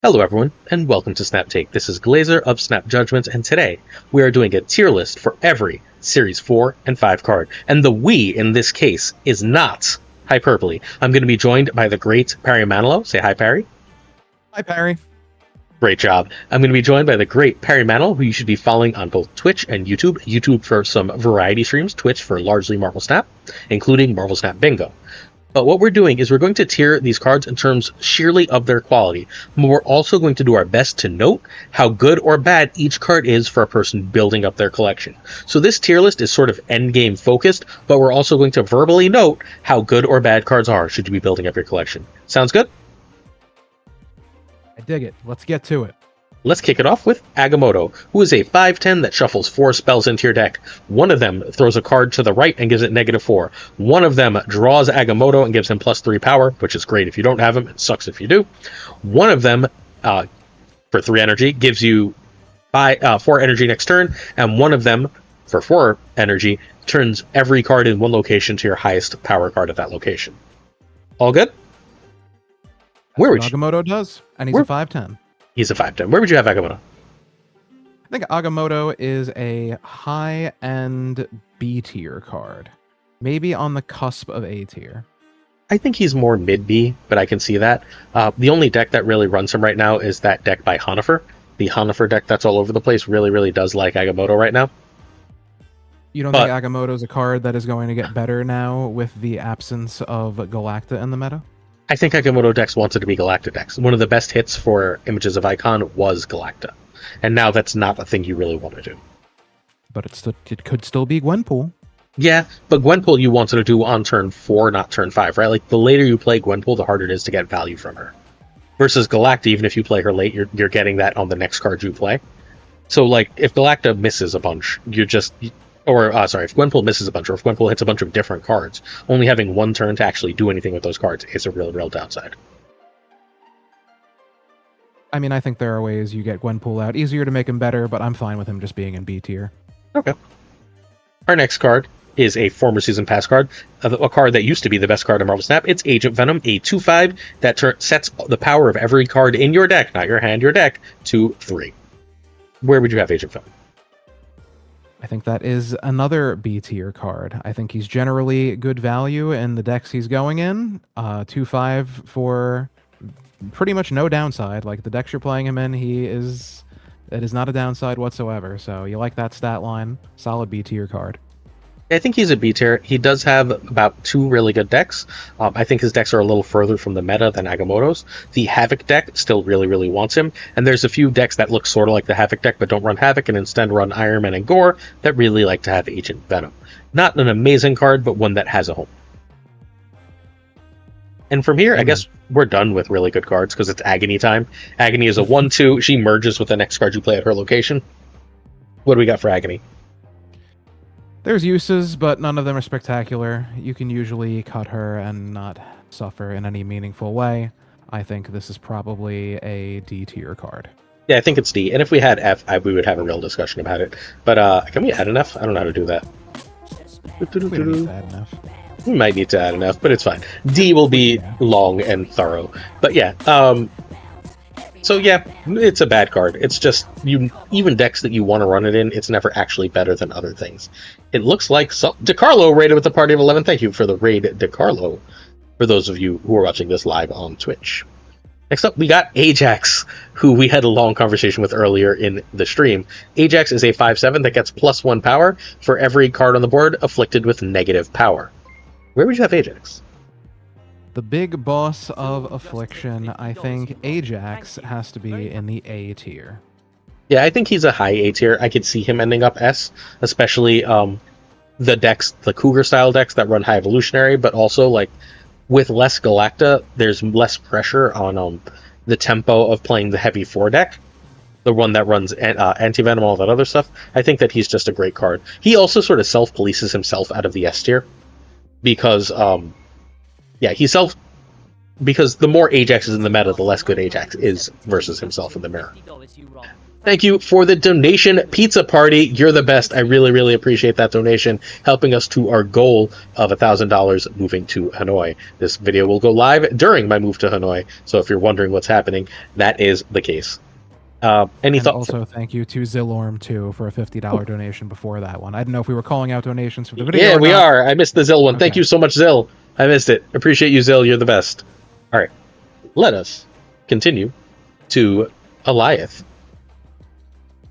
Hello everyone, and welcome to Snap Take. This is Glazer of Snap Judgments, and today we are doing a tier list for every Series 4 and 5 card. And the we, in this case, is not hyperbole. I'm going to be joined by the great Perry Manilow. Say hi, Perry. Hi, Perry. Great job. I'm going to be joined by the great Perry Manilow, who you should be following on both Twitch and YouTube. YouTube for some variety streams, Twitch for largely Marvel Snap, including Marvel Snap Bingo. But what we're doing is we're going to tier these cards in terms sheerly of their quality. But we're also going to do our best to note how good or bad each card is for a person building up their collection. So this tier list is sort of endgame focused, but we're also going to verbally note how good or bad cards are should you be building up your collection. Sounds good? I dig it. Let's get to it. Let's kick it off with Agamotto, who is a 5/10 that shuffles 4 spells into your deck. One of them throws a card to the right and gives it -4. One of them draws Agamotto and gives him +3 power, which is great if you don't have him. It sucks if you do. One of them, for 3 energy, gives you 4 energy next turn, and one of them, for 4 energy, turns every card in one location to your highest power card at that location. All good? That's what Agamotto does, and he's a 5/10. He's a 5/10. Where would you have Agamotto? I think Agamotto is a high-end B tier card. Maybe on the cusp of A tier. I think he's more mid-B, but I can see that. The only deck that really runs him right now is that deck by Honifer. The Honifer deck that's all over the place really does like Agamotto right now. You don't think Agamotto's a card that is going to get better now with the absence of Galacta in the meta? I think Agamotto decks wanted to be Galacta decks. One of the best hits for Images of Icon was Galacta. And now that's not a thing you really want to do. But it could still be Gwenpool. Yeah, but Gwenpool you wanted to do on turn 4, not turn 5, right? Like, the later you play Gwenpool, the harder it is to get value from her. Versus Galacta, even if you play her late, you're getting that on the next card you play. So, like, if Galacta misses a bunch, you're just... if Gwenpool misses a bunch, or if Gwenpool hits a bunch of different cards, only having one turn to actually do anything with those cards is a real downside. I mean, I think there are ways you get Gwenpool out. Easier to make him better, but I'm fine with him just being in B tier. Okay. Our next card is a former Season Pass card, a card that used to be the best card in Marvel Snap. It's Agent Venom, a 2/5 that sets the power of every card in your deck, not your hand, your deck, to 3. Where would you have Agent Venom? I think that is another B tier card. I think he's generally good value in the decks he's going in. 2/5 for pretty much no downside. Like, the decks you're playing him in, it is not a downside whatsoever. So you like that stat line. Solid B tier card. I think he's a B tier. He does have about 2 really good decks. I think his decks are a little further from the meta than Agamotto's. The Havoc deck still really wants him, and there's a few decks that look sort of like the Havoc deck but don't run Havoc and instead run Iron Man and Gore that really like to have Agent Venom. Not an amazing card, but one that has a home. And from here, I guess we're done with really good cards because it's Agony time. Agony is a 1/2. She merges with the next card you play at her location. What do we got for Agony? There's uses, but none of them are spectacular. You can usually cut her and not suffer in any meaningful way. I think this is probably a D tier card. Yeah, I think it's D. And if we had F, we would have a real discussion about it. But can we add an F? I don't know how to do that. We don't need to add enough. We might need to add an F, but it's fine. D will be long and thorough. But yeah, so yeah, it's a bad card. It's just, even decks that you want to run it in, it's never actually better than other things. It looks like DeCarlo raided with the party of 11. Thank you for the raid, DeCarlo, for those of you who are watching this live on Twitch. Next up, we got Ajax, who we had a long conversation with earlier in the stream. Ajax is a 5/7 that gets +1 power for every card on the board afflicted with negative power. Where would you have Ajax? The big boss of Affliction, I think Ajax has to be in the A tier. Yeah, I think he's a high A tier. I could see him ending up S, especially the decks, the Cougar-style decks that run High Evolutionary, but also, like, with less Galacta, there's less pressure on the tempo of playing the Heavy 4 deck, the one that runs Anti-Venom, all that other stuff. I think that he's just a great card. He also sort of self-polices himself out of the S tier, because because the more Ajax is in the meta, the less good Ajax is versus himself in the mirror. Thank you for the donation, Pizza Party. You're the best. I really, really appreciate that donation, helping us to our goal of $1,000 moving to Hanoi. This video will go live during my move to Hanoi, so if you're wondering what's happening, that is the case. Any thoughts? Also, thank you to Zillorm, too, for a $50 donation before that one. I didn't know if we were calling out donations for the video. Yeah, or we not. are. I missed the Zill one. Okay. Thank you so much, Zill. I missed it. Appreciate you, Zill. You're the best. All right. Let us continue to Alioth.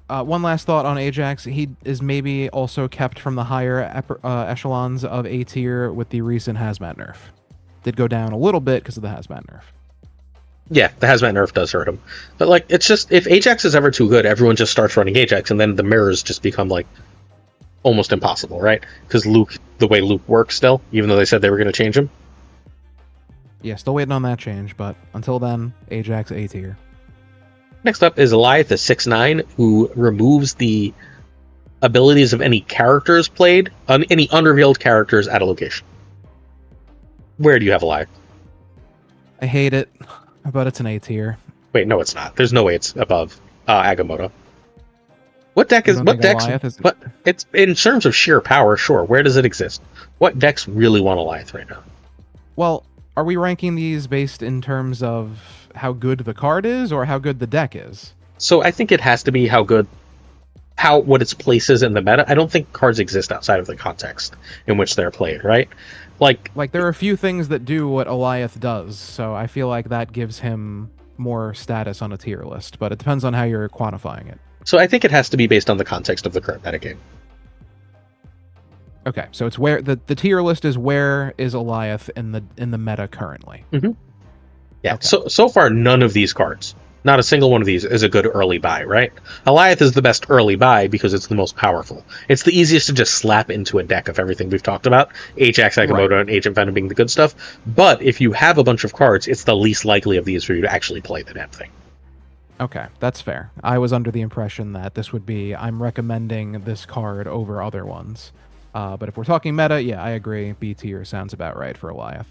One last thought on Ajax. He is maybe also kept from the higher echelons of A tier with the recent Hazmat nerf. Did go down a little bit because of the Hazmat nerf. Yeah, the Hazmat nerf does hurt him. But, like, it's just, if Ajax is ever too good, everyone just starts running Ajax, and then the mirrors just become, like, almost impossible, right? Because Luke, the way Luke works still, even though they said they were going to change him. Yeah, still waiting on that change, but until then, Ajax A tier. Next up is Alioth, the 6'9", who removes the abilities of any characters played, any unrevealed characters at a location. Where do you have Alioth? I hate it, but it's an A tier. Wait, no, it's not. There's no way it's above Agamotto. What deck is? What decks? But it's in terms of sheer power, sure. Where does it exist? What decks really want Alioth right now? Well, are we ranking these based in terms of how good the card is or how good the deck is? So I think it has to be what its place is in the meta. I don't think cards exist outside of the context in which they're played, right? Like there are a few things that do what Alioth does, so I feel like that gives him more status on a tier list, but it depends on how you're quantifying it. So I think it has to be based on the context of the current metagame. Okay, so it's where the tier list is where is Alioth in the meta currently. Mm-hmm. Yeah. Okay. So far, none of these cards, not a single one of these, is a good early buy, right? Alioth is the best early buy because it's the most powerful. It's the easiest to just slap into a deck of everything we've talked about. Ajax, Agamotto, Right. and Agent Venom being the good stuff. But if you have a bunch of cards, it's the least likely of these for you to actually play the damn thing. Okay, that's fair. I was under the impression that this would be I'm recommending this card over other ones. But if we're talking meta, yeah, I agree. B tier sounds about right for Alioth.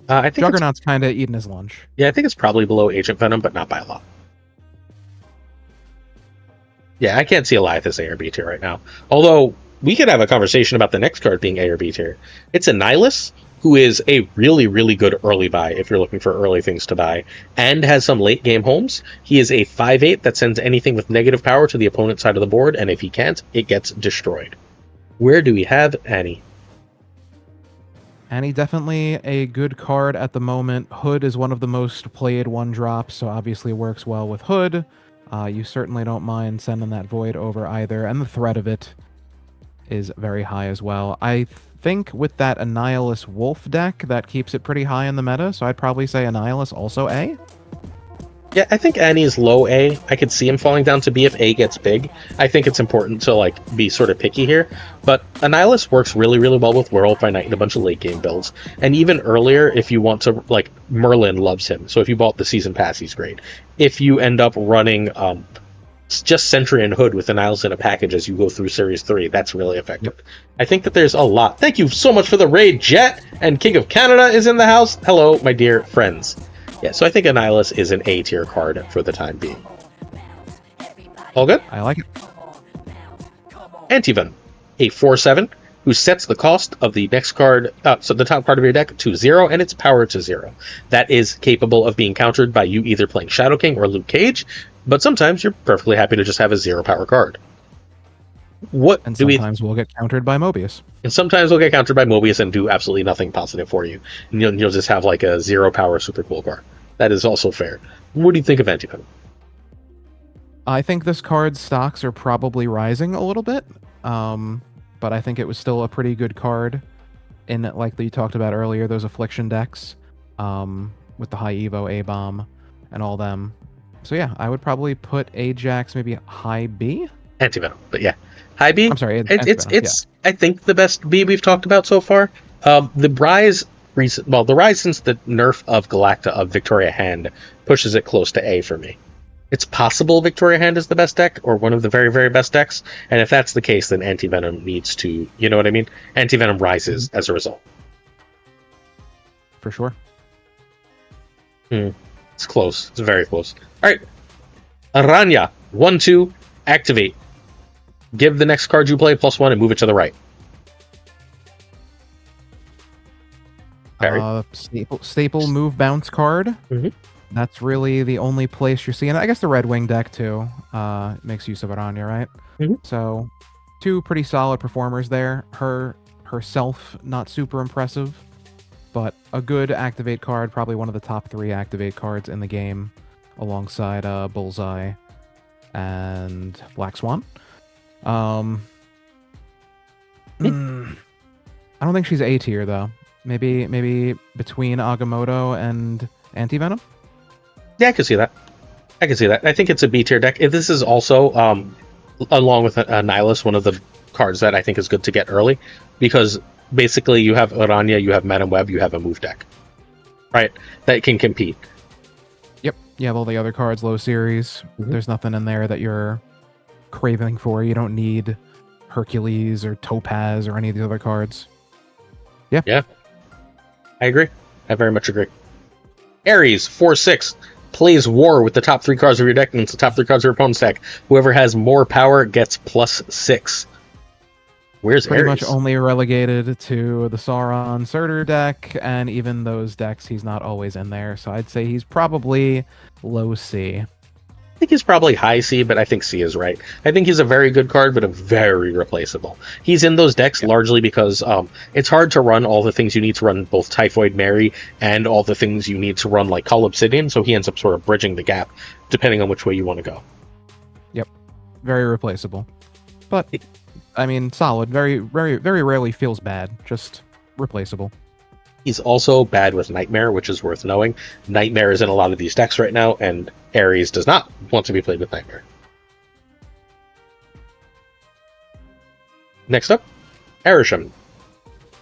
I think Juggernaut's kind of eating his lunch. Yeah, I think it's probably below Agent Venom, but not by a lot. Yeah, I can't see Alioth as A or B tier right now. Although, we could have a conversation about the next card being A or B tier. It's Annihilus, who is a really, really good early buy if you're looking for early things to buy, and has some late game homes. He is a 5/8 that sends anything with negative power to the opponent's side of the board, and if he can't, it gets destroyed. Where do we have Annie? Annie, definitely a good card at the moment. Hood is one of the most played one-drops, so obviously works well with Hood. You certainly don't mind sending that Void over either, and the threat of it is very high as well. I think with that Annihilus Wolf deck, that keeps it pretty high in the meta, so I'd probably say Annihilus also A. Yeah, I think Annie is low A. I could see him falling down to B if A gets big. I think it's important to be sort of picky here. But Annihilus works really, really well with Werewolf by Night in a bunch of late game builds. And even earlier, if you want to, Merlin loves him. So if you bought the Season Pass, he's great. If you end up running just Sentry and Hood with Annihilus in a package as you go through Series 3, that's really effective. Yep. I think that there's a lot. Thank you so much for the raid, Jet! And King of Canada is in the house. Hello, my dear friends. Yeah, so I think Annihilus is an A tier card for the time being. All good? I like it. Antivenom, a 4/7, who sets the cost of the next card, so the top card of your deck, to 0, and its power to 0. That is capable of being countered by you either playing Shadow King or Luke Cage, but sometimes you're perfectly happy to just have a 0 power card. And sometimes we'll get countered by Mobius. And sometimes we'll get countered by Mobius and do absolutely nothing positive for you. And you'll just have a 0 power super cool card. That is also fair. What do you think of Antivenom? I think this card's stocks are probably rising a little bit, but I think it was still a pretty good card in, like you talked about earlier, those Affliction decks with the high Evo, A-Bomb, and all them. So yeah, I would probably put Ajax maybe high B? Antivenom, but yeah. High B? I'm sorry, it's I think the best B we've talked about so far. The rise since the nerf of Galacta of Victoria Hand pushes it close to A for me. It's possible Victoria Hand is the best deck, or one of the very, very best decks, and if that's the case, then Antivenom needs to, you know what I mean? Antivenom rises as a result. For sure. It's close. It's very close. Alright. Aranya, 1/2, Activate. Give the next card you play +1 and move it to the right. Barry? Staple move bounce card. Mhm. That's really the only place you're seeing. I guess the Red Wing deck too makes use of Aranya, right? Mhm. So, two pretty solid performers there. Herself not super impressive, but a good activate card, probably one of the top 3 activate cards in the game, alongside Bullseye and Black Swan. I don't think she's A tier though. Maybe between Agamotto and Anti-Venom? Yeah, I can see that. I think it's a B tier deck. This is also, along with Nihilus, one of the cards that I think is good to get early, because basically you have Aranya, you have Madam Web, you have a move deck, right? That can compete. Yep. You have all the other cards, low series. Mhm. There's nothing in there that you're craving for. You don't need Hercules or Topaz or any of the other cards. Yeah, I agree. I very much agree. Ares, 4/6, plays War with the top 3 cards of your deck against the top 3 cards of your opponent's deck. Whoever has more power gets +6. Where's Pretty Ares? much only relegated to the Sauron Surtur deck, and even those decks, he's not always in there. So I'd say he's probably low C. I think he's probably high C, but I think C is right. I think he's a very good card, but a very replaceable. He's in those decks largely because it's hard to run all the things you need to run, both Typhoid Mary and all the things you need to run like Cull Obsidian, so he ends up sort of bridging the gap, depending on which way you want to go. Yep. Very replaceable. But, I mean, solid. Very, very, very rarely feels bad. Just replaceable. He's also bad with Nightmare, which is worth knowing. Nightmare is in a lot of these decks right now, and Ares does not want to be played with Nightmare. Next up, Arisham.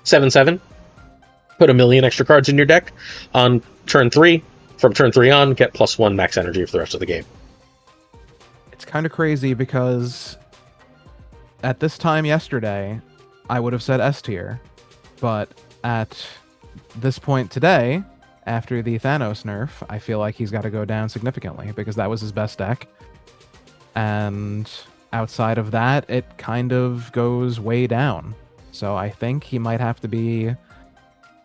7/7. Put 1,000,000 extra cards in your deck. On turn 3, from turn 3 on, get +1 max energy for the rest of the game. It's kind of crazy because at this time yesterday, I would have said S tier. But at this point today, after the Thanos nerf, I feel like he's got to go down significantly because that was his best deck. And outside of that, it kind of goes way down. So I think he might have to be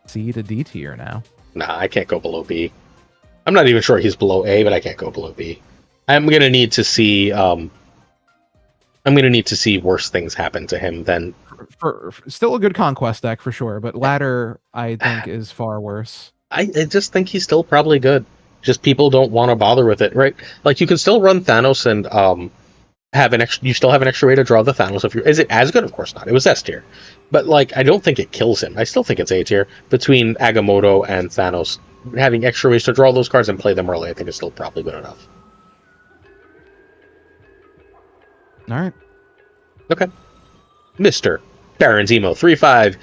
C to D tier now. Nah, I can't go below B. I'm not even sure he's below A, but I can't go below B. I'm gonna need to see worse things happen to him than For still a good conquest deck for sure, but ladder I think is far worse. I just think he's still probably good. Just people don't want to bother with it, right? Like you can still run Thanos and have an extra. You still have an extra way to draw the Thanos. If you is it as good? Of course not. It was S tier, but like I don't think it kills him. I still think it's A tier between Agamotto and Thanos. Having extra ways to draw those cards and play them early, I think is still probably good enough. All right. Okay, Mr. Baron's Emo 3/5.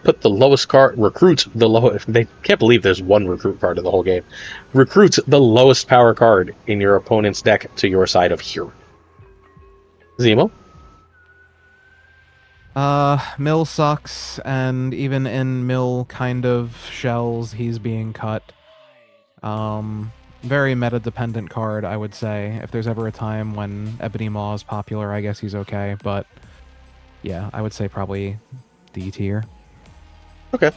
Put the lowest card. Recruit the lowest. They can't believe there's one recruit card in the whole game. Recruit the lowest power card in your opponent's deck to your side of here. Zemo. Mill sucks, and even in Mill kind of shells, he's being cut. Very meta dependent card, I would say. If there's ever a time when Ebony Maw is popular, I guess he's okay, but yeah, I would say probably D tier. Okay.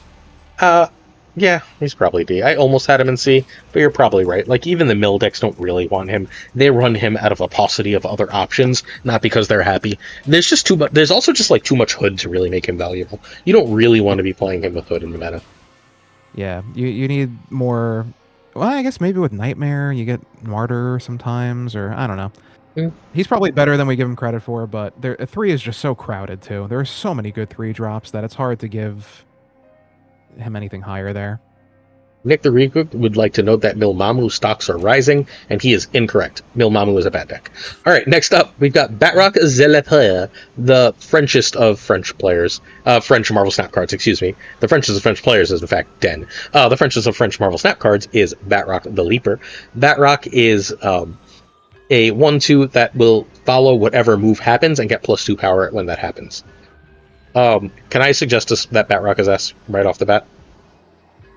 Yeah, he's probably D. I almost had him in C, but you're probably right. Like, even the mill decks don't really want him. They run him out of a paucity of other options, not because they're happy. There's just too much. There's also just, like, too much Hood to really make him valuable. You don't really want to be playing him with Hood in the meta. Yeah, you need more... Well, I guess maybe with Nightmare, you get Martyr sometimes, or I don't know. Mm. He's probably better than we give him credit for, but 3 is just so crowded, too. There are so many good 3 drops that it's hard to give him anything higher there. Nick the Recruit would like to note that Milmamu stocks are rising, and he is incorrect. Milmamu is a bad deck. All right, next up, we've got Batroc Zelepre, the Frenchest of French players. French Marvel Snap cards, excuse me. The Frenchest of French players is, in fact, Den. The Frenchest of French Marvel Snap cards is Batroc the Leaper. Batroc is a 1/2 that will follow whatever move happens and get +2 power when that happens. Can I suggest that Batroc is S right off the bat?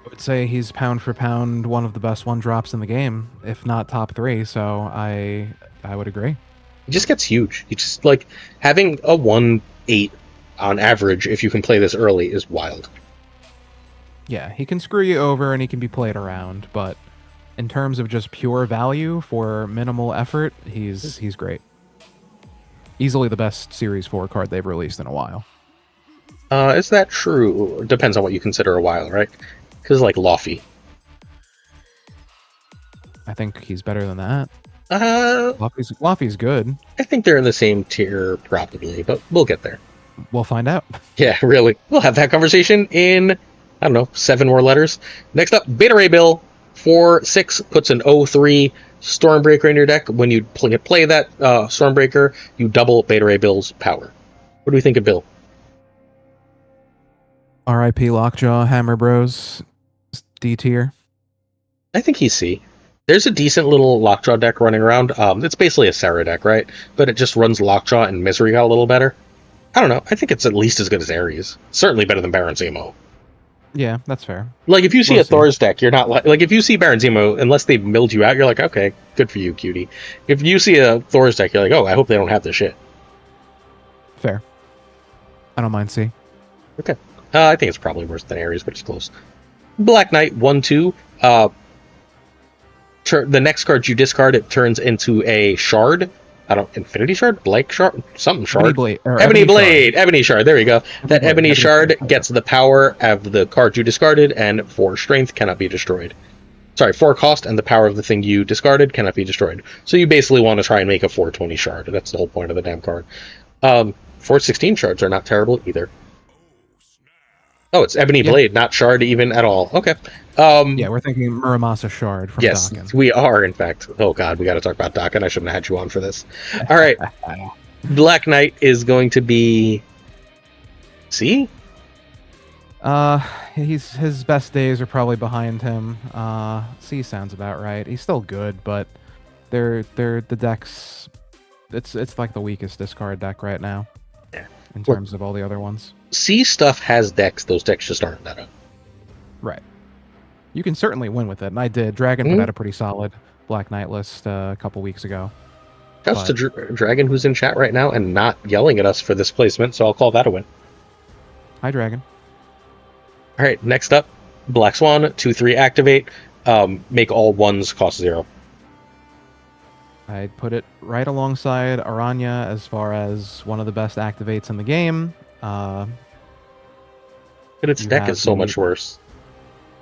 I would say he's pound for pound one of the best 1-drops in the game, if not top 3, so I would agree. It just gets huge. You just like having a 1/8 on average if you can play this early is wild. Yeah, he can screw you over and he can be played around, but in terms of just pure value for minimal effort, he's great. Easily the best Series 4 card they've released in a while. Is that true? Depends on what you consider a while, right? Because like Lofty. I think he's better than that. Uh, Luffy's good. I think they're in the same tier probably, but we'll get there. We'll find out. Yeah, really. We'll have that conversation in, I don't know, 7 more letters. Next up, Beta Ray Bill 4/6 puts an 0/3 Stormbreaker in your deck. When you play that Stormbreaker, you double Beta Ray Bill's power. What do we think of Bill? R.I.P. Lockjaw, Hammer Bros, D tier. I think he's C. There's a decent little Lockjaw deck running around. It's basically a Sarah deck, right? But it just runs Lockjaw and Misery a little better. I don't know. I think it's at least as good as Ares. Certainly better than Baron Zemo. Yeah, that's fair. Like, if you see We'll a Thor's deck, you're not like if you see Baron Zemo, unless they've milled you out, you're like, okay, good for you, cutie. If you see a Thor's deck, you're like, oh, I hope they don't have this shit. Fair. I don't mind C. Okay. I think it's probably worse than Ares, but it's close. Black Knight 1/2. The next card you discard, it turns into a shard. Infinity Shard? Blake Shard? Something Shard. Ebony Blade! Ebony Shard, there we go. That Ebony Shard gets the power of the card you discarded, and 4 strength cannot be destroyed. Sorry, 4 cost, and the power of the thing you discarded cannot be destroyed. So you basically want to try and make a 4/20 Shard. That's the whole point of the damn card. 4/16 Shards are not terrible either. Oh, it's Ebony Blade, not Shard even at all. Okay. Yeah, we're thinking Muramasa Shard from yes, Dokken. we are, in fact. Oh, God, we got to talk about Dokken. I shouldn't have had you on for this. All right. Black Knight is going to be C? His best days are probably behind him. C sounds about right. He's still good, but they're the decks. It's like the weakest discard deck right now. Yeah. In terms of all the other ones. C stuff has decks. Those decks just aren't meta. Right. You can certainly win with it, and I did. Dragon put out a pretty solid Black Knight list a couple weeks ago. Shouts to Dragon, who's in chat right now and not yelling at us for this placement, so I'll call that a win. Hi, Dragon. All right, next up, Black Swan 2/3 activate. Make all 1s cost 0. I'd put it right alongside Aranya as far as one of the best activates in the game. But its deck is so much worse.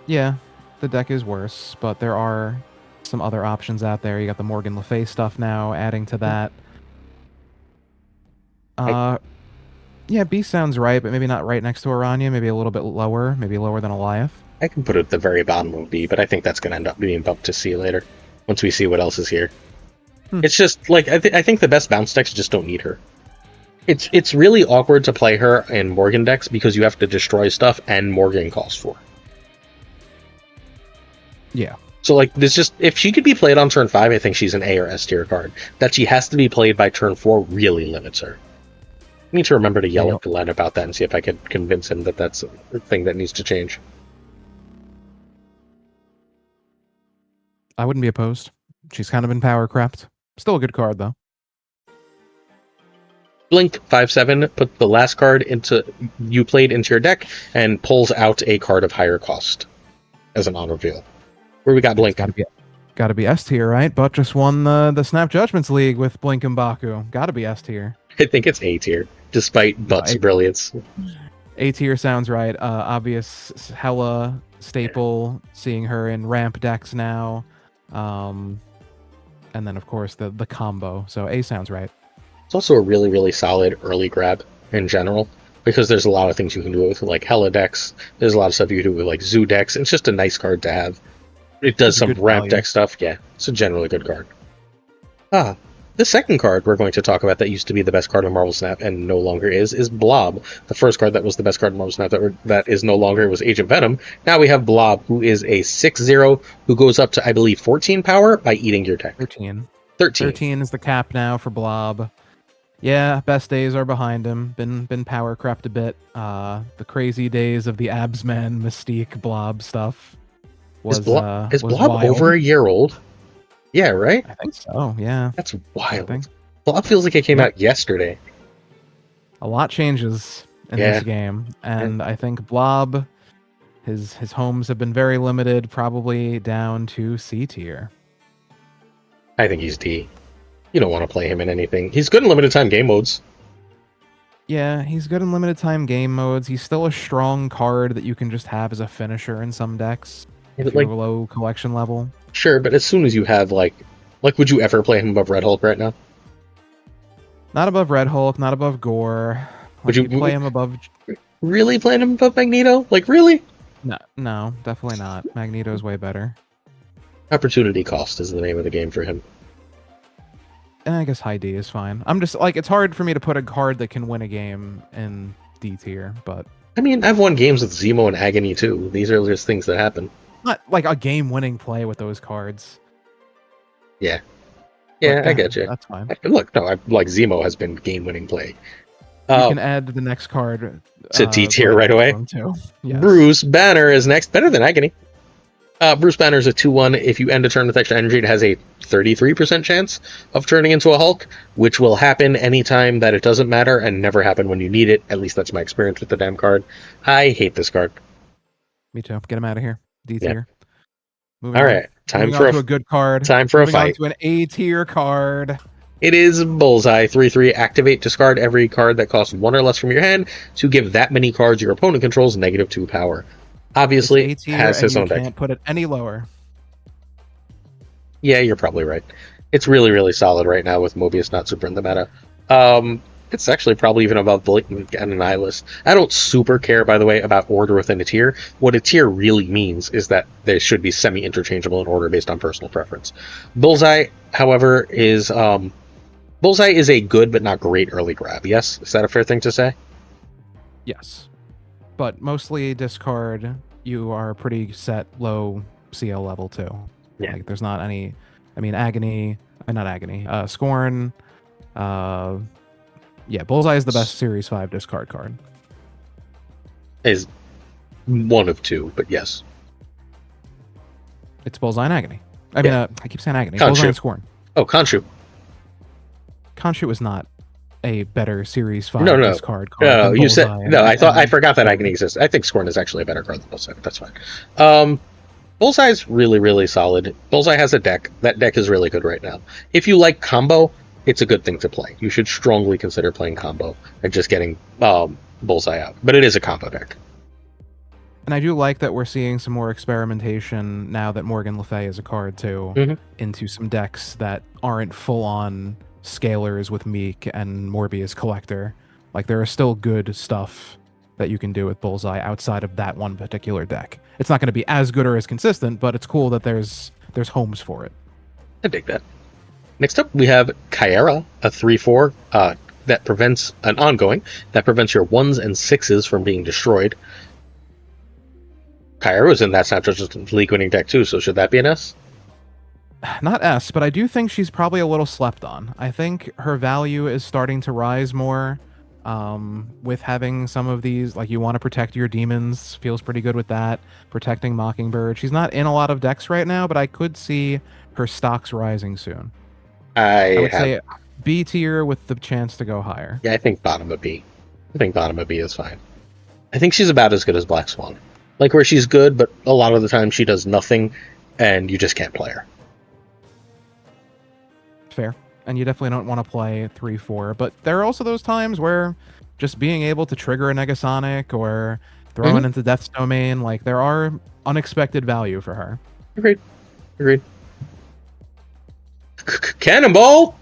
Yeah, the deck is worse, but there are some other options out there. You got the Morgan Le Fay stuff now, adding to that. Yeah, B sounds right, but maybe not right next to Aranya. Maybe a little bit lower. Maybe lower than Alioth. I can put it at the very bottom of B, but I think that's going to end up being bumped to C later, once we see what else is here. It's just, like, I think the best bounce decks just don't need her. It's really awkward to play her in Morgan decks because you have to destroy stuff and Morgan costs 4. Yeah. So, like, this just, if she could be played on turn 5, I think she's an A or S tier card. That she has to be played by turn 4 really limits her. I need to remember to yell at Glenn about that and see if I could convince him that that's a thing that needs to change. I wouldn't be opposed. She's kind of been power crept. Still a good card, though. Blink 5/7, put the last card you played into your deck, and pulls out a card of higher cost as an on reveal. Where we got Blink? Gotta be S tier, right? But just won the Snap Judgments League with Blink and Baku. Gotta be S tier. I think it's A tier, despite Butt's brilliance. A tier sounds right. Obvious hella staple, seeing her in ramp decks now. And then, of course, the combo. So A sounds right. It's also a really, really solid early grab in general, because there's a lot of things you can do with, like, hella decks. There's a lot of stuff you can do with, like, zoo decks. It's just a nice card to have. It does some ramp deck stuff. Yeah, it's a generally good card. The second card we're going to talk about that used to be the best card in Marvel Snap and no longer is Blob. The first card that was the best card in Marvel Snap that is no longer was Agent Venom. Now we have Blob, who is a 6/0, who goes up to, I believe, 14 power by eating your deck. 13 is the cap now for Blob. Yeah, best days are behind him. Been power crept a bit. The crazy days of the Absman Mystique Blob stuff was Blob wild. over a year old? Yeah, right? I think so, yeah. That's wild. Blob feels like it came out yesterday. A lot changes in this game, and I think Blob, his homes have been very limited, probably down to C tier. I think he's D. You don't want to play him in anything. He's good in limited time game modes. Yeah, he's good in limited time game modes. He's still a strong card that you can just have as a finisher in some decks if you're low collection level. Sure, but as soon as you have like, would you ever play him above Red Hulk right now? Not above Red Hulk, not above Gore. Would you play him above? Really play him above Magneto? Like really? No, definitely not. Magneto's way better. Opportunity cost is the name of the game for him. And I guess high D is fine. I'm just like, it's hard for me to put a card that can win a game in D tier, but I mean, I've won games with Zemo and Agony too. These are just things that happen. Not like a game-winning play with those cards. Yeah. Yeah, I get you. That's fine. Look, no, like Zemo has been game-winning play. You can add the next card to D tier right away. Yes. Bruce Banner is next, better than Agony. Bruce Banner is a 2/1. If you end a turn with extra energy, it has a 33% chance of turning into a Hulk, which will happen anytime that it doesn't matter and never happen when you need it. At least that's my experience with the damn card. I hate this card. Me too. Get him out of here. D tier. All right, time for a good card. Time for a fight. On to an A tier card. It is Bullseye. 3/3. Activate. Discard every card that costs 1 or less from your hand to give that many cards your opponent controls -2 power. Obviously, has his own deck. Can't put it any lower. Yeah, you're probably right. It's really, really solid right now with Mobius not super in the meta. It's actually probably even above Blink and Annihilus. I don't super care, by the way, about order within a tier. What a tier really means is that they should be semi-interchangeable in order based on personal preference. Bullseye, however, is a good but not great early grab. Yes? Is that a fair thing to say? Yes. But mostly discard, you are pretty set low CL level too. Yeah. Like there's not any, I mean, Agony, not Agony, Scorn, yeah, Bullseye is the best Series 5 discard card. Is one of two, but yes. It's Bullseye and Agony. I mean, I keep saying Agony. Khonshu. Bullseye and Scorn. Oh, Khonshu. Khonshu is not a better Series 5 discard card. No, you said no. I forgot that Agony exists. I think Scorn is actually a better card than Bullseye. But that's fine. Bullseye's really, really solid. Bullseye has a deck. That deck is really good right now. If you like combo, it's a good thing to play. You should strongly consider playing combo and just getting Bullseye out. But it is a combo deck. And I do like that we're seeing some more experimentation now that Morgan Le Fay is a card too, into some decks that aren't full-on scalers with Meek and Morbius Collector. Like there is still good stuff that you can do with Bullseye outside of that one particular deck. It's not going to be as good or as consistent, but it's cool that there's homes for it. I dig that. Next up, we have Kyera, a 3/4 that prevents an ongoing that prevents your 1s and 6s from being destroyed. Kyera's in that Snapshot just league-winning deck too, so should that be an S? Not S, but I do think she's probably a little slept on. I think her value is starting to rise more with having some of these, like you want to protect your demons, feels pretty good with that. Protecting Mockingbird. She's not in a lot of decks right now, but I could see her stocks rising soon. I would say B tier with the chance to go higher. Yeah, I think bottom of B. I think bottom of B is fine. I think she's about as good as Black Swan. Like where she's good, but a lot of the time she does nothing, and you just can't play her. Fair. And you definitely don't want to play 3/4, but there are also those times where just being able to trigger a Negasonic or throw it into Death's Domain, like there are unexpected value for her. Agreed. Cannonball!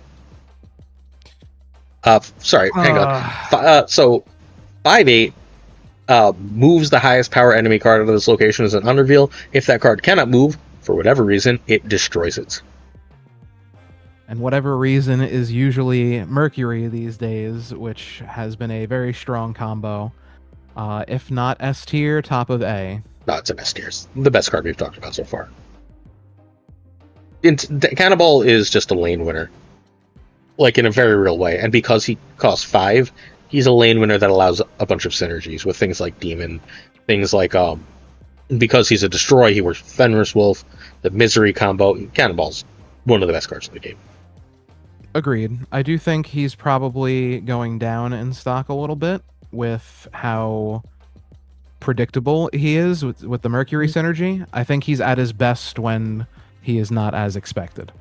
Sorry, hang on. So 5/8 moves the highest power enemy card out of this location as an unreveal. If that card cannot move, for whatever reason, it destroys it. And whatever reason is usually Mercury these days, which has been a very strong combo. If not S tier, top of A. No, it's an S tier. The best card we've talked about so far. Cannonball is just a lane winner. Like, in a very real way. And because he costs 5, he's a lane winner that allows a bunch of synergies with things like Demon, things like, because he's a Destroy, he works with Fenris Wolf, the Misery combo. Cannonball's one of the best cards in the game. Agreed. I do think he's probably going down in stock a little bit with how predictable he is with the Mercury synergy. I think he's at his best when he is not as expected.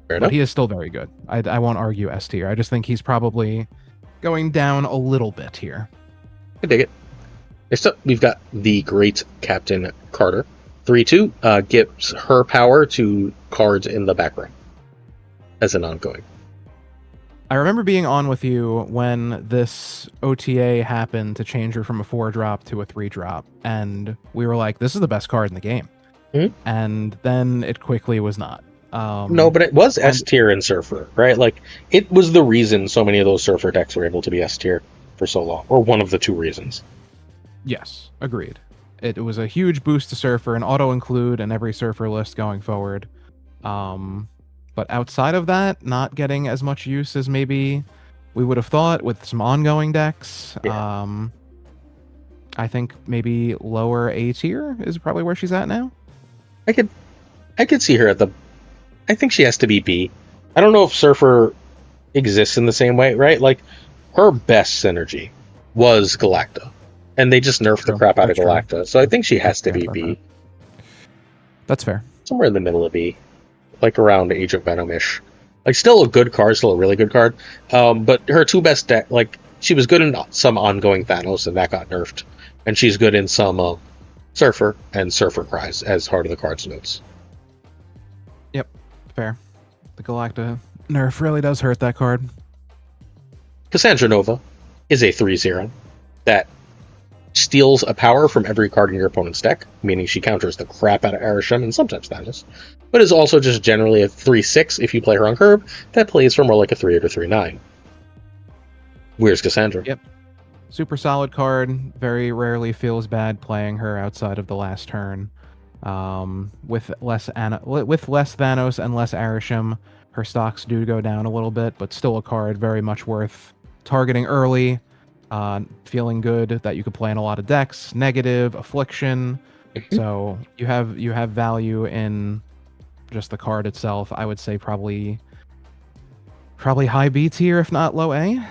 Fair But enough. he is still very good. I won't argue S tier. I just think he's probably going down a little bit here. I dig it. Next up, we've got the great Captain Carter. 3/2 gives her power to cards in the background as an ongoing. I remember being on with you when this OTA happened to change her from a 4-drop to a 3-drop, and we were like, this is the best card in the game. Mhm. And then it quickly was not. No, but it was S tier in Surfer, right? Like, it was the reason so many of those Surfer decks were able to be S tier for so long, or one of the two reasons. Yes, agreed. It was a huge boost to Surfer and auto-include in every Surfer list going forward. But outside of that, not getting as much use as maybe we would have thought with some ongoing decks. Yeah. I think maybe lower A tier is probably where she's at now. I could see her at the. I think she has to be B. I don't know if Surfer exists in the same way, right? Like, her best synergy was Galacta, and they just nerfed the crap out of Galacta. So I think she has to be B. That's fair. Somewhere in the middle of B, like around Age of Venom-ish. Like, still a good card, still a really good card. But her two best deck, like, she was good in some ongoing Thanos, and that got nerfed. And she's good in some Surfer, and Surfer cries as Heart of the Cards notes. Yep, fair. The Galacta nerf really does hurt that card. Cassandra Nova is a 3/0 that steals a power from every card in your opponent's deck, meaning she counters the crap out of Arishem and sometimes Thanos, but is also just generally a 3/6 if you play her on curb that plays for more like a 3/8 or 3/9. Where's Cassandra? Yep. Super solid card. Very rarely feels bad playing her outside of the last turn. With less Thanos and less Arishem, her stocks do go down a little bit, but still a card very much worth targeting early. Feeling good that you could play in a lot of decks. Negative, Affliction. So you have value in just the card itself. I would say probably high B tier, if not low A.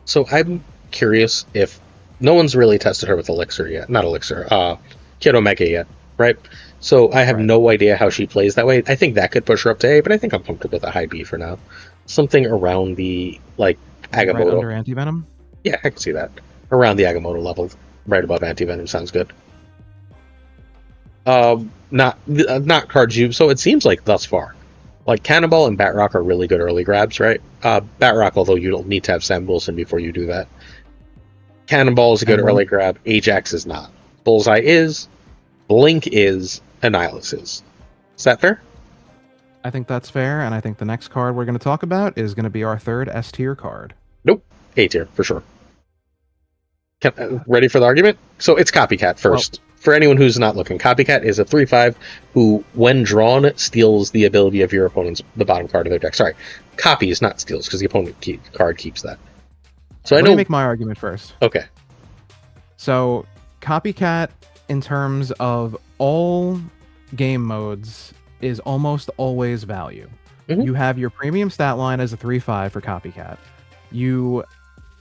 So I'm curious if no one's really tested her with Elixir yet. Not Elixir, Kid Omega yet, right? So I have no idea how she plays that way. I think that could push her up to A, but I think I'm comfortable with a high B for now. Something around the, like, Agamotto. Right under Anti-Venom? Yeah, I can see that. Around the Agamotto level, right above Anti-Venom sounds good. Not cards you. So it seems like thus far, like Cannonball and Batrock are really good early grabs, right? Batrock, although you don't need to have Sam Wilson before you do that. Cannonball is a good early grab. Ajax is not. Bullseye is. Blink is. Annihilus is. Is that fair? I think that's fair, and I think the next card we're going to talk about is going to be our third S tier card. Nope. A tier, for sure. Ready for the argument? So it's Copycat first. Well, for anyone who's not looking, Copycat is a 3/5 who, when drawn, steals the ability of the bottom card of their deck. Sorry, copies, not steals, because the opponent card keeps that. So Let me make my argument first. Okay. So Copycat, in terms of all game modes, is almost always value. Mm-hmm. You have your premium stat line as a 3/5 for Copycat.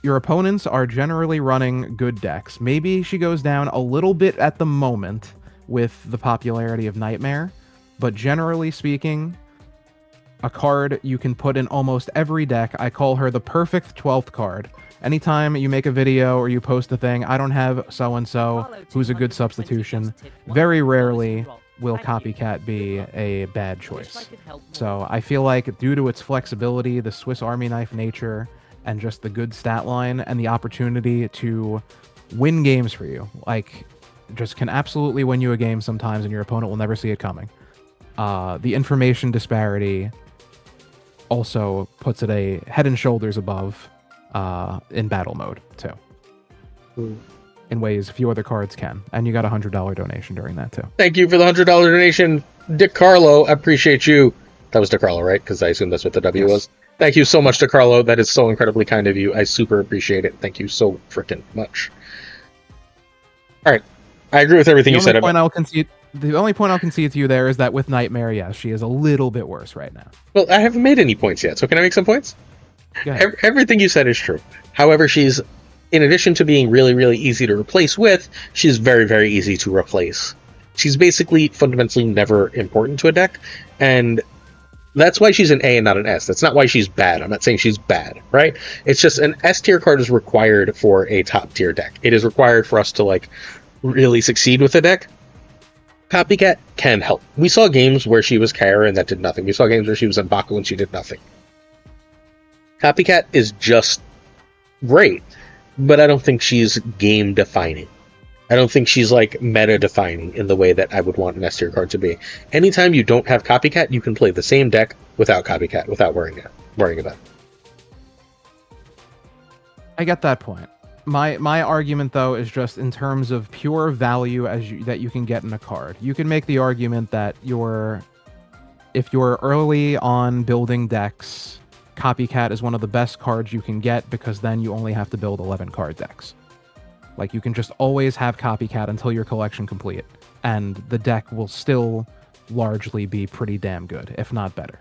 Your opponents are generally running good decks. Maybe she goes down a little bit at the moment with the popularity of Nightmare, but generally speaking, a card you can put in almost every deck. I call her the perfect 12th card. Anytime you make a video or you post a thing, I don't have so-and-so who's a good substitution. Very rarely will Copycat be a bad choice. So I feel like due to its flexibility, the Swiss Army knife nature, and just the good stat line and the opportunity to win games for you, like, just can absolutely win you a game sometimes and your opponent will never see it coming. The information disparity also puts it a head and shoulders above in battle mode too. In ways few other cards can. And you got a $100 donation during that too. Thank you for the $100 donation, DiCarlo. I appreciate you. That was DiCarlo, right? Because I assume that's what the W was. Thank you so much, DiCarlo. That is so incredibly kind of you. I super appreciate it. Thank you so freaking much. All right. I agree with everything you said. The only point I'll concede The only point I'll concede to you there is that with Nightmare, yes, she is a little bit worse right now. Well, I haven't made any points yet, so can I make some points? Go ahead. Everything you said is true. However, she's, in addition to being really, really easy to replace with, she's very, very easy to replace. She's basically fundamentally never important to a deck, and that's why she's an A and not an S. That's not why she's bad. I'm not saying she's bad, right? It's just an S tier card is required for a top tier deck. It is required for us to like really succeed with a deck. Copycat can help. We saw games where she was Kara and that did nothing. We saw games where she was Baku and she did nothing. Copycat is just great, but I don't think she's game defining. I don't think she's like meta defining in the way that I would want an S tier card to be. Anytime you don't have Copycat, you can play the same deck without Copycat without worrying about it. I get that point. My argument though is just in terms of pure value that you can get in a card. You can make the argument that if you're early on building decks, Copycat is one of the best cards you can get because then you only have to build 11 card decks. Like you can just always have Copycat until your collection complete, and the deck will still largely be pretty damn good, if not better.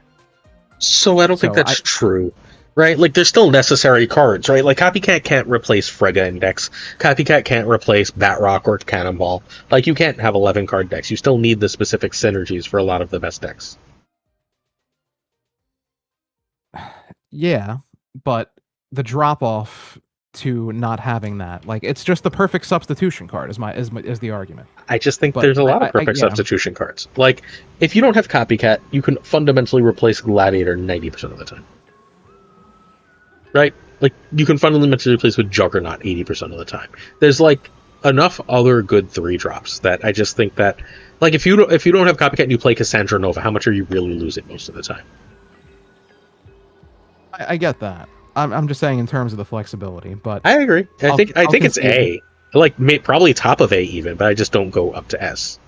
So I don't think that's true. Right? Like, there's still necessary cards, right? Like, Copycat can't replace Frega Index. Copycat can't replace Batrock or Cannonball. Like, you can't have 11 card decks. You still need the specific synergies for a lot of the best decks. Yeah, but the drop-off to not having that, like, it's just the perfect substitution card, is the argument. I just think there's a lot of perfect substitution cards. Like, if you don't have Copycat, you can fundamentally replace Gladiator 90% of the time. Right? Like, you can fundamentally replace with Juggernaut 80% of the time. There's, like, enough other good 3-drops that I just think that... Like, if you don't have Copycat and you play Cassandra Nova, how much are you really losing most of the time? I get that. I'm just saying in terms of the flexibility, but... I agree. I think it's A. Like, probably top of A even, but I just don't go up to S.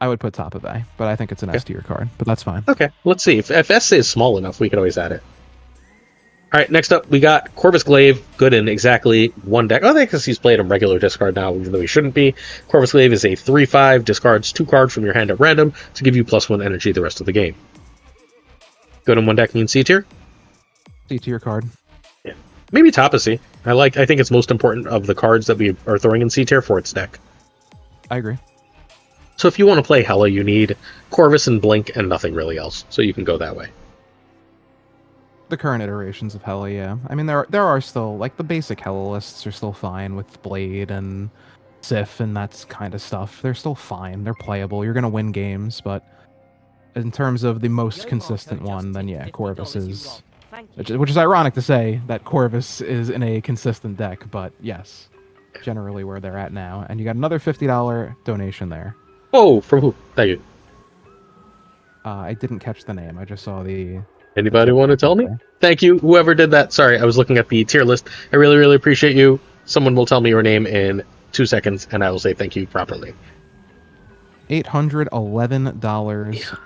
I would put top of A, but I think it's an S tier card, but that's fine. Okay, let's see. If S is small enough, we could always add it. All right, next up, we got Corvus Glaive, good in exactly one deck. Oh, I think he's played a regular discard now, even though he shouldn't be. Corvus Glaive is a 3/5, discards 2 cards from your hand at random to give you +1 energy the rest of the game. Good in one deck means C tier? C tier card. Yeah. Maybe top of C. I think it's most important of the cards that we are throwing in C tier for its deck. I agree. So if you want to play Hela, you need Corvus and Blink and nothing really else, so you can go that way. The current iterations of Hela, yeah. I mean, there are still, like, the basic Hela lists are still fine with Blade and Sif and that kind of stuff. They're still fine. They're playable. You're going to win games, but in terms of the most consistent one, then yeah, Corvus is... Which is ironic to say that Corvus is in a consistent deck, but yes, generally where they're at now. And you got another $50 donation there. Oh, from who? Thank you. I didn't catch the name. I just saw the... Anybody want to tell me? Thank you, whoever did that. Sorry, I was looking at the tier list. I really, really appreciate you. Someone will tell me your name in 2 seconds, and I will say thank you properly. $811,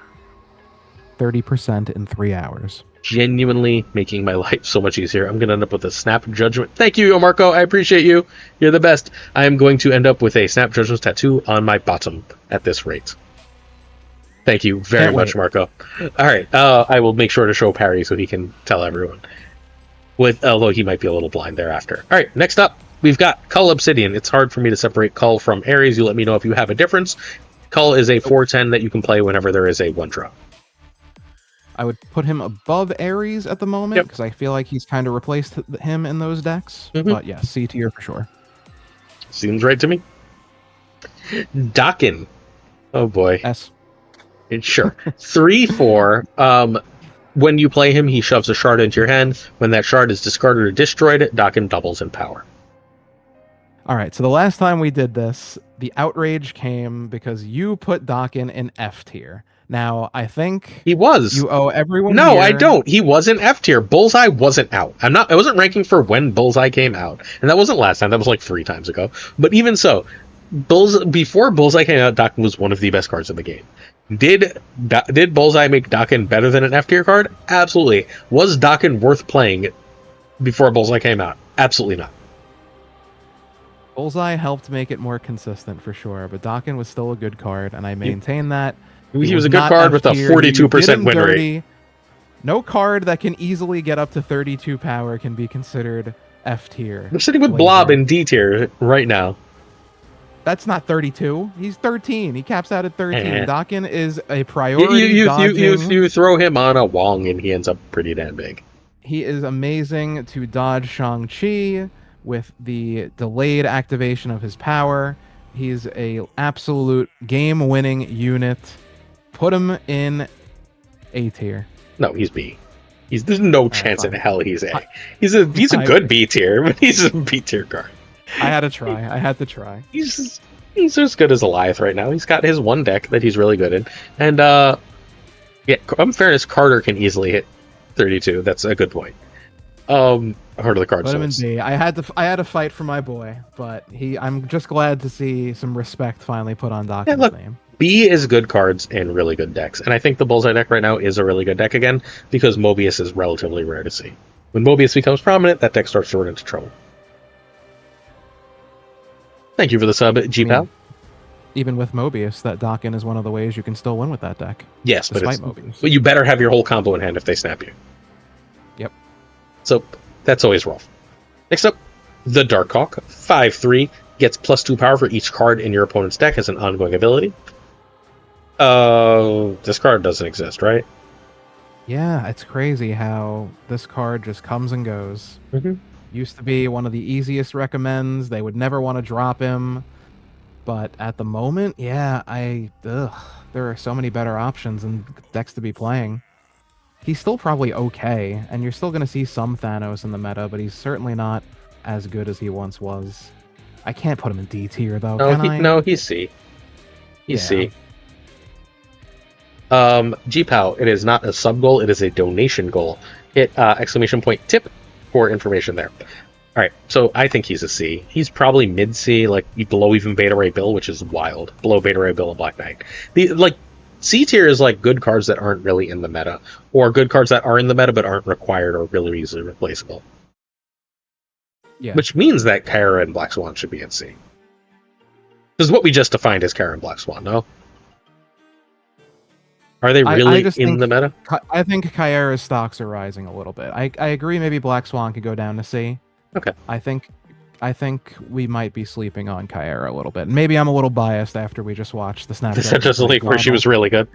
30% in 3 hours. Genuinely making my life so much easier. I'm going to end up with a Snap Judgment. Thank you, Yo Marco. I appreciate you. You're the best. I am going to end up with a Snap Judgment tattoo on my bottom at this rate. Thank you very much, Marco. All right, I will make sure to show Parry so he can tell everyone. Although he might be a little blind thereafter. All right, next up, we've got Cull Obsidian. It's hard for me to separate Cull from Ares. You let me know if you have a difference. Cull is a 4/10 that you can play whenever there is a 1-drop. I would put him above Ares at the moment because I feel like he's kind of replaced him in those decks. But yeah, C tier for sure. Seems right to me. Dakin. Oh boy. S. Sure. 3/4. When you play him, he shoves a shard into your hand. When that shard is discarded or destroyed, Dakin doubles in power. All right, so the last time we did this, the outrage came because you put Dakin in F tier. Now, I think he was. You owe everyone. No, here. I don't. He was in F tier. Bullseye wasn't out. I wasn't ranking for when Bullseye came out, and that wasn't last time. That was like 3 times ago. But even so, before Bullseye came out, Dakin was one of the best cards in the game. Did Bullseye make Dakin better than an F tier card? Absolutely. Was Dakin worth playing before Bullseye came out? Absolutely not. Bullseye helped make it more consistent for sure, but Dokken was still a good card, and I maintain that. He was a good not card F with a tier. You did 42% him win rate. dirty. No card that can easily get up to 32 power can be considered F tier. I'm sitting with Blazer. Blob in D tier right now. That's not 32. He's 13. He caps out at 13. Eh. Dokken is a priority dodging. You throw him on a Wong and he ends up pretty damn big. He is amazing to dodge Shang-Chi with the delayed activation of his power. He's a absolute game-winning unit. Put him in A tier. No, he's B. There's no chance in fine. hell he's A. He's a good B tier, but he's a B tier card. I had to try. I had to try. He's as good as Alioth right now. He's got his one deck that he's really good in, and yeah, in fairness, Carter can easily hit 32. That's a good point. Heart of the card. Put him in B. I had to fight for my boy, but I'm just glad to see some respect finally put on Dokken's name. B is good cards and really good decks, and I think the Bullseye deck right now is a really good deck again because Mobius is relatively rare to see. When Mobius becomes prominent, that deck starts to run into trouble. Thank you for the sub, G-Pal. Even with Mobius, that Dokken is one of the ways you can still win with that deck. Yes, but Mobius. But you better have your whole combo in hand if they snap you. Yep. So that's always rough. Next up, the Darkhawk. 5/3 gets +2 power for each card in your opponent's deck as an ongoing ability. This card doesn't exist, right? Yeah, it's crazy how this card just comes and goes. Mm-hmm. Used to be one of the easiest recommends. They would never want to drop him. But at the moment, yeah, there are so many better options and decks to be playing. He's still probably okay, and you're still going to see some Thanos in the meta, but he's certainly not as good as he once was. I can't put him in D tier, though, can I? No, he's C. He's C. G-Pow, it is not a sub-goal, it is a donation goal. Hit ! Tip for information there. Alright, so I think he's a C. He's probably mid-C, like below even Beta Ray Bill, which is wild. Below Beta Ray Bill and Black Knight. C tier is like good cards that aren't really in the meta, or good cards that are in the meta but aren't required or really easily replaceable. Yeah. Which means that Kyra and Black Swan should be in C. This is what we just defined as Kyra and Black Swan, no? Are they really in the meta? I think Kyra's stocks are rising a little bit. I agree maybe Black Swan could go down to C. Okay. I think we might be sleeping on Kyra a little bit. Maybe I'm a little biased after we just watched the Snapdragon. Just like where she was really good.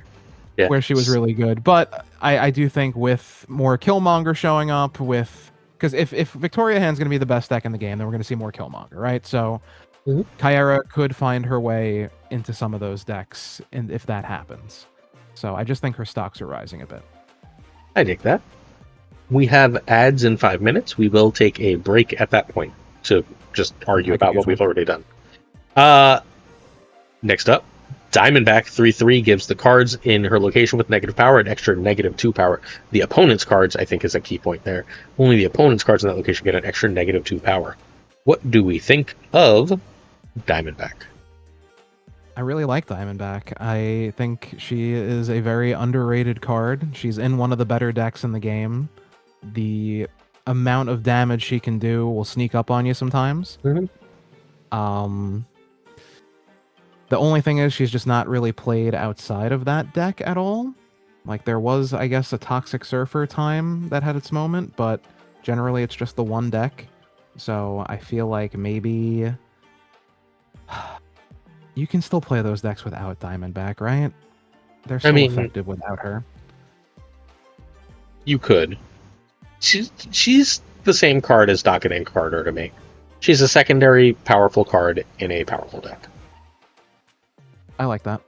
Yeah. Where she was really good. But I do think with more Killmonger showing up, because if Victoria Hand's going to be the best deck in the game, then we're going to see more Killmonger, right? So Kyra could find her way into some of those decks if that happens. So I just think her stocks are rising a bit. I dig that. We have ads in 5 minutes. We will take a break at that point to just argue about what we've already done. Next up, Diamondback 3/3 gives the cards in her location with negative power an extra -2 power. The opponent's cards, I think, is a key point there. Only the opponent's cards in that location get an extra -2 power. What do we think of Diamondback? I really like Diamondback. I think she is a very underrated card. She's in one of the better decks in the game. The amount of damage she can do will sneak up on you sometimes. Mm-hmm. The only thing is she's just not really played outside of that deck at all. Like there was, I guess, a Toxic Surfer time that had its moment, but generally it's just the one deck. So I feel like maybe you can still play those decks without Diamondback, right? They're so effective without her. You could. She's the same card as Dokken and Carter to me. She's a secondary powerful card in a powerful deck. I like that.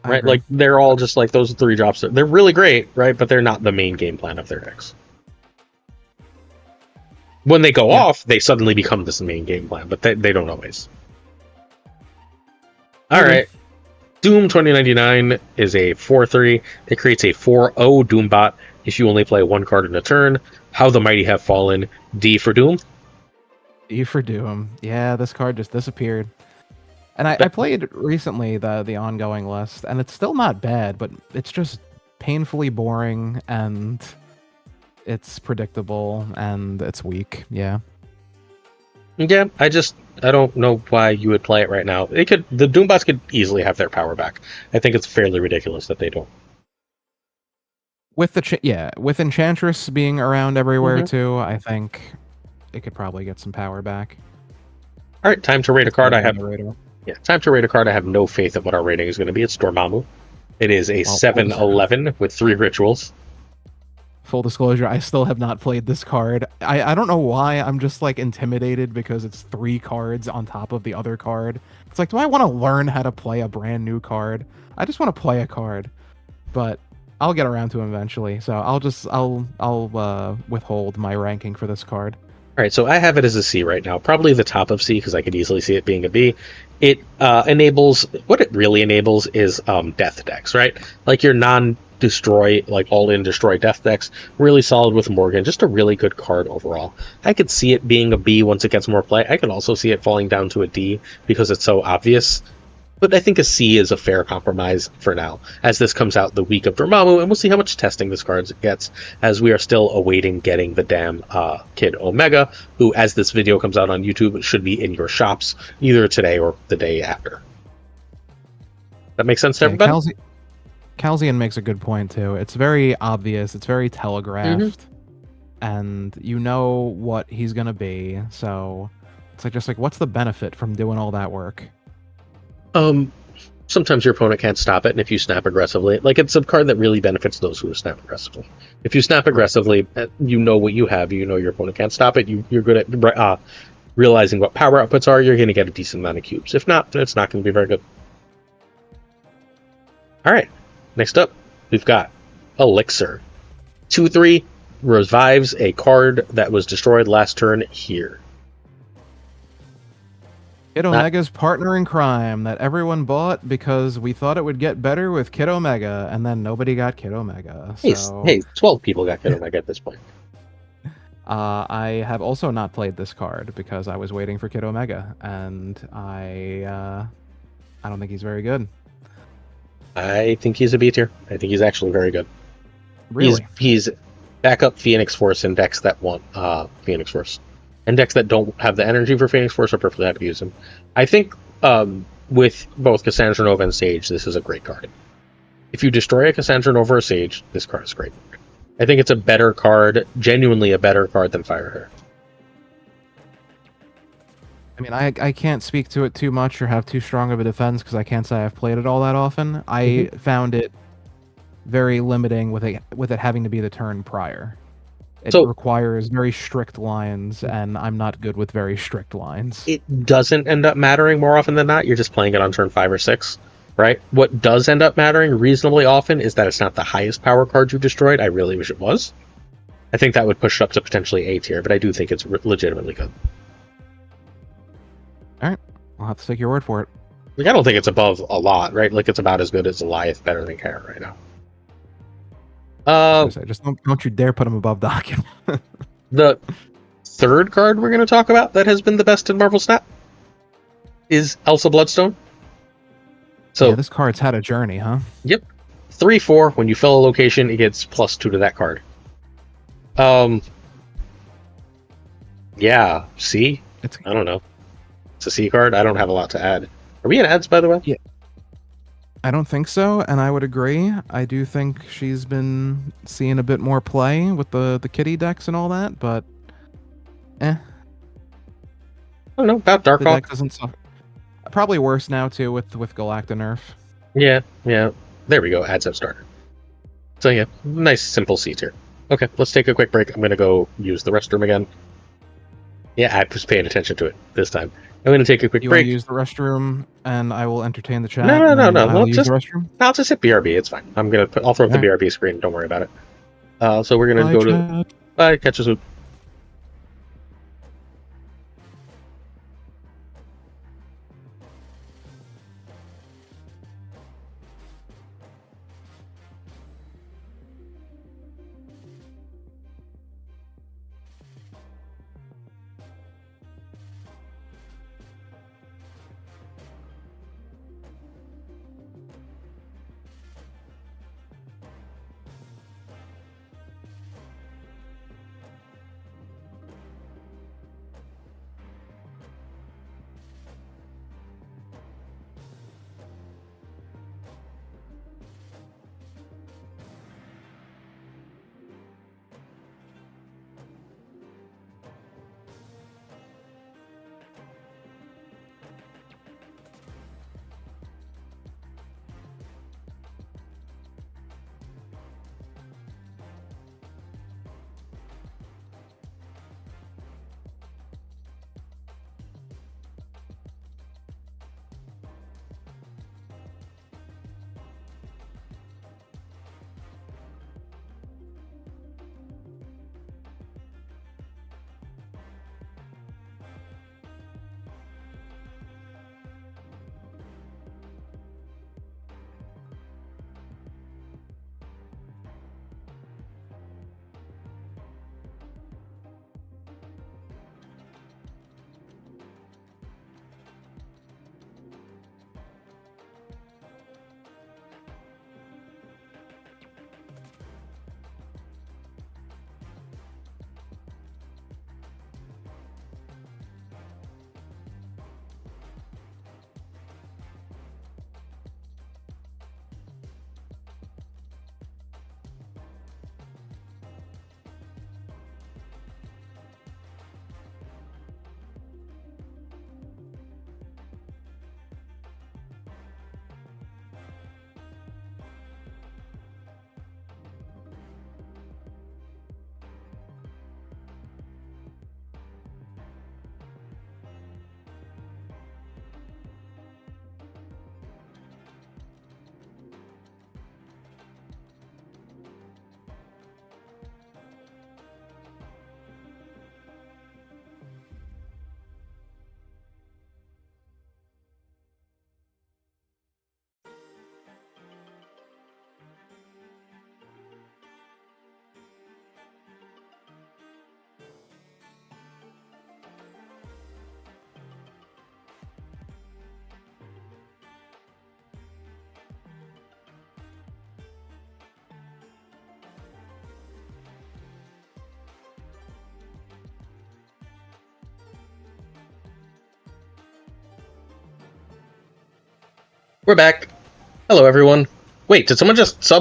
Right? Like, they're all just like those 3 drops. They're really great, right? But they're not the main game plan of their decks. When they go off, they suddenly become this main game plan, but they don't always. Alright. Doom 2099 is a 4/3. It creates a 4/0 Doombot if you only play 1 card in a turn. How the Mighty Have Fallen. D for Doom. D for Doom. Yeah, this card just disappeared. And I played recently the ongoing list, and it's still not bad, but it's just painfully boring, and it's predictable, and it's weak. Yeah. Yeah, I don't know why you would play it right now. The Doombots could easily have their power back. I think it's fairly ridiculous that they don't. With with Enchantress being around everywhere Hmm. too, I think it could probably get some power back. All right, time to rate a It's card. kind I of on have the radar. Yeah, time to rate a card. I have no faith in what our rating is going to be. It's Dormammu. It is a Well, 7/11 with 3 rituals. full disclosure, I still have not played this card. I don't know why. I'm just like intimidated because it's 3 cards on top of the other card. It's like, do I want to learn how to play a brand new card? I just want to play a card, but I'll get around to him eventually. So I'll withhold my ranking for this card. All right, so I have it as a C right now, probably the top of C because I could easily see it being a B. It enables what it really enables is death decks, right? Like your non-destroy, like all-in destroy death decks, really solid with Morgan, just a really good card overall. I could see it being a B once it gets more play. I could also see it falling down to a D because it's so obvious. But I think a C is a fair compromise for now, as this comes out the week of Dormammu, and we'll see how much testing this card gets, as we are still awaiting getting the damn Kid Omega, who, as this video comes out on YouTube, should be in your shops either today or the day after. That makes sense to Yeah, everybody? Calzian makes a good point too. It's very obvious. It's very Mm-hmm. telegraphed, and you know what he's gonna be. So it's like just like, what's the benefit from doing all that work? Um, Sometimes your opponent can't stop it, and if you snap aggressively, like it's a card that really benefits those who snap aggressively. If you snap Right. aggressively, you know what you have. You know your opponent can't stop it. You're good at realizing what power outputs are. You're going to get a decent amount of cubes. If not, it's not going to be very good. All right, next up, we've got Elixir. 2/3 revives a card that was destroyed last turn here. Kid Not Omega's partner in crime that everyone bought because we thought it would get better with Kid Omega, and then nobody got Kid Omega. So hey, 12 people got Kid Omega at this point. I have also not played this card because I was waiting for Kid Omega, and I don't think he's very good. I think he's a B tier. I think he's actually very good. Really. He's backup Phoenix Force in decks that want Phoenix Force, and decks that don't have the energy for Phoenix Force are perfectly happy to use him. I think with both Cassandra Nova and Sage, this is a great card. If you destroy a Cassandra Nova or Sage, this card is great. I think it's a better card, genuinely a better card than Firehair. I mean, I can't speak to it too much or have too strong of a defense because I can't say I've played it all that often. I found it very limiting with it having to be the turn prior. It So requires very strict lines, and I'm not good with very strict lines. it doesn't end up mattering more often than not. You're just playing it on turn 5 or 6, right? What does end up mattering reasonably often is that it's not the highest power card you've destroyed. I really wish it was. I think that would push it up to potentially A tier, but I do think it's legitimately good. All right, I'll have to take your word for it. Like, I don't think it's above a lot, right? Like, it's about as good as Alioth, better than Kara right now. I was gonna say, just don't you dare put him above Dokken. The third card we're going to talk about that has been the best in Marvel Snap is Elsa Bloodstone. So, yeah, this card's had a journey, huh? yep. 3/4, when you fill a location, it gets +2 to that card. Yeah, C? It's I don't know. It's a C card. I don't have a lot to add. Are we in ads, by the way? yeah. I don't think so, and I would agree. I do think she's been seeing a bit more play with the kitty decks and all that, but I don't know. About the deck Darkhawk? doesn't suffer. Probably worse now too with Galacta nerf. Yeah. There we go. Ads have started. So, yeah, nice, simple C tier. Okay, let's take a quick break. I'm going to go use the restroom again. Yeah, I was paying attention to it this time. I'm going to take a quick You want break. to use the restroom, and I will entertain the chat. No. And then I'll use Just, the restroom. I'll just hit BRB. It's fine. I'll throw up the Alright. BRB screen. Don't worry about it. So we're going to Bye, go to... chat. Bye, catch you soon. We're back. Hello, everyone. Wait, did someone just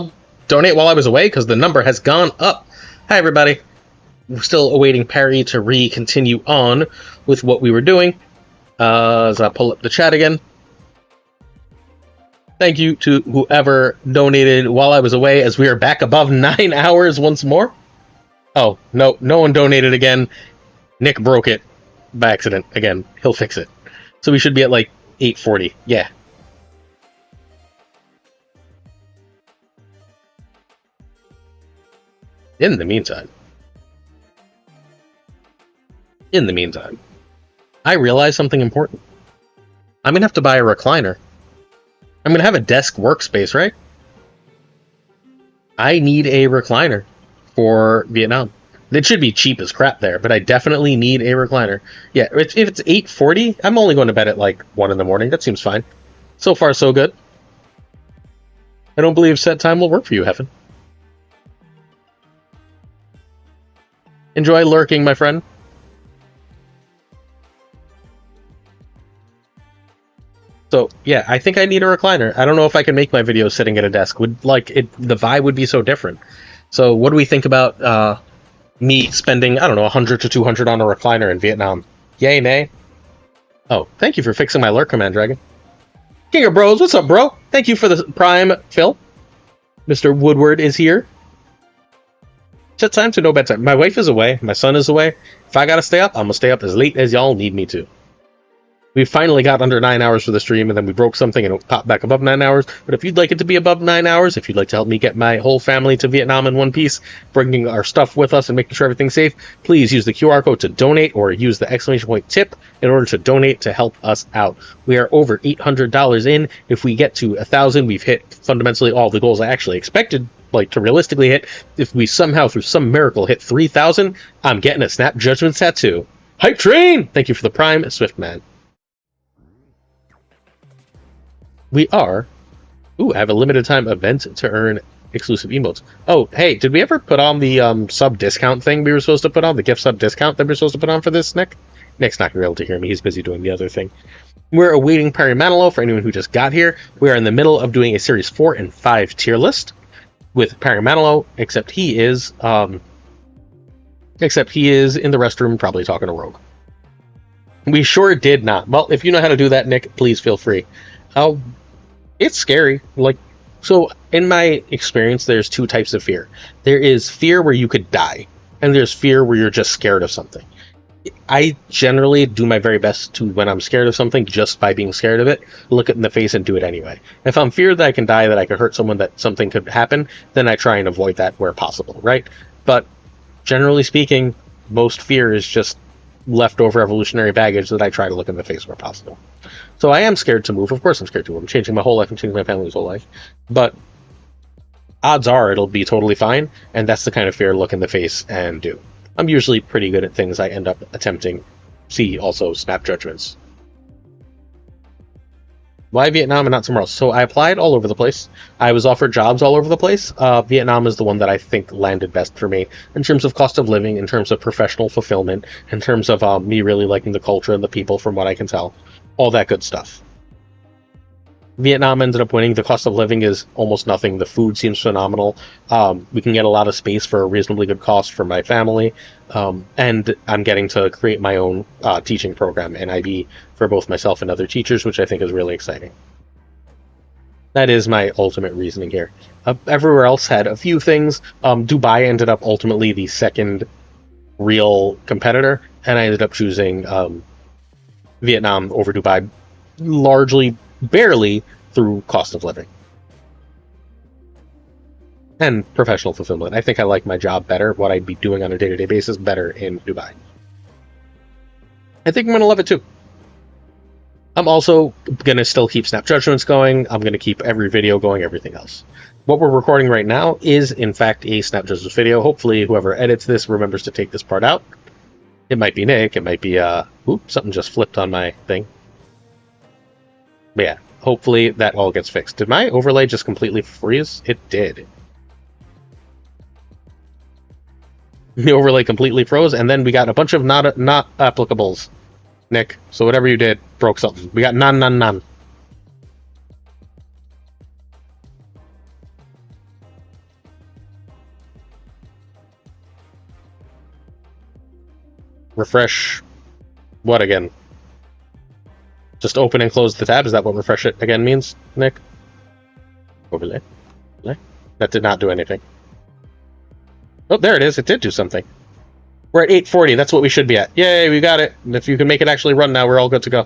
donate while I was away? Because the number has gone up. Hi, everybody. We're still awaiting Perry to continue on with what we were doing. As I pull up the chat again. Thank you to whoever donated while I was away, as we are back above 9 hours once more. Oh, no one donated again. Nick broke it by accident again. He'll fix it. So we should be at like 8:40. Yeah. In the meantime, I realized something important. I'm going to have to buy a recliner. I'm going to have a desk workspace, right? I need a recliner for Vietnam. It should be cheap as crap there, but I definitely need a recliner. Yeah, if it's 8:40, I'm only going to bed at like 1 in the morning. That seems fine. So far, so good. I don't believe set time will work for you, Heaven. Enjoy lurking, my friend. So, yeah, I think I need a recliner. I don't know if I can make my videos sitting at a desk. The vibe would be so different. So, what do we think about me spending, I don't know, 100 to 200 on a recliner in Vietnam? Yay, nay? Oh, thank you for fixing my lurk command, Dragon. King of Bros, what's up, bro? Thank you for the Prime, Phil. Mr. Woodward is here. Set time to no bedtime. My wife is away. My son is away. If I gotta stay up, I'm gonna stay up as late as y'all need me to. We finally got under 9 hours for the stream, and then we broke something and it popped back above 9 hours. But if you'd like it to be above 9 hours, if you'd like to help me get my whole family to Vietnam in one piece, bringing our stuff with us and making sure everything's safe, please use the QR code to donate or use the exclamation point tip in order to donate to help us out. We are over $800 in. If we get to 1,000, we've hit fundamentally all the goals I actually expected, like, to realistically hit. If we somehow, through some miracle, hit 3,000, I'm getting a Snap Judgment tattoo. Hype train! Thank you for the Prime, Swiftman. We are... Ooh, I have a limited time event to earn exclusive emotes. Oh, hey, did we ever put on the sub discount thing we were supposed to put on? The gift sub discount that we were supposed to put on for this, Nick? Nick's not going to be able to hear me. He's busy doing the other thing. We're awaiting Perry Manilow for anyone who just got here. We are in the middle of doing a Series 4 and 5 tier list with Perry Manilow, except he is in the restroom probably talking to Rogue. We sure did not. Well, if you know how to do that, Nick, please feel free. It's scary. So in my experience, there's two types of fear. There is fear where you could die, and there's fear where you're just scared of something. I generally do my very best to, when I'm scared of something, just by being scared of it, look it in the face and do it anyway. If I'm feared that I can die, that I could hurt someone, that something could happen, then I try and avoid that where possible, right? But generally speaking, most fear is just leftover evolutionary baggage that I try to look in the face where possible. So I am scared to move. Of course I'm scared to move. I'm changing my whole life. I'm changing my family's whole life. But odds are it'll be totally fine, and that's the kind of fear look in the face and do. I'm usually pretty good at things I end up attempting. See also Snap Judgments. Why Vietnam and not somewhere else? So I applied all over the place. I was offered jobs all over the place. Vietnam is the one that I think landed best for me in terms of cost of living, in terms of professional fulfillment, in terms of me really liking the culture and the people from what I can tell. All that good stuff. Vietnam ended up winning. The cost of living is almost nothing. The food seems phenomenal. We can get a lot of space for a reasonably good cost for my family. And I'm getting to create my own teaching program, NIB, for both myself and other teachers, which I think is really exciting. That is my ultimate reasoning here. Everywhere else had a few things. Dubai ended up ultimately the second real competitor, and I ended up choosing Vietnam over Dubai, largely, barely, through cost of living. And professional fulfillment. I think I like my job better, what I'd be doing on a day-to-day basis, better in Dubai. I think I'm going to love it too. I'm also going to still keep Snap Judgments going. I'm going to keep every video going, everything else. What we're recording right now is, in fact, a Snap Judgments video. Hopefully, whoever edits this remembers to take this part out. It might be Nick. It might be, oops, something just flipped on my thing. But yeah, hopefully that all gets fixed. Did my overlay just completely freeze? It did. The overlay completely froze, and then we got a bunch of not applicables, Nick. So whatever you did broke something. We got none. refresh what again? Just open and close the tab. Is that what refresh it again means, Nick? Overlay. That did not do anything. Oh, there it is. It did do something. We're at 840. That's what we should be at. Yay, we got it. And if you can make it actually run now, we're all good to go.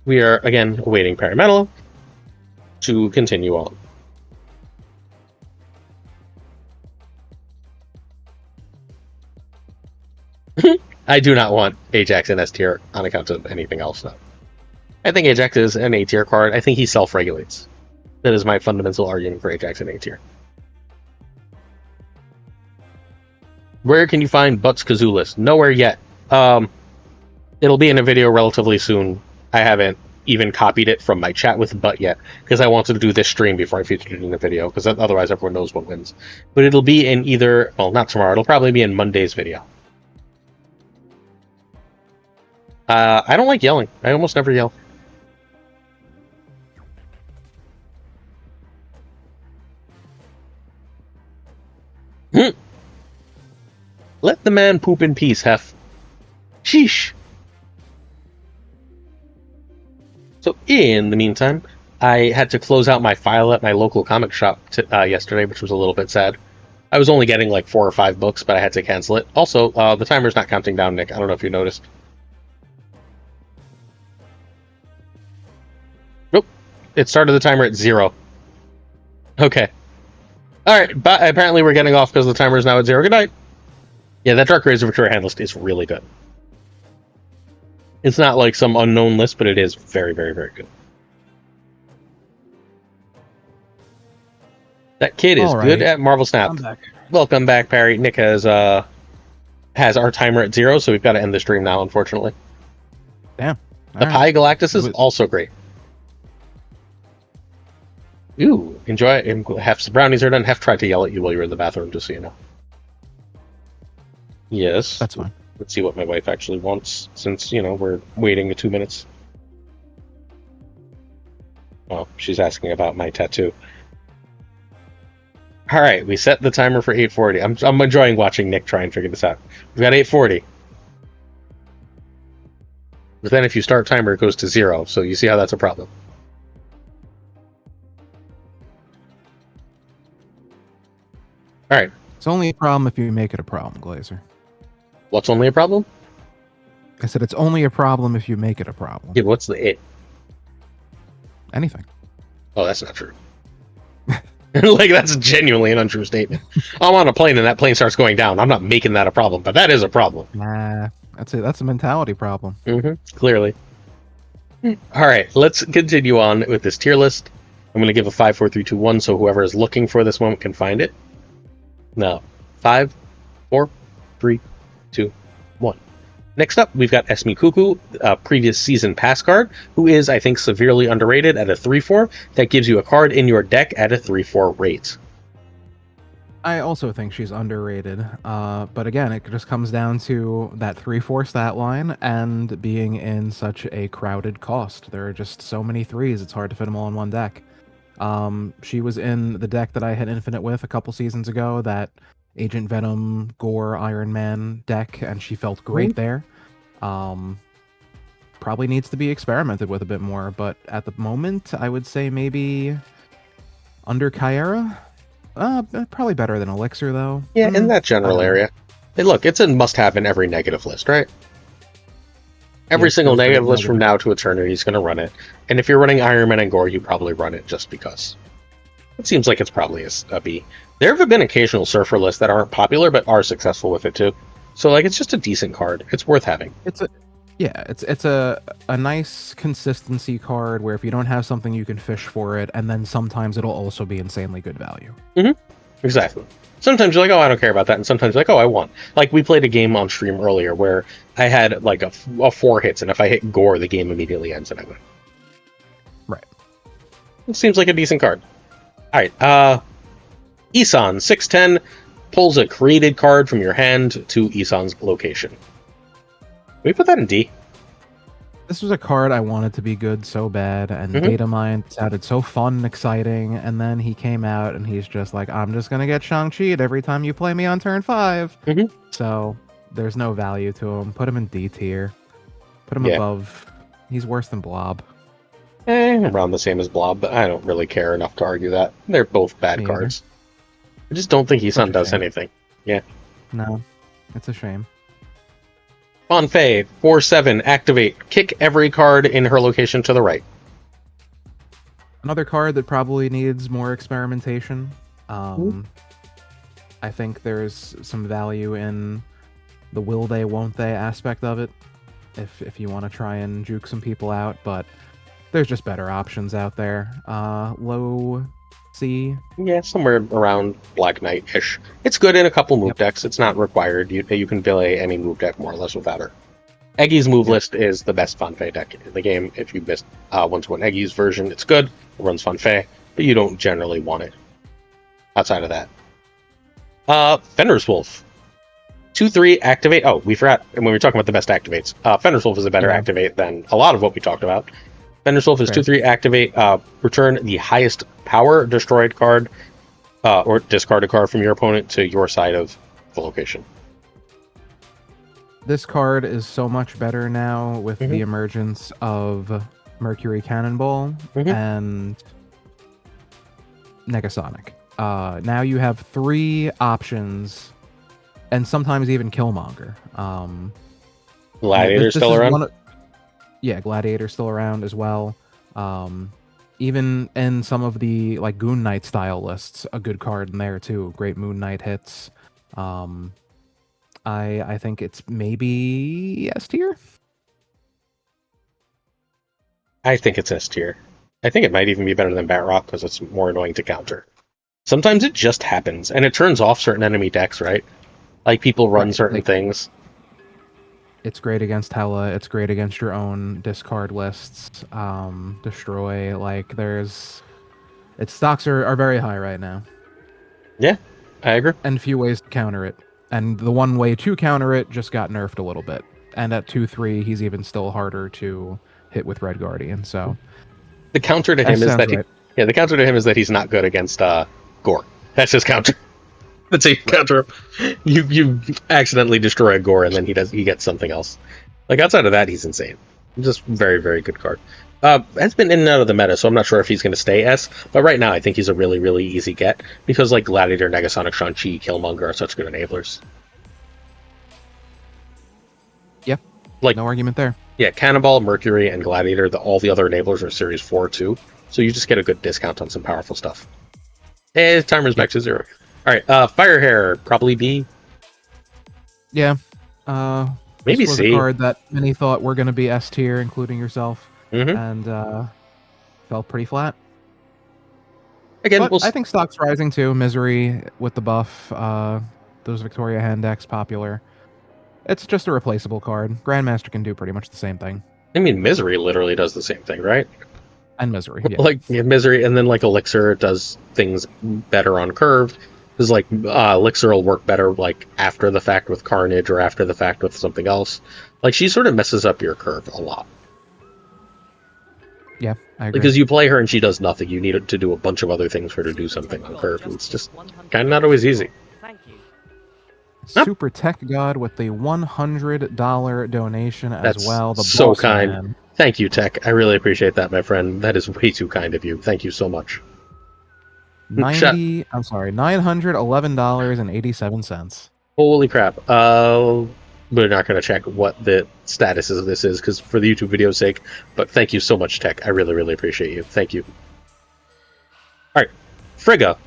We are, again, awaiting Parametal to continue on. I do not want Ajax in S tier on account of anything else, though. I think Ajax is an A tier card. I think he self-regulates. That is my fundamental argument for Ajax in A tier. Where can you find Butts Kazoo list? Nowhere yet. It'll be in a video relatively soon. I haven't even copied it from my chat with Butt yet, because I wanted to do this stream before I featured it in the video, because otherwise everyone knows what wins. But it'll be in either, well, not tomorrow, it'll probably be in Monday's video. I don't like yelling. I almost never yell. Let the man poop in peace, Hef. Sheesh. So in the meantime, I had to close out my file at my local comic shop yesterday, which was a little bit sad. I was only getting like 4 or 5 books, but I had to cancel it. Also, the timer's not counting down, Nick. I don't know if you noticed. Nope. It started the timer at 0. Okay. Alright, but apparently we're getting off because the timer is now at 0. Good night. Yeah, that Dark Razor Victoria hand list is really good. It's not like some unknown list, but it is very, very, very good. That kid is good at Marvel Snap. I'm back. Welcome back, Parry. Nick has our timer at 0, so we've got to end the stream now, unfortunately. Damn. The Pie Galactus is also great. Ooh, enjoy it. Hef's brownies are done. Hef tried to yell at you while you were in the bathroom, just so you know. Yes. That's fine. Let's see what my wife actually wants, since, you know, we're waiting 2 minutes. Oh, she's asking about my tattoo. Alright, we set the timer for 8:40. I'm enjoying watching Nick try and figure this out. We've got 8:40. But then if you start timer, it goes to 0, so you see how that's a problem. Alright. It's only a problem if you make it a problem, Glazer. What's only a problem? I said it's only a problem if you make it a problem. Yeah, what's the it? Anything. Oh, that's not true. Like, that's genuinely an untrue statement. I'm on a plane and that plane starts going down. I'm not making that a problem, but that is a problem. Nah, that's it. That's a mentality problem. Clearly. Alright, let's continue on with this tier list. I'm going to give a 5, 4, 3, 2, 1, so whoever is looking for this moment can find it. Now, 5, 4, 3, 2, 1. Next up, we've got Esme Cuckoo, a previous season pass card, who is, I think, severely underrated at a 3-4. That gives you a card in your deck at a 3-4 rate. I also think she's underrated, but again, it just comes down to that 3-4 stat line and being in such a crowded cost. There are just so many 3s, it's hard to fit them all in one deck. She was in the deck that I had Infinite with a couple seasons ago, that Agent Venom, Gore, Iron Man deck, and she felt great there. Probably needs to be experimented with a bit more, but at the moment, I would say maybe under Kyera. Probably better than Elixir, though. Yeah, in that general area. Hey, look, it's a must-have in every negative list, right? Every single negative list from now to eternity is going to run it. And if you're running Iron Man and Gore, you probably run it just because. It seems like it's probably a B. There have been occasional Surfer lists that aren't popular, but are successful with it, too. So, like, it's just a decent card. It's worth having. It's a nice consistency card where if you don't have something, you can fish for it, and then sometimes it'll also be insanely good value. Exactly. Sometimes you're like, oh, I don't care about that, and sometimes you're like, oh, I want. Like, we played a game on stream earlier where I had, like, a 4 hits, and if I hit Gore, the game immediately ends, and I win. Right. It seems like a decent card. Alright, Isan, 610, pulls a created card from your hand to Isan's location. Can we put that in D? This was a card I wanted to be good so bad, and Mhm. Data Mine sounded so fun and exciting, and then he came out and he's just like, I'm just gonna get Shang-Chi'd every time you play me on turn 5. Mhm. So there's no value to him. Put him in D tier. Put him Yeah. above. He's worse than Blob. Around the same as Blob, but I don't really care enough to argue that. They're both bad Me either. cards. I just don't think Such Isan a does shame. anything. Yeah. No, it's a shame. Bonfei, 4/7, activate. Kick every card in her location to the right. Another card that probably needs more experimentation. Um, I think there's some value in the will they, won't they aspect of it, if you want to try and juke some people out, but there's just better options out there. Low C. Yeah, somewhere around Black Knight-ish. It's good in a couple move Yep. decks. It's not required. You can play any move deck more or less without her. Eggy's move Yep. list is the best Fanfei deck in the game. If you missed 1-to-1 Eggy's version, it's good. It runs Fanfei, but you don't generally want it. Outside of that. Fenris Wolf. 2/3 activate. Oh, we forgot when we were talking about the best activates. Fenris Wolf is a better Yeah. activate than a lot of what we talked about. Fenris Wolf is Fair. 2/3 activate. Return the highest power destroyed card or discard a card from your opponent to your side of the location. This card is so much better now with Mhm. the emergence of Mercury Cannonball Mhm. and Negasonic. Now you have 3 options, and sometimes even Killmonger. Gladiator's This still is around. yeah, Gladiator's still around as well. Even in some of the like Goon Knight style lists, a good card in there too. Great Moon Knight hits. I think it's maybe S tier. I think it's S tier. I think it might even be better than Batrock because it's more annoying to counter. Sometimes it just happens, and it turns off certain enemy decks, right? Like people run Right, certain like- things. It's great against Hela. It's great against your own discard lists. Destroy. Like its stocks are very high right now, Yeah, I agree. and few ways to counter it. And the one way to counter it just got nerfed a little bit. And at 2/3, he's even still harder to hit with Red Guardian. So The counter to him is sounds that right. the counter to him is that he's not good against Gore. That's his counter. That's a counter. You accidentally destroy a Gore and then he gets something else. Like outside of that, he's insane. Just very very good card. Has been in and out of the meta, so I'm not sure if he's going to stay S. But right now, I think he's a really really easy get because like Gladiator, Negasonic, Shang-Chi, Killmonger are such good enablers. Yeah, Like no argument there. yeah, Cannonball, Mercury, and Gladiator. All the other enablers are Series 4 too, so you just get a good discount on some powerful stuff. Hey, timer's back to 0. All right, Firehair, probably B. Yeah. Maybe This was C. a card that many thought were going to be S tier, including yourself, Mm-hmm. and fell pretty flat. Again, But I think stock's rising too. Misery with the buff. Those Victoria hand decks popular. It's just a replaceable card. Grandmaster can do pretty much the same thing. I mean, Misery literally does the same thing, right? And Misery, yeah. Like yeah, Misery, and then like Elixir does things better on curved. Because like Elixir will work better like after the fact with Carnage or after the fact with something else. Like she sort of messes up your curve a lot. Yeah, I agree. Because you play her and she does nothing. You need to do a bunch of other things for her to do something on curve. It's just kind of not always easy. Thank you. Super Tech God with the $100 donation as That's well. The so boss kind. man. Thank you, Tech. I really appreciate that, my friend. That is way too kind of you. Thank you so much. $911.87. Holy crap. We're not going to check what the status of this is because for the YouTube video's sake, but thank you so much, Tech. I really, really appreciate you. Thank you. All right. Frigga.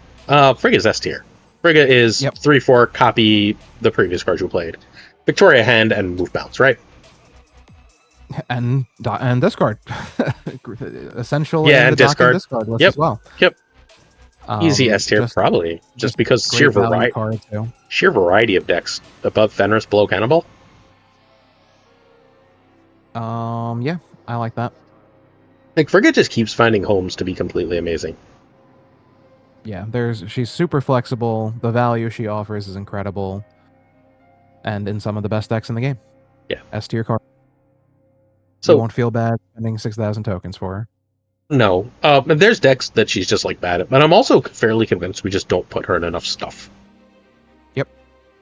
Frigga's S tier. Frigga is 3/4, copy the previous card you played. Victoria hand and move bounce, right? And discard. Essential Yeah, in and the dock and discard. discard list Yep. as well. Yep. Easy S tier, probably. Just because sheer variety. Card too. Sheer variety of decks above Fenris, below Cannonball. Yeah, I like that. Like Frigga just keeps finding homes to be completely amazing. Yeah, she's super flexible. The value she offers is incredible, and in some of the best decks in the game. Yeah, S tier card. You won't feel bad spending 6,000 tokens for her. No. And there's decks that she's just like bad at, but I'm also fairly convinced we just don't put her in enough stuff. Yep.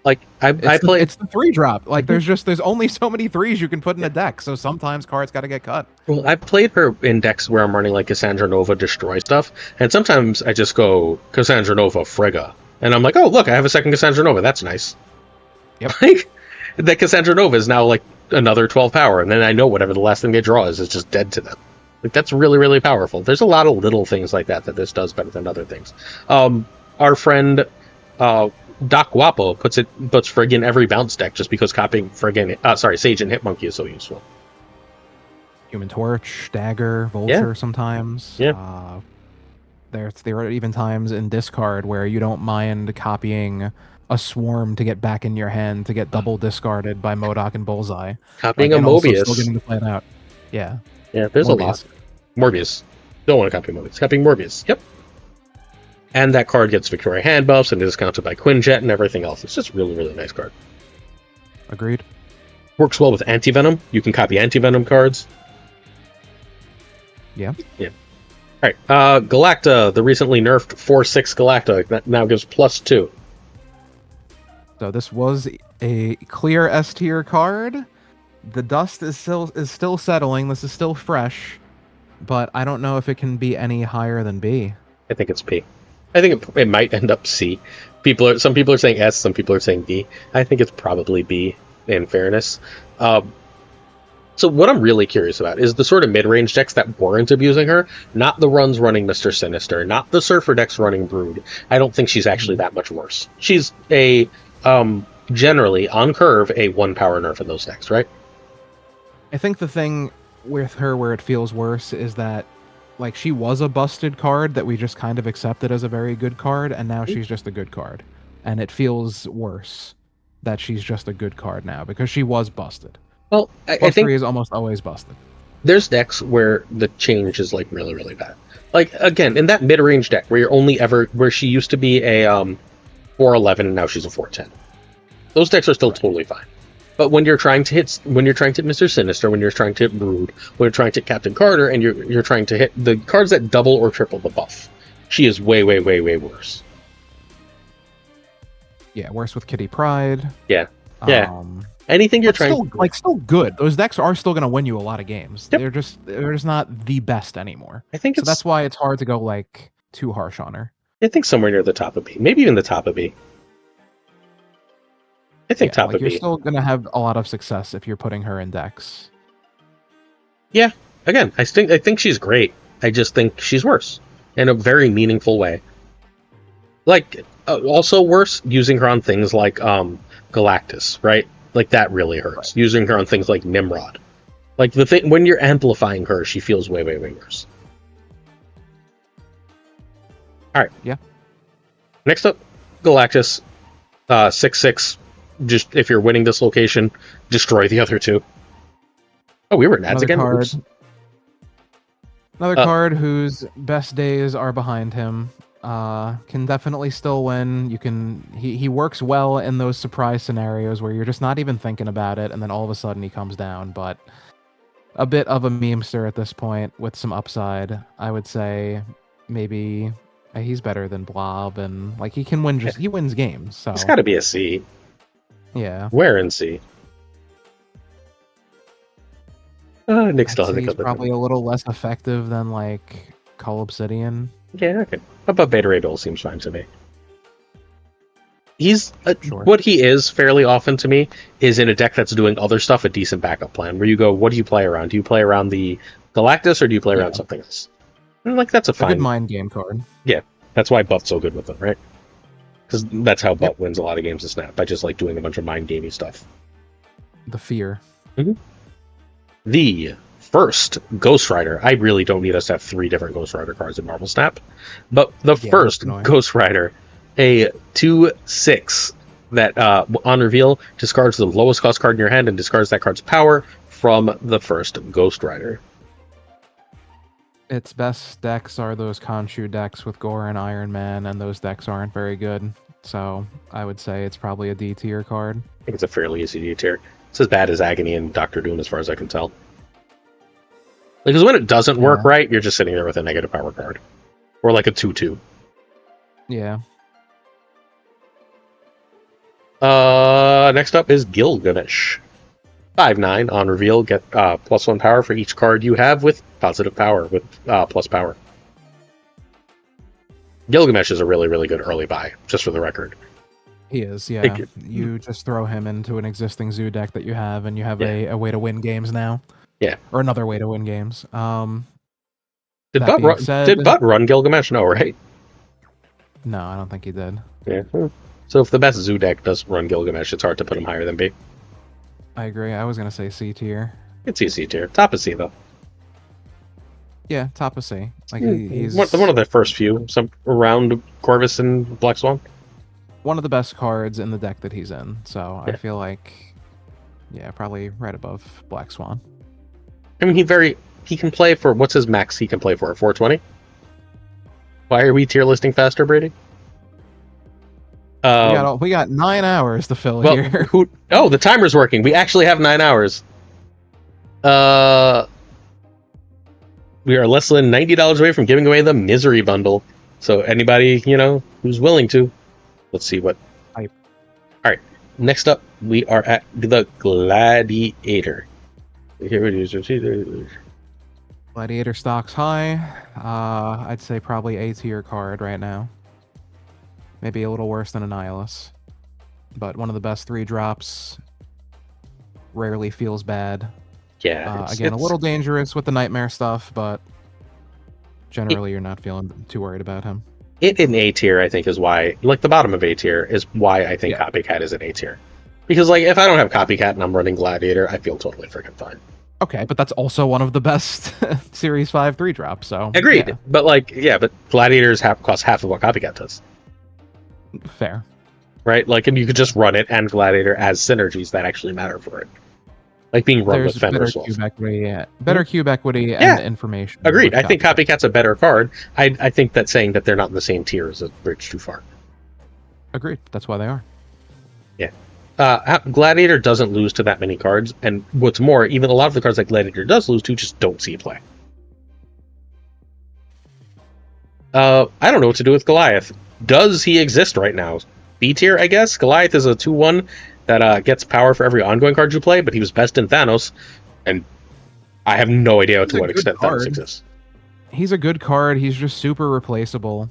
Like I play. It's the 3-drop. Like there's only so many 3s you can put in a deck, so sometimes cards got to get cut. Well, I've played her in decks where I'm running like Cassandra Nova destroy stuff, and sometimes I just go Cassandra Nova Frigga, and I'm like, oh look, I have a second Cassandra Nova. That's nice. Yep. Like that Cassandra Nova is now like another 12 power, and then I know whatever the last thing they draw is just dead to them. Like that's really, really powerful. There's a lot of little things like that this does better than other things. Our friend Doc Guapo puts Frigg in every bounce deck just because copying Sage and Hitmonkey is so useful. Human Torch, Dagger, Vulture sometimes. Yeah. There are even times in discard where you don't mind copying a Swarm to get back in your hand to get double discarded by MODOK and Bullseye. Copying a Mobius. Still getting to play it out. Yeah. Yeah, there's a lot. Morbius. Don't want to copy Mobius. Copying Morbius. Yep. And that card gets Victoria hand buffs and is counted by Quinjet and everything else. It's just really, really nice card. Agreed. Works well with Anti-Venom. You can copy Anti-Venom cards. Yeah. Yeah. All right. Galacta, the recently nerfed 4/6 Galacta, that now gives +2. So this was a clear S tier card. The dust is still settling. This is still fresh, but I don't know if it can be any higher than B. I think it's P. I think it might end up C. Some people are saying S, some people are saying D. I think it's probably B, in fairness. So what I'm really curious about is the sort of mid-range decks that weren't abusing her, not the runs running Mr. Sinister, not the Surfer decks running Brood. I don't think she's actually that much worse. She's a, generally, on curve, a 1-power nerf in those decks, right? I think the thing with her where it feels worse is that, like, she was a busted card that we just kind of accepted as a very good card, and now she's just a good card. And it feels worse that she's just a good card now, because she was busted. Well, I think 3 is almost always busted. There's decks where the change is, like, really, really bad. Like, again, in that mid-range deck where she used to be a 4/11 and now she's a 4/10. Those decks are still totally fine. But when you're trying to hit Mr. Sinister, when you're trying to hit Brood, when you're trying to hit Captain Carter, and you're trying to hit the cards that double or triple the buff, she is way, way, way, way worse. Yeah, worse with Kitty Pryde. Yeah. Anything you're trying still good. Those decks are still going to win you a lot of games. Yep. They're just not the best anymore. I think that's why it's hard to go like too harsh on her. I think somewhere near the top of B, maybe even the top of B. I think top of B. You're still going to have a lot of success if you're putting her in decks. Yeah. Again, I think she's great. I just think she's worse in a very meaningful way. Like, also worse using her on things like Galactus, right? Like, that really hurts. Right. Using her on things like Nimrod. Like, the thing when you're amplifying her, she feels way, way, way worse. All right. Yeah. Next up, Galactus, 6/6. Just if you're winning this location, destroy the other two. Oh, we were Nads again. Another card whose best days are behind him. Can definitely still win. He works well in those surprise scenarios where you're just not even thinking about it, and then all of a sudden he comes down. But a bit of a memester at this point with some upside. I would say maybe he's better than Blob, and like he can win. He wins games. So it's got to be a C. Yeah. Where in C? Nick still has a couple. Probably a little less effective than like Cull Obsidian. Yeah, okay. But Beta Ray Bill seems fine to me. He's sure. What he is fairly often to me is in a deck that's doing other stuff, a decent backup plan. Where you go, what do you play around? Do you play around the Galactus or do you play around something else? And like that's a fine good mind game card. Yeah, that's why Butt's so good with them, right? Because that's how Butt wins a lot of games of Snap, by just like doing a bunch of mind gamey stuff. The fear. Mm-hmm. The first Ghost Rider. I really don't need us to have 3 different Ghost Rider cards in Marvel Snap, but the first Ghost Rider, a 2/6 that on reveal discards the lowest cost card in your hand and discards that card's power from the first Ghost Rider. Its best decks are those Khonshu decks with Gore and Iron Man, and those decks aren't very good. So I would say it's probably a D tier card. I think it's a fairly easy D tier. It's as bad as Agony and Doctor Doom as far as I can tell. Because when it doesn't work Yeah. right, you're just sitting there with a negative power card. Or like a 2/2. Yeah. Next up is Gilgamesh. 5/9 on reveal, get +1 power for each card you have with positive power, with plus power. Gilgamesh is a really, really good early buy, just for the record. He is, yeah. You just throw him into an existing zoo deck that you have, and you have a way to win games now. Yeah. Or another way to win games. Did that being said, Butt run Gilgamesh? No, right? no, I don't think he did. Yeah. So if the best zoo deck does run Gilgamesh, it's hard to put him higher than B. I agree. I was gonna say C tier. It's C tier. Top of C, though. Yeah, top of C. Like he's one of the first few, some around Corvus and Black Swan. one of the best cards in the deck that he's in. So Yeah. I feel like, yeah, probably right above Black Swan. I mean, he can play for, what's his max he can play for? 420? Why are we tier listing faster, Brady? We got 9 hours to fill here. Oh, the timer's working. We actually have 9 hours. We are less than $90 away from giving away the Misery Bundle. So anybody, who's willing to, let's see what. Hype. All right. Next up, we are at the Gladiator. Here it is. Gladiator stocks high. I'd say probably A tier card right now. Maybe a little worse than Annihilus. But one of the best 3 drops. Rarely feels bad. Yeah. Again, a little dangerous with the nightmare stuff, but generally you're not feeling too worried about him. It in A tier, I think, is why, like the bottom of A tier, is why I think Copycat is in A tier. Because, like, if I don't have Copycat and I'm running Gladiator, I feel totally freaking fine. Okay, but that's also one of the best Series 5 3 drops, so... Agreed. Yeah. But Gladiators cost half of what Copycat does. Fair. Right? Like, and you could just run it and Gladiator as synergies that actually matter for it. Like being run with Fenris Wolf. Better cube equity and information. Agreed. I think Copycat's a better card. I think that saying that they're not in the same tier is a bridge too far. Agreed. That's why they are. Yeah. Gladiator doesn't lose to that many cards, and what's more, even a lot of the cards that Gladiator does lose to just don't see play. I don't know what to do with Goliath. Does he exist right now? B tier, I guess. Goliath is a 2/1 that gets power for every ongoing card you play, but he was best in Thanos, and I have no idea to what extent Thanos exists. He's a good card. He's just super replaceable.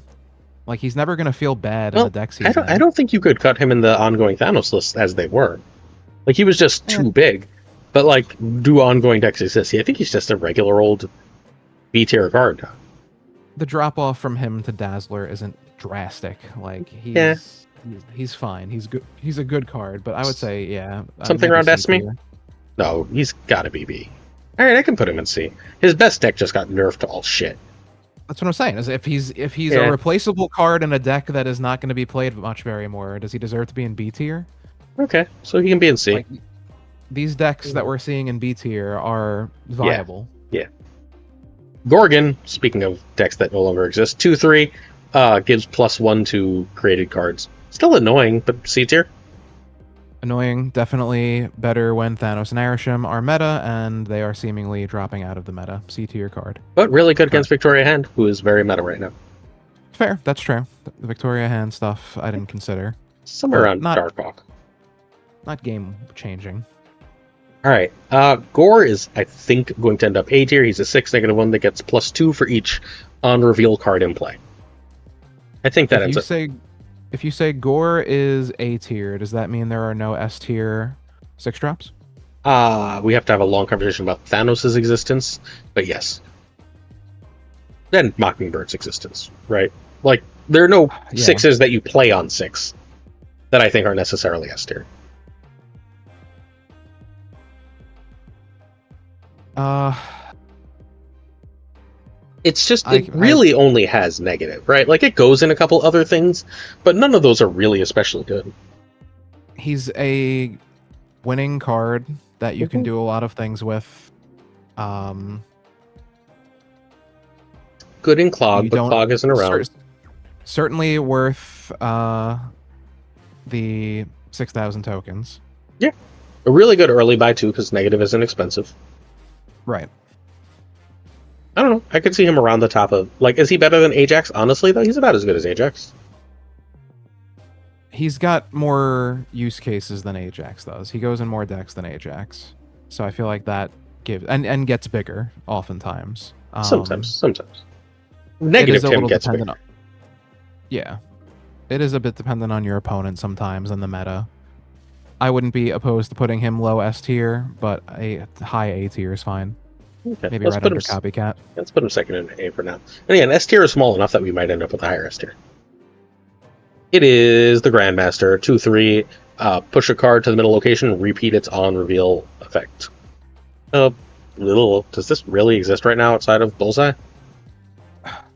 Like, he's never going to feel bad in the deck season. I don't think you could cut him in the ongoing Thanos list as they were. Like, he was just too big. But, like, do ongoing decks exist? I think he's just a regular old B tier card. The drop-off from him to Dazzler isn't drastic. Like, he's fine. He's good. He's a good card, but I would say, something around S-me? No, he's got to be B. All right, I can put him in C. His best deck just got nerfed to all shit. That's what I'm saying. Is if he's a replaceable card in a deck that is not going to be played much very more, does he deserve to be in B tier? Okay, so he can be in C. Like, these decks that we're seeing in B tier are viable. Yeah. Gorgon, speaking of decks that no longer exist, 2/3 gives +1 to created cards. Still annoying, but C tier. Annoying, definitely better when Thanos and Arishem are meta, and they are seemingly dropping out of the meta. C tier card. But really good against Victoria Hand, who is very meta right now. Fair, that's true. The Victoria Hand stuff I didn't consider. Somewhere around Darkhawk. Not game changing. Alright, Gore is, I think, going to end up A tier. He's a 6 -1 that gets +2 for each on-reveal card in play. I think that ends up... If you say Gore is A tier, does that mean there are no S tier 6 drops? We have to have a long conversation about Thanos' existence, but yes. Then Mockingbird's existence, right? Like, there are no 6s that you play on 6 that I think are necessarily S tier. It's just, it really only has negative, right? Like, it goes in a couple other things, but none of those are really especially good. He's a winning card that you can do a lot of things with. Good in Clog, but Clog isn't around. Certainly worth the 6,000 tokens. Yeah. A really good early buy, too, because negative isn't expensive. Right. don't know. I could see him around the top of... Like, is he better than Ajax? Honestly, though, he's about as good as Ajax. He's got more use cases than Ajax does. He goes in more decks than Ajax. So I feel like that gives... And gets bigger, oftentimes. Sometimes. It Negative is a Tim little gets dependent bigger. Yeah. It is a bit dependent on your opponent sometimes and the meta. I wouldn't be opposed to putting him low S tier, but a high A tier is fine. Okay, Maybe right under Copycat. Let's put him second in A for now. And again, S tier is small enough that we might end up with a higher S tier. It is the Grandmaster, 2/3. Push a card to the middle location, repeat its on-reveal effect. Does this really exist right now outside of Bullseye?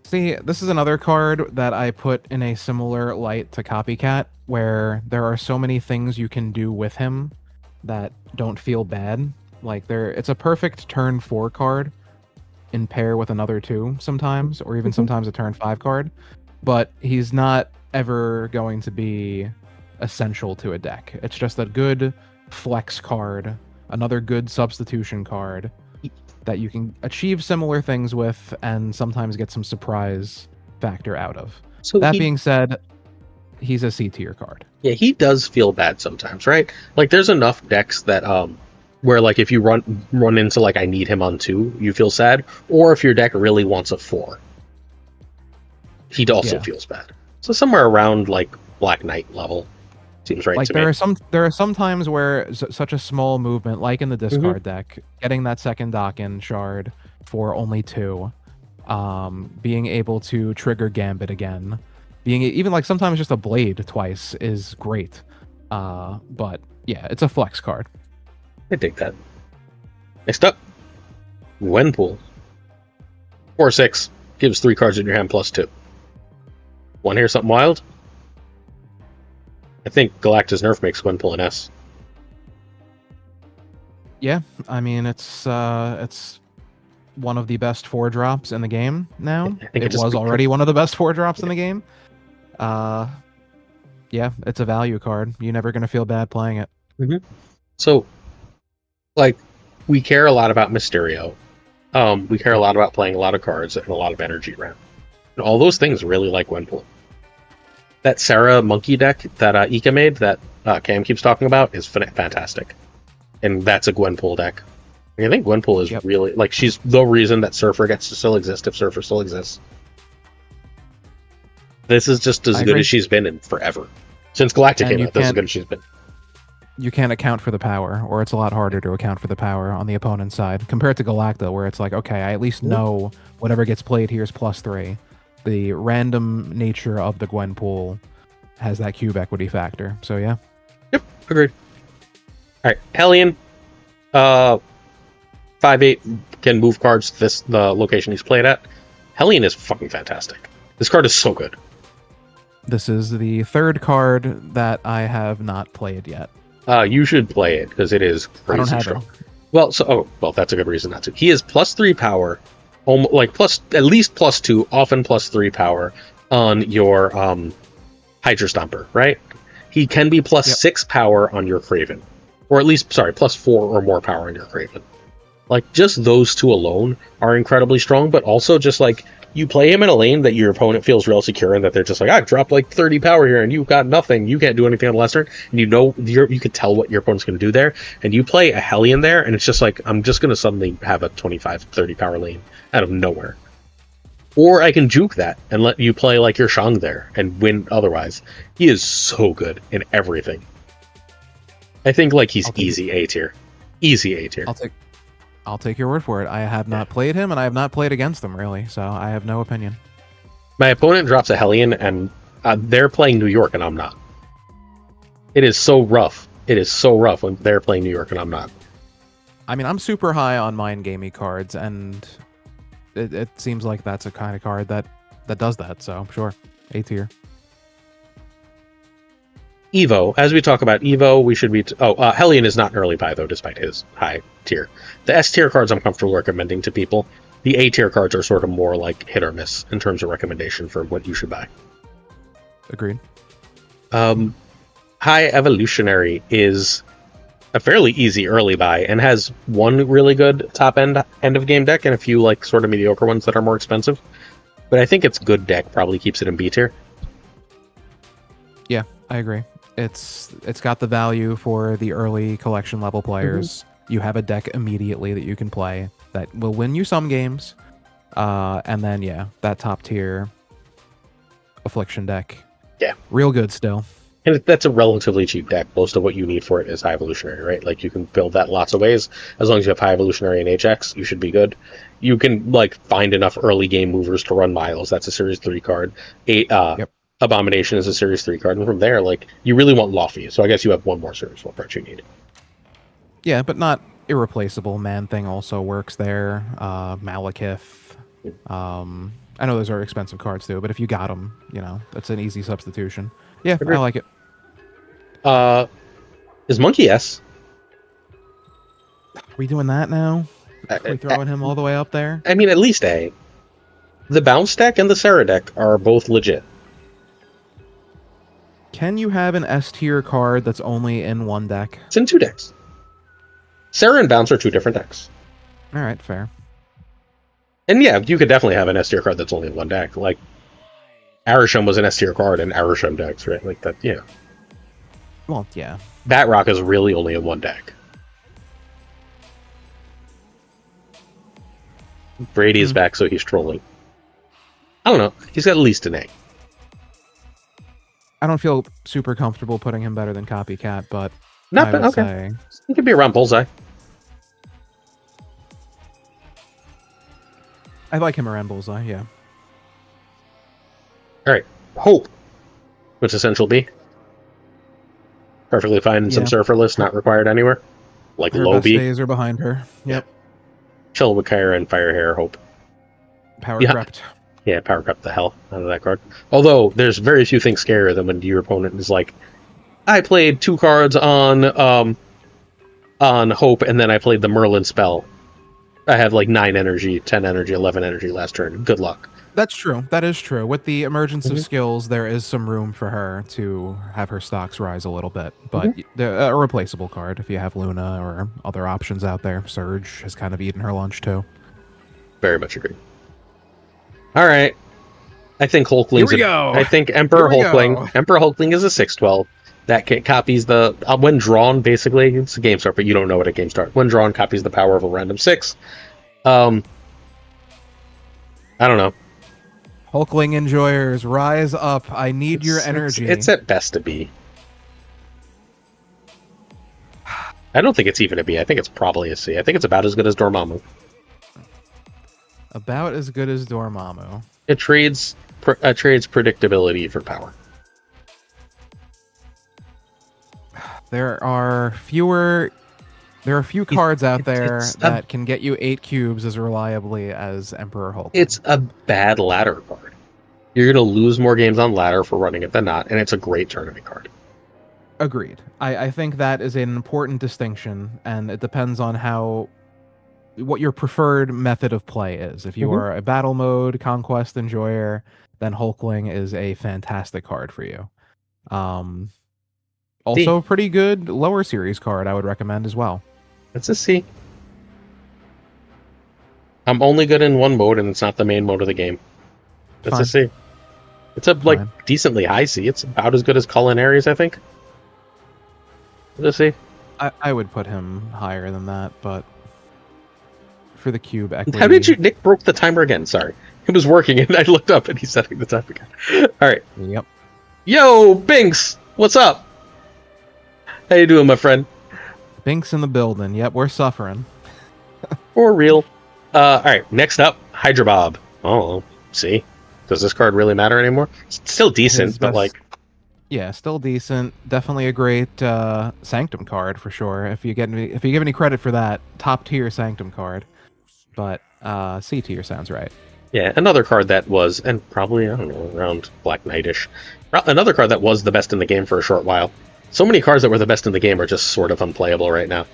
See, this is another card that I put in a similar light to Copycat, where there are so many things you can do with him that don't feel bad. Like, it's a perfect turn 4 card in pair with another 2 sometimes, or even sometimes a turn 5 card, but he's not ever going to be essential to a deck. It's just a good flex card, another good substitution card that you can achieve similar things with and sometimes get some surprise factor out of. So that being said, he's a C tier card. Yeah, he does feel bad sometimes, right? Like, there's enough decks that where, like, if you run into, like, I need him on 2, you feel sad, or if your deck really wants a 4, he also feels bad. So somewhere around, like, Black Knight level seems right to me. There are some times where such a small movement, like in the discard deck, getting that second Dokken shard for only 2, being able to trigger Gambit again, being even like sometimes just a Blade twice is great. But yeah, it's a flex card. I dig that. Next up, Gwenpool. 4/6 gives 3 cards in your hand plus 2. Want to hear something wild? I think Galactus Nerf makes Gwenpool an S. Yeah, I mean it's one of the best 4-drops in the game now. It was already one of the best 4-drops in the game. Yeah, it's a value card. You're never gonna feel bad playing it. So, like, we care a lot about Mysterio. We care a lot about playing a lot of cards and a lot of energy around. And all those things really like Gwenpool. That Sarah monkey deck that Ika made, that Cam keeps talking about, is fantastic. And that's a Gwenpool deck. I think Gwenpool is really, like, she's the reason that Surfer gets to still exist if Surfer still exists. This is just as good as she's been in forever. Since Galactic came out, this is as good as she's been. You can't account for the power, or it's a lot harder to account for the power on the opponent's side, compared to Galacta, where it's like, okay, I at least know whatever gets played here is +3. The random nature of the Gwenpool has that cube equity factor. So yeah. Yep, agreed. Alright, Hellion. 5/8 can move cards to the location he's played at. Hellion is fucking fantastic. This card is so good. This is the 3rd card that I have not played yet. You should play it, because it is crazy I don't have strong. it. Well, that's a good reason not to. He is +3 power, like at least +2, often +3 power on your Hydra Stomper, right? He can be +6 power on your Kraven, or at least +4 or more power on your Kraven. Like, just those 2 alone are incredibly strong, but also just like you play him in a lane that your opponent feels real secure in, that they're just like, I've dropped like 30 power here and you've got nothing. You can't do anything on the last turn. And you can tell what your opponent's going to do there. And you play a Hellion there, and it's just like, I'm just going to suddenly have a 25, 30 power lane out of nowhere. Or I can juke that and let you play like your Shang there and win otherwise. He is so good in everything. I think like he's easy A tier. Easy A tier. I'll take your word for it. I have not played him, and I have not played against him, really, so I have no opinion. My opponent drops a Hellion, and they're playing New York, and I'm not. It is so rough. It is so rough when they're playing New York, and I'm not. I mean, I'm super high on Mind Gamey cards, and it seems like that's a kind of card that does that, so sure. A tier. Evo, as we talk about Evo, we should be... Hellion is not an early buy, though, despite his high tier. The S tier cards I'm comfortable recommending to people. The A tier cards are sort of more like hit or miss in terms of recommendation for what you should buy. Agreed. High Evolutionary is a fairly easy early buy and has one really good top end of game deck and a few like sort of mediocre ones that are more expensive. But I think its good deck probably keeps it in B tier. Yeah, I agree. It's got the value for the early collection level players. You have a deck immediately that you can play that will win you some games. And then yeah, that top tier affliction deck. Yeah. Real good still. And that's a relatively cheap deck. Most of what you need for it is high evolutionary, right? Like you can build that lots of ways. As long as you have high evolutionary and HX, you should be good. You can like find enough early game movers to run Miles. That's a Series 3 card. Yep. Abomination is a Series 3 card. And from there, like you really want Lofty. So I guess you have one more Series 1 card you need. Yeah, but not irreplaceable. Man Thing also works there. Malekith. I know those are expensive cards too, but if you got them, you know, that's an easy substitution. Yeah, Agreed. I like it. Is Monkey S? Are we doing that now? Are we throwing him all the way up there? I mean, at least A. The Bounce deck and the Sarah deck are both legit. Can you have an S tier card that's only in one deck? It's in 2 decks. Sarah and Bounce are 2 different decks. All right, fair. And yeah, you could definitely have an S tier card that's only in one deck. Like, Arisham was an S tier card in Arisham decks, right? Like that, yeah. Well, yeah. Batrock is really only in one deck. Brady is back, so he's trolling. I don't know. He's got at least an A. I don't feel super comfortable putting him better than Copycat, but Not I bad. would Okay. say He could be around Bullseye. I like him around Bullseye, yeah. All right. Hope. What's Essential B? Perfectly fine in some Yeah. surfer lists, not required anywhere. Like Her low best B. days are behind her. Yep. Chill with Kyra and Fire Hair Hope. Power Yeah. crept. Yeah, power up the hell out of that card. Although there's very few things scarier than when your opponent is like, I played 2 cards on Hope, and then I played the Merlin spell. I have like 9 energy, 10 energy, 11 energy last turn. Good luck. That's true. That is true. With the emergence of skills, there is some room for her to have her stocks rise a little bit. But a replaceable card if you have Luna or other options out there. Surge has kind of eaten her lunch too. Very much agree. All right. I think Hulkling's. Here we go. I think Emperor Here we Hulkling. go. Emperor Hulkling is a 6/12. That copies the when drawn. Basically, it's a game start, but you don't know it at game start. When drawn, copies the power of a random 6. I don't know. Hulkling enjoyers, rise up. I need your energy. It's at best a B. I don't think it's even a B. I think it's probably a C. I think it's about as good as Dormammu. About as good as Dormammu. It trades predictability for power. There are a few cards out there that can get you 8 cubes as reliably as Emperor Hulk. It's a bad ladder card. You're going to lose more games on ladder for running it than not, and it's a great tournament card. Agreed. I think that is an important distinction, and it depends on what your preferred method of play is. If you are a battle mode conquest enjoyer, then Hulkling is a fantastic card for you. Also, a pretty good lower series card I would recommend as well. It's a C. I'm only good in one mode, and it's not the main mode of the game. It's Fine. a C. It's a decently high C. It's about as good as Culinaries, I think. It's a C. I would put him higher than that, but for the cube equity. How did you? Nick broke the timer again. Sorry, it was working, and I looked up, and he's setting the time again. All right. Yep. Yo, Binks, what's up? How you doing, my friend? Binks in the building. Yep, we're suffering. For real. All right. Next up, Hydra Bob. Oh, see, does this card really matter anymore? It's still decent, but like. Yeah, still decent. Definitely a great Sanctum card for sure. If you give any credit for that, top tier Sanctum card. But C tier sounds right. Yeah, another card that was, and probably, I don't know, around Black Knight-ish. Another card that was the best in the game for a short while. So many cards that were the best in the game are just sort of unplayable right now.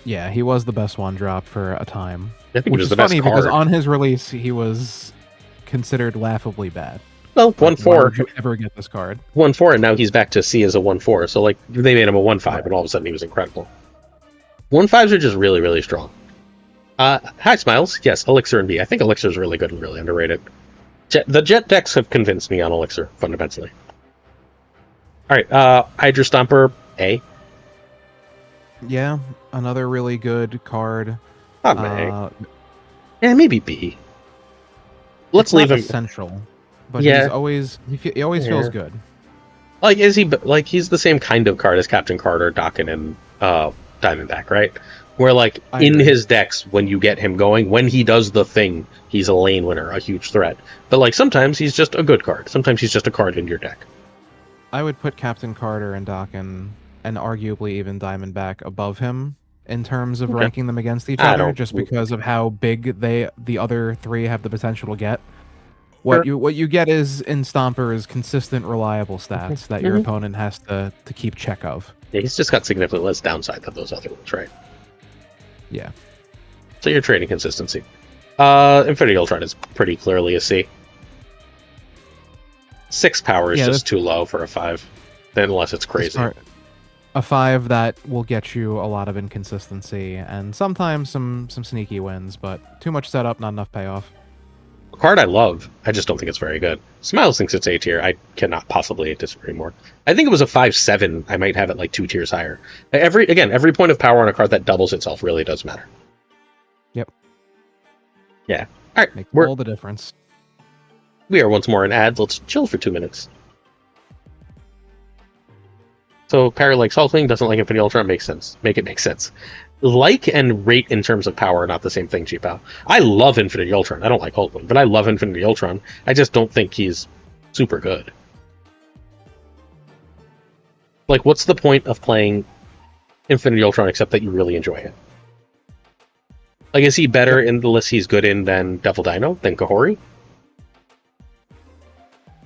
Yeah, he was the best one drop for a time. I think Which he was is the best funny card. because on his release, he was considered laughably bad. Well, 1/4. Why would you ever get this card? 1/4, and now he's back to C as a 1/4. So, like, they made him a 1/5, and all of a sudden he was incredible. 1/5s are just really, really strong. Hi, Smiles. Yes, Elixir and B. I think Elixir is really good and really underrated. The Jet decks have convinced me on Elixir, fundamentally. Alright, Hydra Stomper, A. Yeah, another really good card. Not an A. Yeah, maybe B. Let's leave him. Essential, but Yeah. he's always he always feels good. Like, is he like he's the same kind of card as Captain Carter, Dokken, and Diamondback, right? Where like in his decks, when you get him going, when he does the thing, he's a lane winner, a huge threat. But like sometimes he's just a good card. Sometimes he's just a card in your deck. I would put Captain Carter and Dokken, and arguably even Diamondback above him in terms of ranking them against each other, just because of how big the other three have the potential to get. What you get is in Stomper is consistent, reliable stats that your opponent has to keep check of. Yeah, he's just got significantly less downside than those other ones, right? Yeah. So you're trading consistency. Infinity Ultron is pretty clearly a C. 6 power is just too low for a 5, unless it's crazy. A 5 that will get you a lot of inconsistency and sometimes some sneaky wins, but too much setup, not enough payoff. A card I love, I just don't think it's very good. Smiles thinks it's A tier. I cannot possibly disagree more. I think it was a 5/7. I might have it like 2 tiers higher. Every point of power on a card that doubles itself really does matter. Yep. Yeah. All right. Makes all the difference. We are once more in ads. Let's chill for 2 minutes. So Parry likes Hulkling, doesn't like Infinity Ultron. Makes sense. Make it make sense. Like and rate in terms of power are not the same thing, Cheapow. I love Infinity Ultron. I don't like Hulkling, but I love Infinity Ultron. I just don't think he's super good. Like, what's the point of playing Infinity Ultron except that you really enjoy it? Like, is he better in the list he's good in than Devil Dino, than Kahori?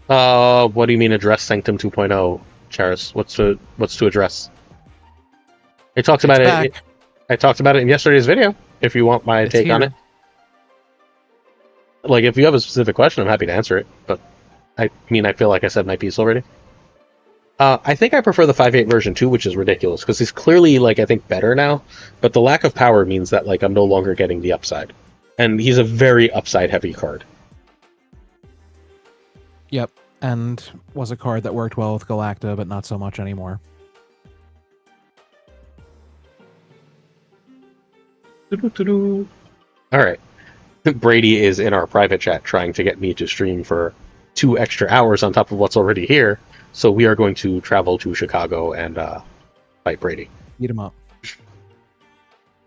What do you mean address Sanctum 2.0, Charis? What's to address? I talked about it. I talked about it in yesterday's video. If you want my take on it, like if you have a specific question, I'm happy to answer it. But I mean, I feel like I said my piece already. I think I prefer the 5/8 version too, which is ridiculous because he's clearly like I think better now. But the lack of power means that like I'm no longer getting the upside, and he's a very upside heavy card. Yep, and was a card that worked well with Galacta, but not so much anymore. Alright. Brady is in our private chat trying to get me to stream for 2 extra hours on top of what's already here, so we are going to travel to Chicago and fight Brady. Beat him up.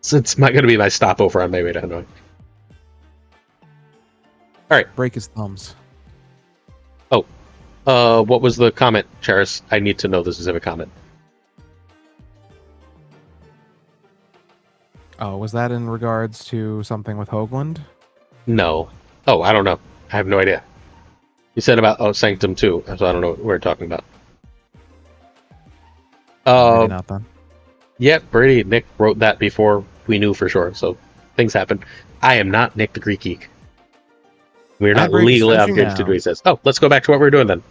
So it's not going to be my stopover on my way to Hanoi. Alright. Break his thumbs. Oh. What was the comment, Charis? I need to know the specific comment. Oh, was that in regards to something with Hoagland? No. Oh, I don't know. I have no idea. You said about Sanctum 2, so I don't know what we're talking about. Maybe not then. Yeah, Brady, Nick wrote that before we knew for sure, so things happen. I am not Nick the Greek Geek. We're not legally obligated to do what he says. Oh, let's go back to what we're doing then.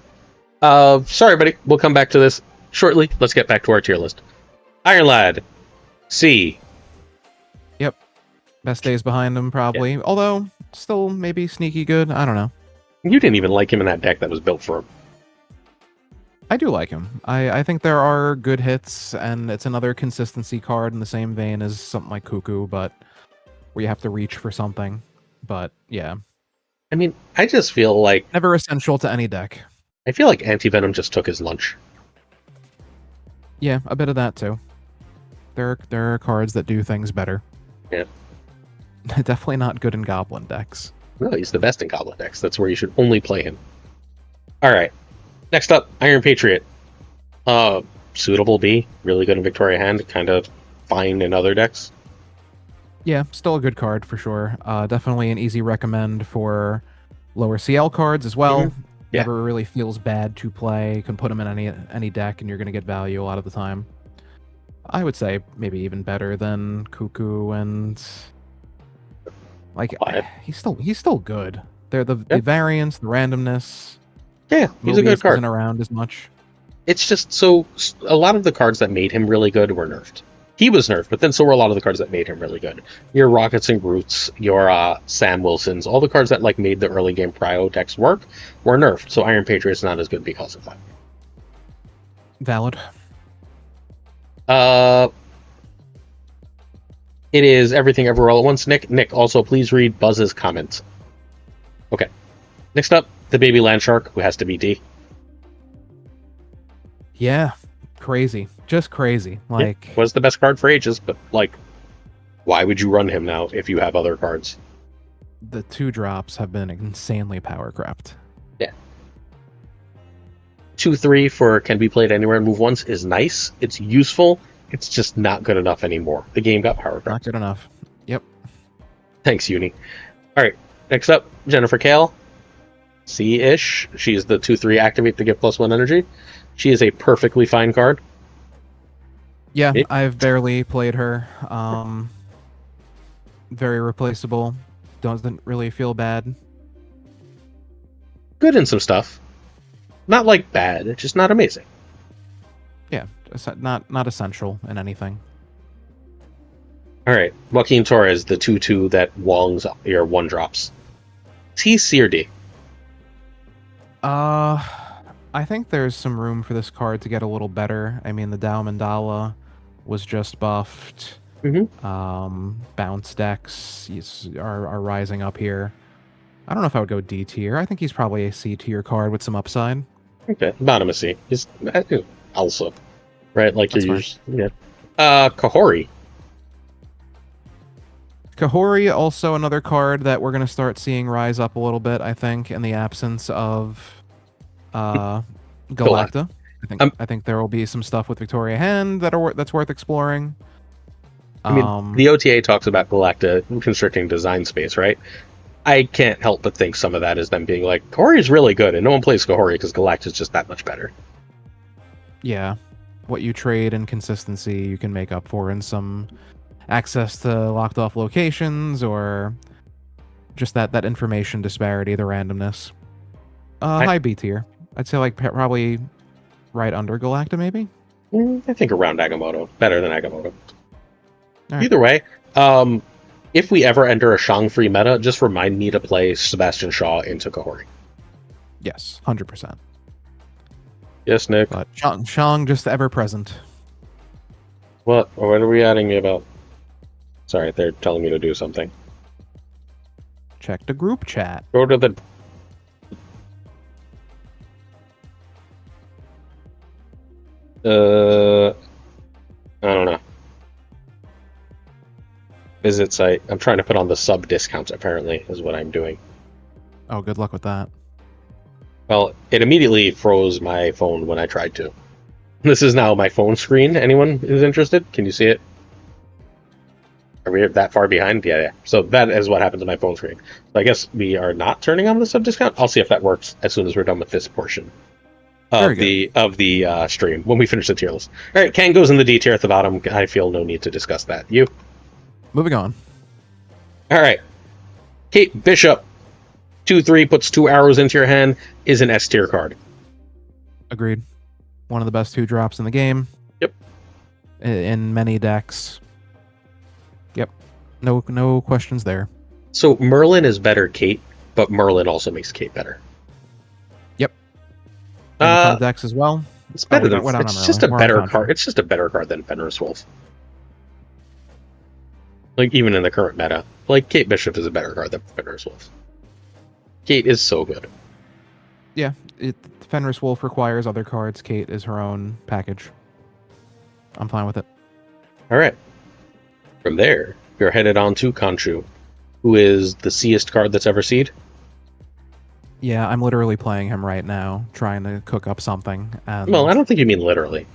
Sorry, buddy. We'll come back to this shortly. Let's get back to our tier list. Iron Lad. C. Yep. Best days behind him, probably. Yeah. Although, still maybe sneaky good. I don't know. You didn't even like him in that deck that was built for him. I do like him. I think there are good hits, and it's another consistency card in the same vein as something like Cuckoo, but where you have to reach for something. But, yeah. I mean, I just feel like... Never essential to any deck. I feel like Anti-Venom just took his lunch. Yeah, a bit of that, too. There are cards that do things better. Yeah. Definitely not good in Goblin decks. No, he's the best in Goblin decks. That's where you should only play him. Alright. Next up, Iron Patriot. Suitable B. Really good in Victoria Hand. Kind of fine in other decks. Yeah, still a good card for sure. Definitely an easy recommend for lower CL cards as well. Mm-hmm. Yeah. Never really feels bad to play. You can put them in any deck and you're going to get value a lot of the time. I would say maybe even better than Cuckoo and... Like, he's still good. They're the variance, the randomness. Yeah, he's a good card. Isn't around as much. It's just so a lot of the cards that made him really good were nerfed. he was nerfed, but then so were a lot of the cards that made him really good. Your Rockets and Groots, your Sam Wilsons, all the cards that like made the early game Prio decks work were nerfed. So Iron Patriot's not as good because of that. Valid. It is everything everywhere all at once. Nick, also please read Buzz's comments. Okay. Next up, the baby land shark, who has to be D. Yeah, crazy. Just crazy. Like, Yeah, was the best card for ages, but like, why would you run him now if you have other cards? the 2-drops have been insanely power crept. Yeah. 2/3 for can be played anywhere and move once is nice. It's useful. It's just not good enough anymore. The game got power crept. Not good enough. Yep. Thanks, Uni. All right. Next up, Jennifer Kale. C-ish. She's the 2/3 activate to give +1 energy. She is a perfectly fine card. Yeah, I've barely played her. Very replaceable. Doesn't really feel bad. Good in some stuff. Not like bad. It's just not amazing. Yeah, not essential in anything. All right. Joaquin Torres, the 2/2 that Wongs your 1-drops. Is he C or D? I think there's some room for this card to get a little better. I mean, the Dao Mandala was just buffed. Bounce decks are rising up here. I don't know if I would go D tier. I think he's probably a C tier card with some upside. Okay, bottom of C. He's also, right? Like That's you're yeah. Kahori. Kahori, also another card that we're going to start seeing rise up a little bit, I think, in the absence of Galacta. I think there will be some stuff with Victoria Hand that's worth exploring. I mean, the OTA talks about Galacta constricting design space, right? I can't help but think some of that is them being like, Kahori is really good, and no one plays Kahori because Galacta is just that much better. Yeah. What you trade in consistency, you can make up for in some access to locked off locations or just that information disparity, the randomness. High B tier. I'd say like probably right under Galacta, maybe? I think around Agamotto. Better than Agamotto. Right. Either way, if we ever enter a Shang-free meta, just remind me to play Sebastian Shaw into Kahori. Yes, 100%. Yes, Nick. But Shang just ever present. What are we adding me about? Sorry, they're telling me to do something. Check the group chat. Go to the... I don't know. Visit site. I'm trying to put on the sub discounts, apparently, is what I'm doing. Oh, good luck with that. Well, it immediately froze my phone when I tried to. This is now my phone screen. Anyone who's interested? Can you see it? Are we that far behind? Yeah. So that is what happened to my phone screen. So I guess we are not turning on the sub discount. I'll see if that works as soon as we're done with this portion of the stream when we finish the tier list. All right, Kang goes in the D tier at the bottom. I feel no need to discuss that. You? Moving on. All right. Kate Bishop, 2/3, puts 2 arrows into your hand, is an S tier card. Agreed. One of the best 2-drops in the game. Yep. In many decks. Yep. No questions there. So Merlin is better Kate, but Merlin also makes Kate better. Yep. Decks as well. It's better than it's just a better card. It's just a better card than Fenris Wolf. Like even in the current meta, like Kate Bishop is a better card than Fenris Wolf. Kate is so good. Yeah, Fenris Wolf requires other cards. Kate is her own package. I'm fine with it. All right. From there, you're headed on to Khonshu, who is the C'est card that's ever C'd. Yeah, I'm literally playing him right now, trying to cook up something. And... Well, I don't think you mean literally.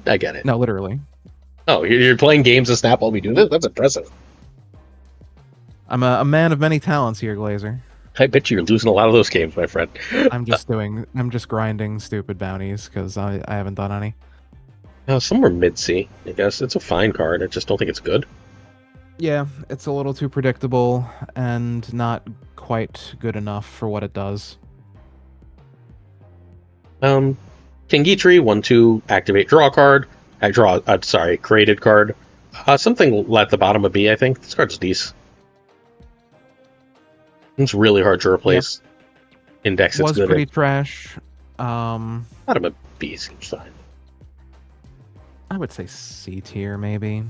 I get it. No, literally. Oh, you're playing games of Snap while we do this? That's impressive. I'm a man of many talents here, Glazer. I bet you're losing a lot of those games, my friend. I'm just grinding stupid bounties because I haven't done any. Somewhere mid-C, I guess. It's a fine card. I just don't think it's good. Yeah, it's a little too predictable and not quite good enough for what it does. Kingitri, 1/2, activate draw card. Created card. Something at the bottom of B, I think. This card's decent. It's really hard to replace. Index, it's Was good. pretty trash. Bottom of B seems fine. I would say C tier, maybe.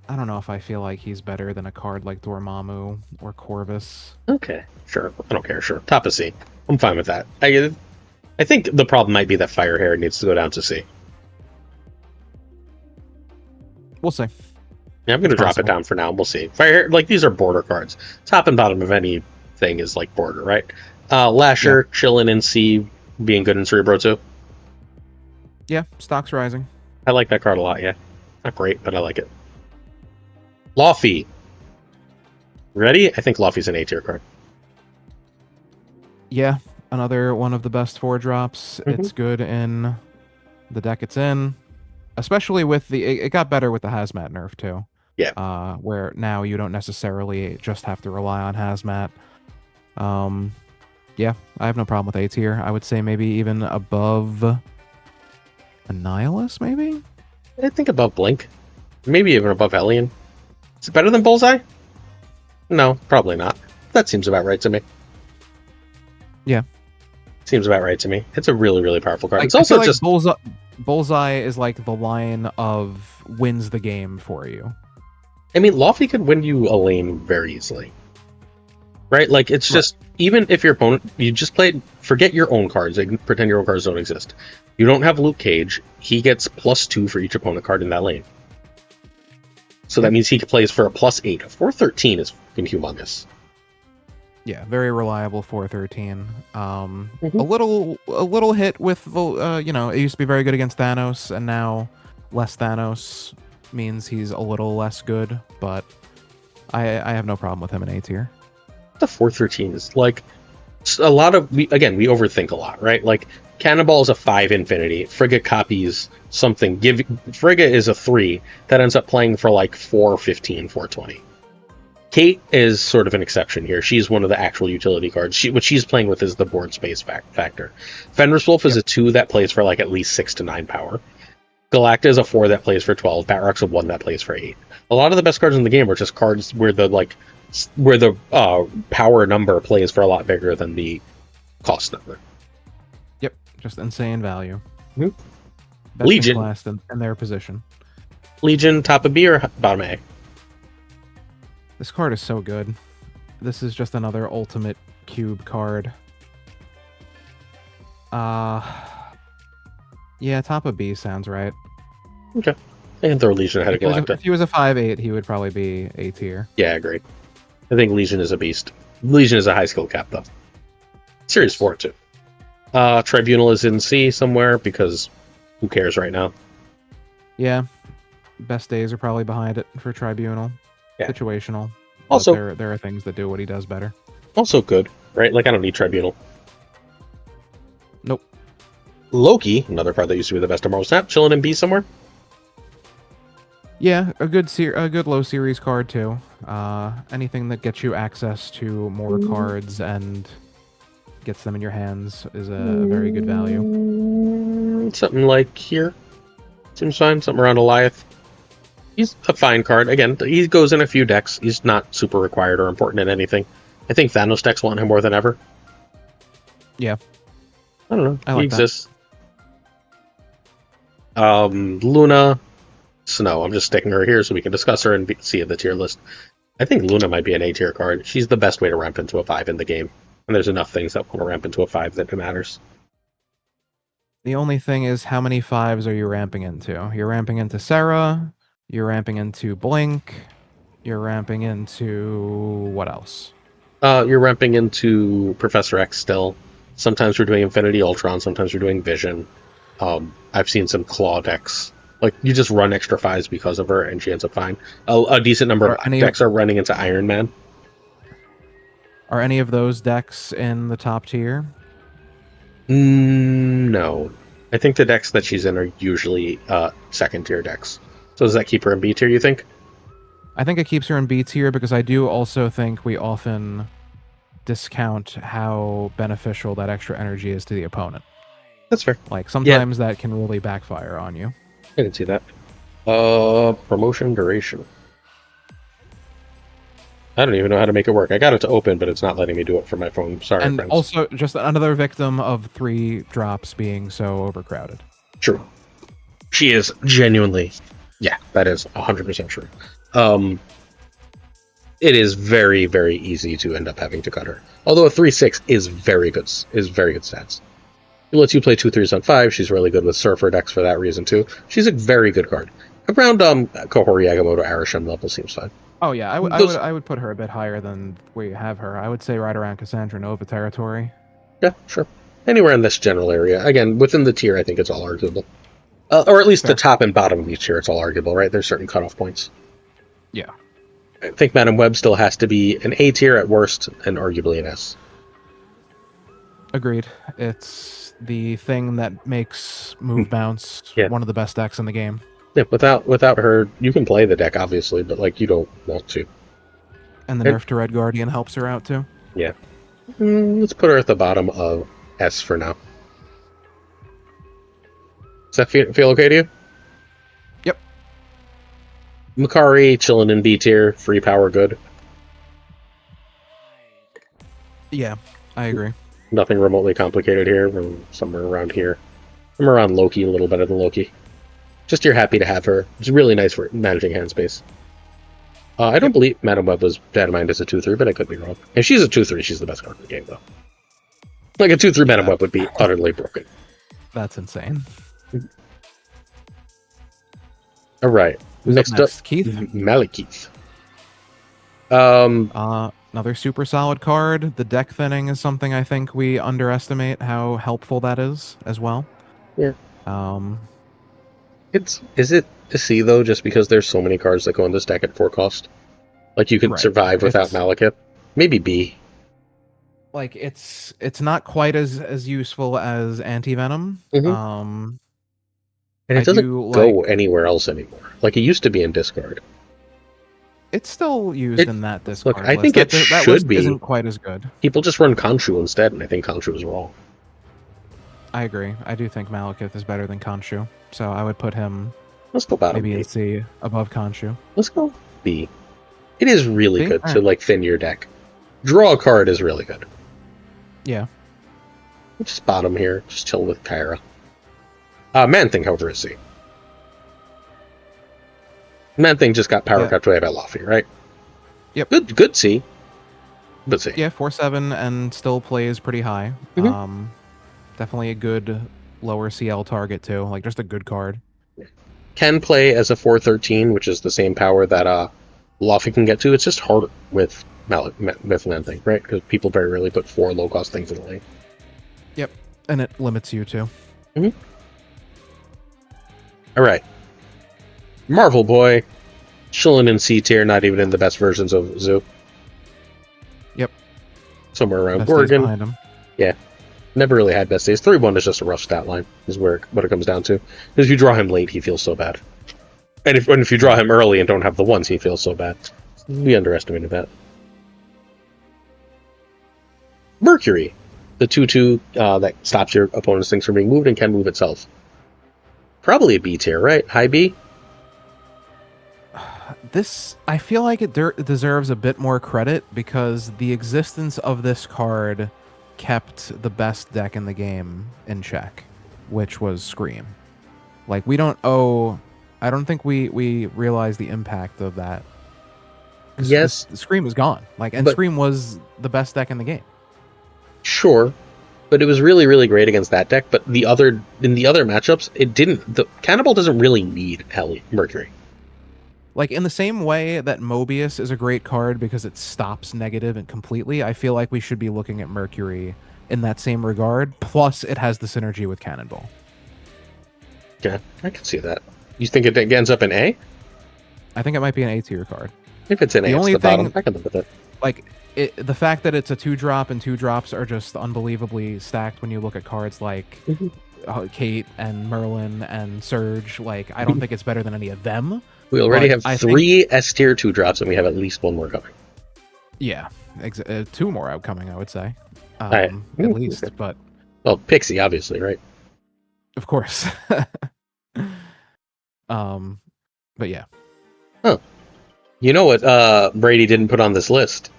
I don't know if I feel like he's better than a card like Dormammu or Corvus. Okay, sure. I don't care. Sure, top of C. I'm fine with that. I think the problem might be that Fire Hair needs to go down to C. We'll see. Yeah, I'm going to drop it down for now, and we'll see. Fire Hair, like, these are border cards. Top and bottom of anything is, like, border, right? Lasher, chilling in C, being good in Cerebro, too. Yeah, stock's rising. I like that card a lot, yeah. Not great, but I like it. Laufey. Ready? I think Laufey's an A-tier card. Yeah, another one of the best 4-drops. It's good in the deck it's in. Especially with the... It got better with the Hazmat nerf, too. Yeah. Where now you don't necessarily just have to rely on Hazmat. Yeah, I have no problem with A tier. I would say maybe even above... Annihilus, maybe? I think above Blink. Maybe even above Hellion. Is it better than Bullseye? No, probably not. That seems about right to me. Yeah. Seems about right to me. It's a really, really powerful card. It's I also feel like just... Bullseye is like the line of wins the game for you. I mean, Laufey could win you a lane very easily. Right? Like, it's just... Even if your opponent... You just play... Forget your own cards. Pretend your own cards don't exist. You don't have Luke Cage. He gets +2 for each opponent card in that lane. So that means he plays for a +8. A 413 is fucking humongous. Yeah, very reliable 413. A little hit with the it used to be very good against Thanos, and now less Thanos means he's a little less good. But I have no problem with him in A tier. The 413 is like a lot of... we overthink a lot, right? Like, Cannonball is a 5 infinity. Frigga copies something. Frigga is a 3 that ends up playing for like 415, 420. Kate is sort of an exception here. She's one of the actual utility cards. What she's playing with is the board space factor. Fenris Wolf is a 2 that plays for like at least 6 to 9 power. Galacta is a 4 that plays for 12. Batrock's a 1 that plays for 8. A lot of the best cards in the game are just cards where the power number plays for a lot bigger than the cost number. Yep, just insane value. Mm-hmm. Best Legion. in class in their position. Legion, top of B or bottom A? This card is so good. This is just another ultimate cube card. Yeah, top of B sounds right. Okay. I can throw Legion ahead of Galacta. If he was a 5/8, he would probably be A tier. Yeah, I agree. I think Legion is a beast. Legion is a high skill cap, though. Series 4, too. Tribunal is in C somewhere, because who cares right now? Yeah. Best days are probably behind it for Tribunal. Yeah. Situational. Also, there are things that do what he does better. Also good, right? Like, I don't need Tribunal. Nope. Loki, another card that used to be the best of Marvel Snap, chilling in B somewhere. Yeah, a good low series card too. Anything that gets you access to more cards and gets them in your hands is a very good value. Something like here. Seems fine. Something around Alioth. He's a fine card. Again, he goes in a few decks. He's not super required or important in anything. I think Thanos decks want him more than ever. Yeah. I don't know. I like he exists. Luna. Snow. I'm just sticking her here so we can discuss her and see the tier list. I think Luna might be an A-tier card. She's the best way to ramp into a 5 in the game. And there's enough things that want to ramp into a 5 that it matters. The only thing is, how many 5s are you ramping into? You're ramping into Sarah, you're ramping into Blink, you're ramping into... what else? You're ramping into Professor X still. Sometimes we're doing Infinity Ultron, sometimes we're doing Vision. I've seen some Claw decks. Like, you just run extra 5s because of her, and she ends up fine. A decent number of decks are running into Iron Man. Are any of those decks in the top tier? No. I think the decks that she's in are usually second-tier decks. So does that keep her in B tier, you think? I think it keeps her in B tier because I do also think we often discount how beneficial that extra energy is to the opponent. That's fair. Like, sometimes that can really backfire on you. I can see that. Promotion duration. I don't even know how to make it work. I got it to open, but it's not letting me do it from my phone. Sorry, And friends. also, just another victim of 3 drops being so overcrowded. True. She is genuinely, yeah, that is 100% true. It is very, very easy to end up having to cut her. Although a 3/6 is very good stats. It lets you play 2/3s on 5. She's really good with Surfer decks for that reason too. She's a very good card. Around Kohori Yagamoto Arasham level seems fine. Oh yeah, I would put her a bit higher than we have her. I would say right around Cassandra Nova territory. Yeah, sure. Anywhere in this general area. Again, within the tier, I think it's all arguable. Or at least Fair. the top and bottom of each tier, it's all arguable, right? There's certain cutoff points. Yeah. I think Madam Web still has to be an A tier at worst, and arguably an S. Agreed. It's the thing that makes Move Bounce one of the best decks in the game. Yeah, without her, you can play the deck, obviously, but like you don't want to. And the nerf to Red Guardian helps her out too. Yeah. Let's put her at the bottom of S for now. Does that feel okay to you? Yep. Makari, chilling in B tier, free power good. Yeah, I agree. Nothing remotely complicated here. We're somewhere around here. I'm around Loki, a little better than Loki. Just you're happy to have her. It's really nice for managing hand space. I don't believe Madam Web was datamined as a 2/3, but I could be wrong. If she's a 2/3, she's the best card in the game, though. Like a 2/3 Madam Web would be utterly broken. That's insane. All right. Next up, Keith. Malekith. Another super solid card. The deck thinning is something I think we underestimate how helpful that is as well. Yeah. Is it a C though, just because there's so many cards that go in this deck at 4 cost? Like you can survive without Malekith? Maybe B. Like it's not quite as useful as Anti-Venom. And it doesn't go anywhere else anymore. Like it used to be in discard. It's still used in that discard. Look, I think it should be. Isn't quite as good. People just run Khonshu instead, and I think Khonshu is wrong. I agree. I do think Malekith is better than Khonshu, so I would put him. Let's go bottom. Maybe in C above Khonshu. Let's go B. It is really good to like thin your deck. Draw a card is really good. Yeah. Just bottom here. Just chill with Kyra. Man-Thing, however, is C. Man-Thing just got power cut away by Luffy, right? Yep. Good C. But C. Yeah, 4/7 and still plays pretty high. Definitely a good lower CL target too. Like just a good card. Can play as a 4/13, which is the same power that Luffy can get to. It's just harder with Man-Thing, right? Because people very rarely put 4 low-cost things in the lane. Yep, and it limits you too. All right. Marvel Boy, chilling in C tier, not even in the best versions of Zoo. Yep. Somewhere around Gorgon. Yeah. Never really had best days. 3/1 is just a rough stat line, is what it comes down to. Because if you draw him late, he feels so bad. And if you draw him early and don't have the ones, he feels so bad. We underestimated that. Mercury, the 2/2 that stops your opponent's things from being moved and can move itself. Probably a B tier, right? High B? This, I feel like it deserves a bit more credit because the existence of this card kept the best deck in the game in check, which was Scream. Like, we don't owe... I don't think we realize the impact of that. Yes. Scream is gone. And Scream was the best deck in the game. Sure. But it was really, really great against that deck. But in the other matchups, it didn't. The Cannibal doesn't really need Mercury. Like, in the same way that Mobius is a great card because it stops negative and completely, I feel like we should be looking at Mercury in that same regard. Plus, it has the synergy with Cannonball. Yeah, I can see that. You think it ends up in A? I think it might be an A tier card. If it's in A, it's the bottom. I can live with it. Like, the fact that it's a 2-drop and 2-drops are just unbelievably stacked when you look at cards like Kate and Merlin and Surge. Like, I don't think it's better than any of them. We already have 3 S tier 2-drops, and we have at least 1 more coming. Yeah, 2 more outcoming, I would say. At least, but... Well, Pixie, obviously, right? Of course. But yeah. Huh. You know what Brady didn't put on this list?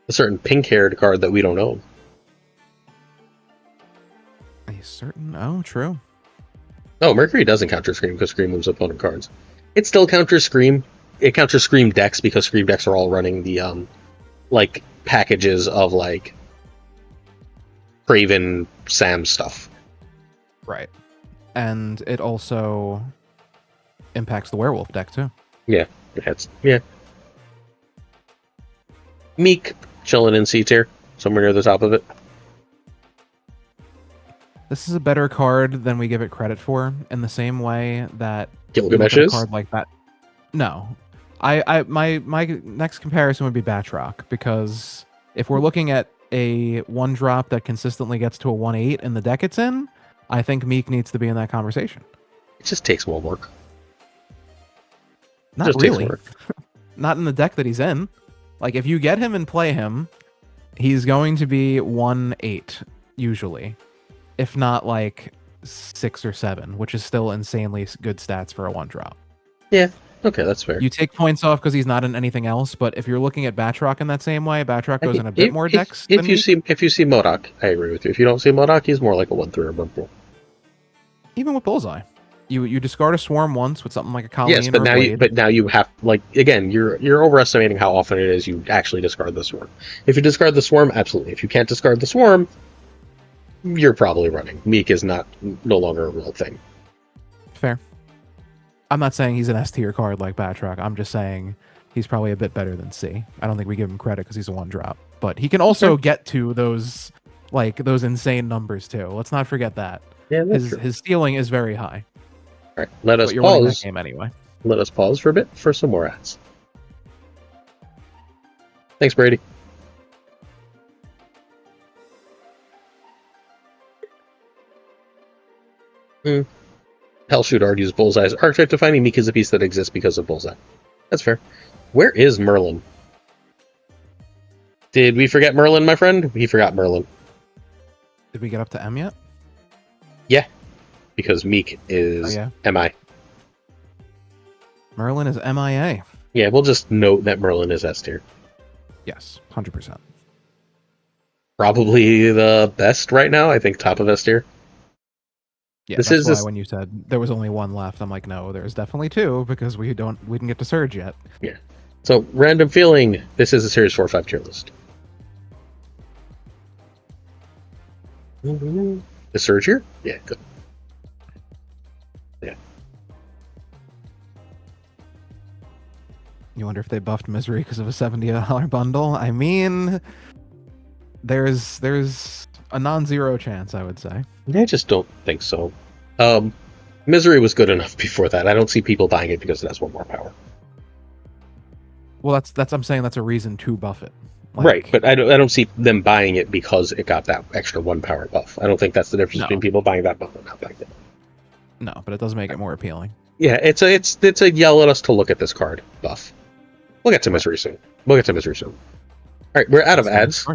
A certain pink-haired card that we don't own. A certain... Oh, true. Oh, Mercury doesn't counter Scream because Scream moves opponent cards. It still counters Scream. It counters Scream decks because Scream decks are all running the, like, packages of, like, Craven Sam stuff. Right. And it also impacts the werewolf deck, too. Yeah. Yeah. Meek, chilling in C tier, somewhere near the top of it. This is a better card than we give it credit for, in the same way that Gilgamesh a is? card like that. No, my next comparison would be Batroc, because if we're looking at a 1-drop that consistently gets to a 1/8 in the deck it's in, I think Meek needs to be in that conversation. It just takes more work. Not just really. Takes work. Not in the deck that he's in. Like, if you get him and play him, he's going to be 1/8 usually, if not like 6 or 7, which is still insanely good stats for a 1-drop. Yeah. Okay, that's fair. You take points off because he's not in anything else, but if you're looking at Batroc in that same way, Batroc goes in a bit more decks. If you see MODOK, I agree with you. If you don't see MODOK, he's more like a 1/3 or 1/4. Even with Bullseye, you discard a Swarm once with something like a Colleen. Yes, but now you have, like, again, you're overestimating how often it is you actually discard the Swarm. If you discard the Swarm, absolutely. If you can't discard the Swarm, you're probably running. Meek is no longer a real thing. Fair. I'm not saying he's an S tier card like Batroc. I'm just saying he's probably a bit better than C. I don't think we give him credit because he's a 1-drop, but he can also get to those insane numbers too. Let's not forget that. Yeah, that's true. His ceiling is very high. All right, let us But you're winning that pause. game anyway. Let us pause for a bit for some more ads. Thanks, Brady. Hellshoot argues Bullseye's archetype defining Meek is a piece that exists because of Bullseye. That's fair. Where is Merlin? Did we forget Merlin, my friend? We forgot Merlin. Did we get up to M yet? Yeah, because Meek is MI. Merlin is MIA. Yeah, we'll just note that Merlin is S tier. Yes, 100%. Probably the best right now. I think top of S tier. Yeah, that's why when you said there was only one left, I'm like, no, there's definitely 2 because we didn't get to Surge yet. Yeah. So, random feeling, this is a Series 4 or 5 tier list. The Surge here? Yeah, good. Yeah. You wonder if they buffed Misery because of a $70 bundle? I mean, there's a non-zero chance, I would say. I just don't think so. Misery was good enough before that. I don't see people buying it because it has 1 more power. Well, I'm saying that's a reason to buff it. Like, right, but I don't see them buying it because it got that extra 1 power buff. I don't think that's the difference between people buying that buff and not buying it. No, but it does make it more appealing. Yeah, it's a yell at us to look at this card buff. We'll get to Misery soon. All right, we're out of ads.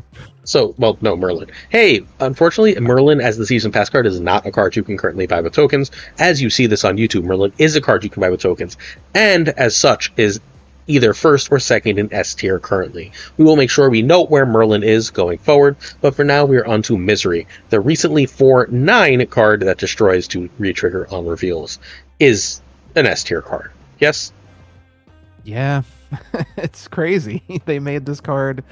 So, well, no, Merlin. Hey, unfortunately, Merlin as the Season Pass card is not a card you can currently buy with tokens. As you see this on YouTube, Merlin is a card you can buy with tokens, and as such is either first or second in S tier currently. We will make sure we note where Merlin is going forward, but for now we are on to Misery. The recently 4/9 card that destroys to re-trigger on reveals is an S tier card. Yes? Yeah, it's crazy. They made this card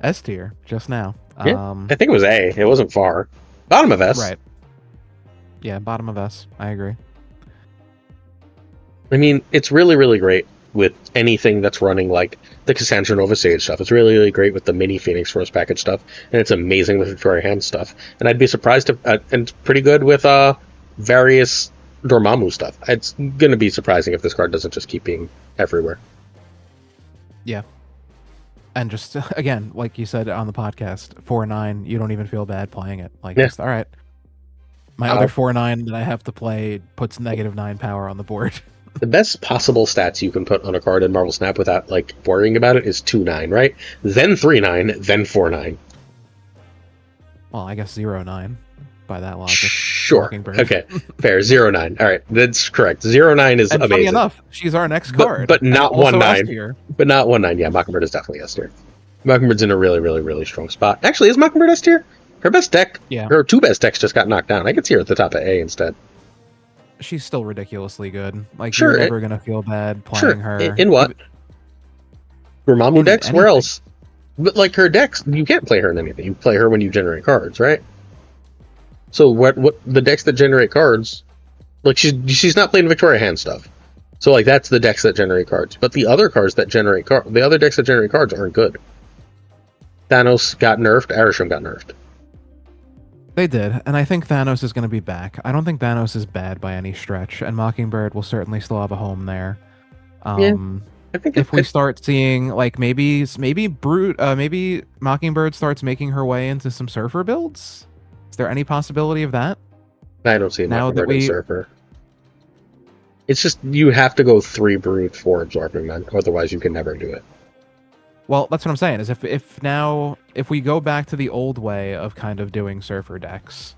S tier just now. Yeah, I think it was A. It wasn't far. Bottom of S. Right. Yeah, bottom of S. I agree. I mean, it's really, really great with anything that's running like the Cassandra Nova Sage stuff. It's really, really great with the mini Phoenix Force package stuff, and it's amazing with Victoria Hand stuff. And I'd be surprised if, and it's pretty good with various Dormammu stuff. It's going to be surprising if this card doesn't just keep being everywhere. Yeah. And just, again, like you said on the podcast, 4/9, you don't even feel bad playing it. Like, just, all right. My other 4/9 that I have to play puts -9 power on the board. The best possible stats you can put on a card in Marvel Snap without, like, worrying about it is 2/9, right? Then 3/9, then 4/9. Well, I guess 0/9. by that logic. Sure. Mockingbird. Okay. Fair. 0-9. All right. That's correct. 0-9 is And amazing. funny enough, she's our next card. But not and also 1-9. S tier. But not 1-9. Yeah, Mockingbird is definitely S tier. Mockingbird's in a really, really, really strong spot. Actually, is Mockingbird S tier? Her best deck, Yeah. her two best decks just got knocked down. I could see her at the top of A instead. She's still ridiculously good. Like, Sure, you're never going to feel bad playing her. In what? Dormammu decks? anything. Where else? But like her decks, you can't play her in anything. You play her when you generate cards, right? So what the decks that generate cards, like she's not playing Victoria Hand stuff. So like that's the decks that generate cards. But the other cards that generate the other decks that generate cards aren't good. Thanos got nerfed, Arishem got nerfed. They did, and I think Thanos is going to be back. I don't think Thanos is bad by any stretch, and Mockingbird will certainly still have a home there. Yeah. I think if we start seeing like maybe Mockingbird starts making her way into some Surfer builds, is there any possibility of that? I don't see now Mockingbird that and Surfer. It's just you have to go 3 Brood for absorbing them, otherwise you can never do it. Well, that's what I'm saying. Is if we go back to the old way of kind of doing Surfer decks,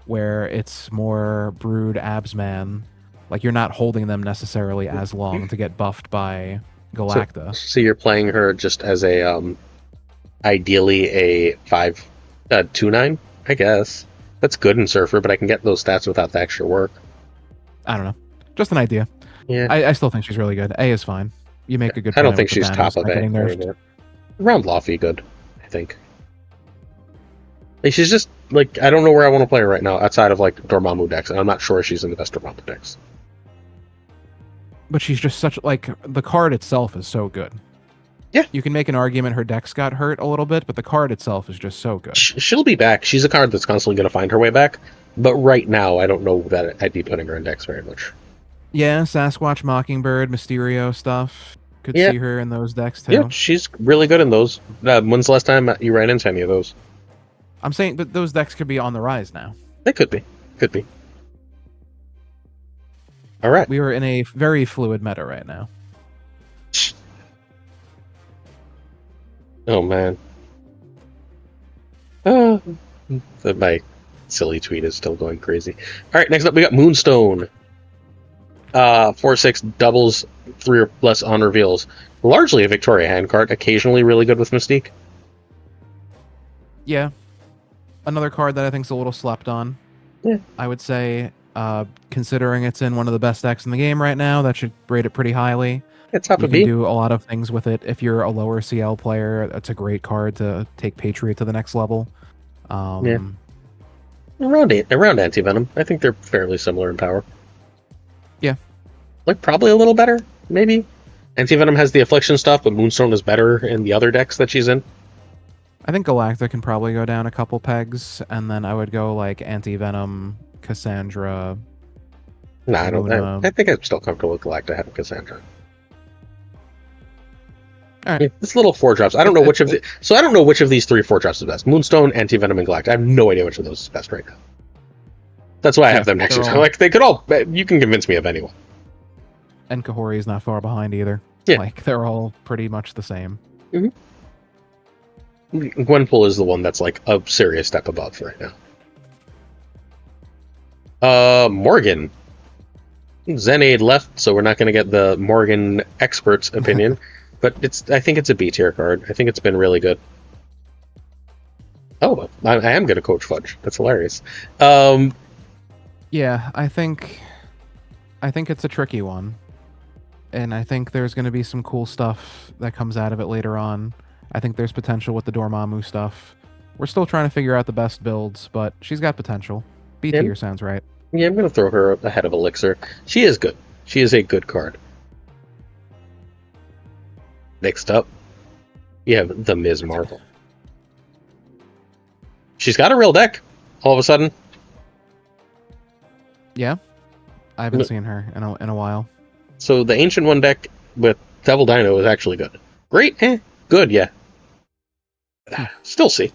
where it's more Brood Absman, like you're not holding them necessarily as long to get buffed by Galacta. So you're playing her just as a ideally a 2/9, I guess. That's good in Surfer, but I can get those stats without the extra work. I don't know. Just an idea. Yeah. I still think she's really good. A is fine. You make a good. I don't think she's top of A. Around Laufey, good, I think. Like, she's just like I don't know where I want to play her right now outside of like Dormammu decks, and I'm not sure she's in the best Dormammu decks. But she's just such like the card itself is so good. Yeah, you can make an argument her decks got hurt a little bit, but the card itself is just so good. She'll be back. She's a card that's constantly going to find her way back. But right now, I don't know that I'd be putting her in decks very much. Yeah, Sasquatch, Mockingbird, Mysterio stuff. Could see her in those decks too. Yeah, she's really good in those. When's the last time you ran into any of those? I'm saying, but those decks could be on the rise now. They could be. Could be. All right. We are in a very fluid meta right now. Oh, man. My silly tweet is still going crazy. All right, next up we got Moonstone. 4/6 doubles 3 or less on reveals. Largely a Victoria Hand card, occasionally really good with Mystique. Yeah. Another card that I think is a little slept on. Yeah. I would say, considering it's in one of the best decks in the game right now, that should rate it pretty highly. It's top you of can B. do a lot of things with it. If you're a lower CL player, that's a great card to take Patriot to the next level. Yeah. Around Anti-Venom. I think they're fairly similar in power. Yeah. Like, probably a little better, maybe. Anti-Venom has the Affliction stuff, but Moonstone is better in the other decks that she's in. I think Galacta can probably go down a couple pegs, and then I would go, like, Anti-Venom, Cassandra... Nah, I think I'm still comfortable with Galacta having Cassandra. All right. Yeah, this little 4-drops. I don't know which of these 3 4-drops is best. Moonstone, Anti-Venom, and Galacta. I have no idea which of those is best right now. That's why I have them next to each other. Like, they could all... You can convince me of anyone. And Kahori is not far behind either. Yeah. Like, they're all pretty much the same. Mm-hmm. Gwenpool is the one that's, like, a serious step above right now. Morgan. Zenade left, so we're not going to get the Morgan expert's opinion. But I think it's a B tier card. I think it's been really good. Oh, I am going to coach Fudge. That's hilarious. Yeah, I think it's a tricky one. And I think there's going to be some cool stuff that comes out of it later on. I think there's potential with the Dormammu stuff. We're still trying to figure out the best builds, but she's got potential. B tier sounds right. Yeah, I'm going to throw her ahead of Elixir. She is good. She is a good card. Next up, you have the Ms. Marvel. She's got a real deck, all of a sudden. Yeah, I haven't seen her in a while. So the Ancient One deck with Devil Dino is actually good. Great? Good, yeah. Still C.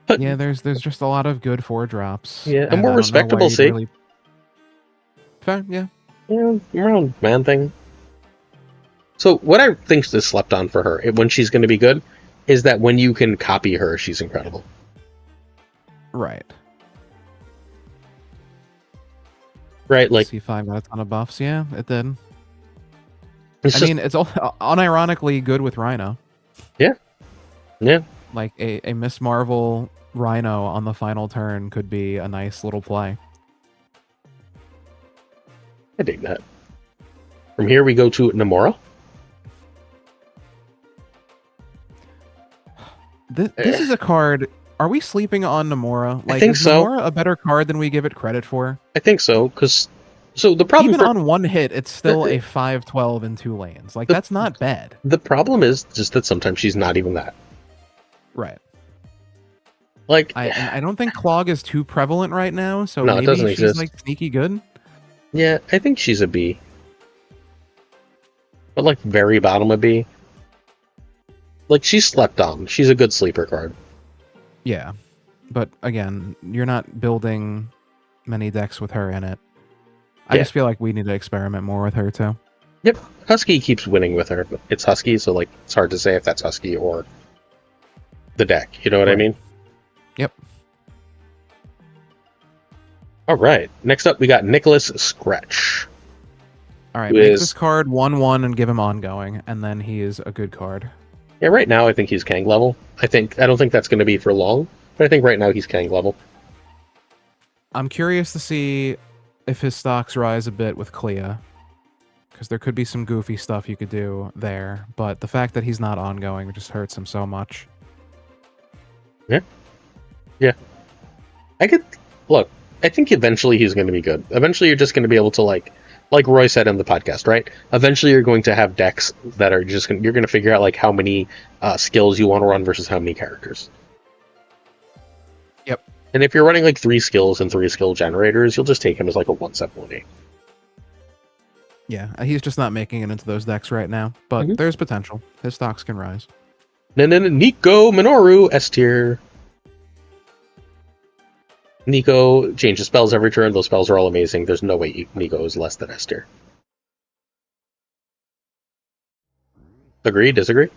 But, yeah, there's just a lot of good 4-drops. Yeah, a more respectable C. Really... Fair, yeah. Yeah, around Man Thing. So what I think is slept on for her, when she's going to be good, is that when you can copy her, she's incredible. Right. right? Like, C5 got a ton of buffs. Yeah, it did. it's I just mean, it's all unironically good with Rhino. yeah, yeah. Like a Miss Marvel Rhino on the final turn could be a nice little play. I dig that. From here we go to Namora. This is a card. Are we sleeping on Namora? Like, think is so. Namora a better card than we give it credit for? I think so, because the problem Even for on one hit, it's still a 5/12 in 2 lanes. Like, the, that's not bad. the problem is just that sometimes she's not even that. Right. Like, I don't think Clog is too prevalent right now, so No, it maybe doesn't she's exist. like sneaky good. yeah, I think she's a B, but like very bottom of B. Like, she's slept on. She's a good sleeper card. Yeah. But again, you're not building many decks with her in it. I Yeah. just feel like we need to experiment more with her too. Yep, Husky keeps winning with her. But it's Husky, so like it's hard to say if that's Husky or the deck. You know what I Right. mean? Yep. All right. Next up, we got Nicholas Scratch. All right, Who make is- this card 1/1 and give him ongoing, and then he is a good card. Yeah, right now I think he's Kang level. I don't think that's going to be for long, but I think right now he's Kang level. I'm curious to see if his stocks rise a bit with Clea, because there could be some goofy stuff you could do there, but the fact that he's not ongoing just hurts him so much. I could look. I think eventually he's going to be good. Eventually, you're just going to be able to like Roy said in the podcast, right? Eventually, you're going to have decks that are just you're going to figure out like how many skills you want to run versus how many characters. Yep. And if you're running like 3 skills and 3 skill generators, you'll just take him as like a 1/7/1/8. Yeah, he's just not making it into those decks right now, but Mhm. there's potential. His stocks can rise. And then Nico Minoru S tier. Nico changes spells every turn. Those spells are all amazing. There's no way Nico is less than S tier. Agree? Disagree?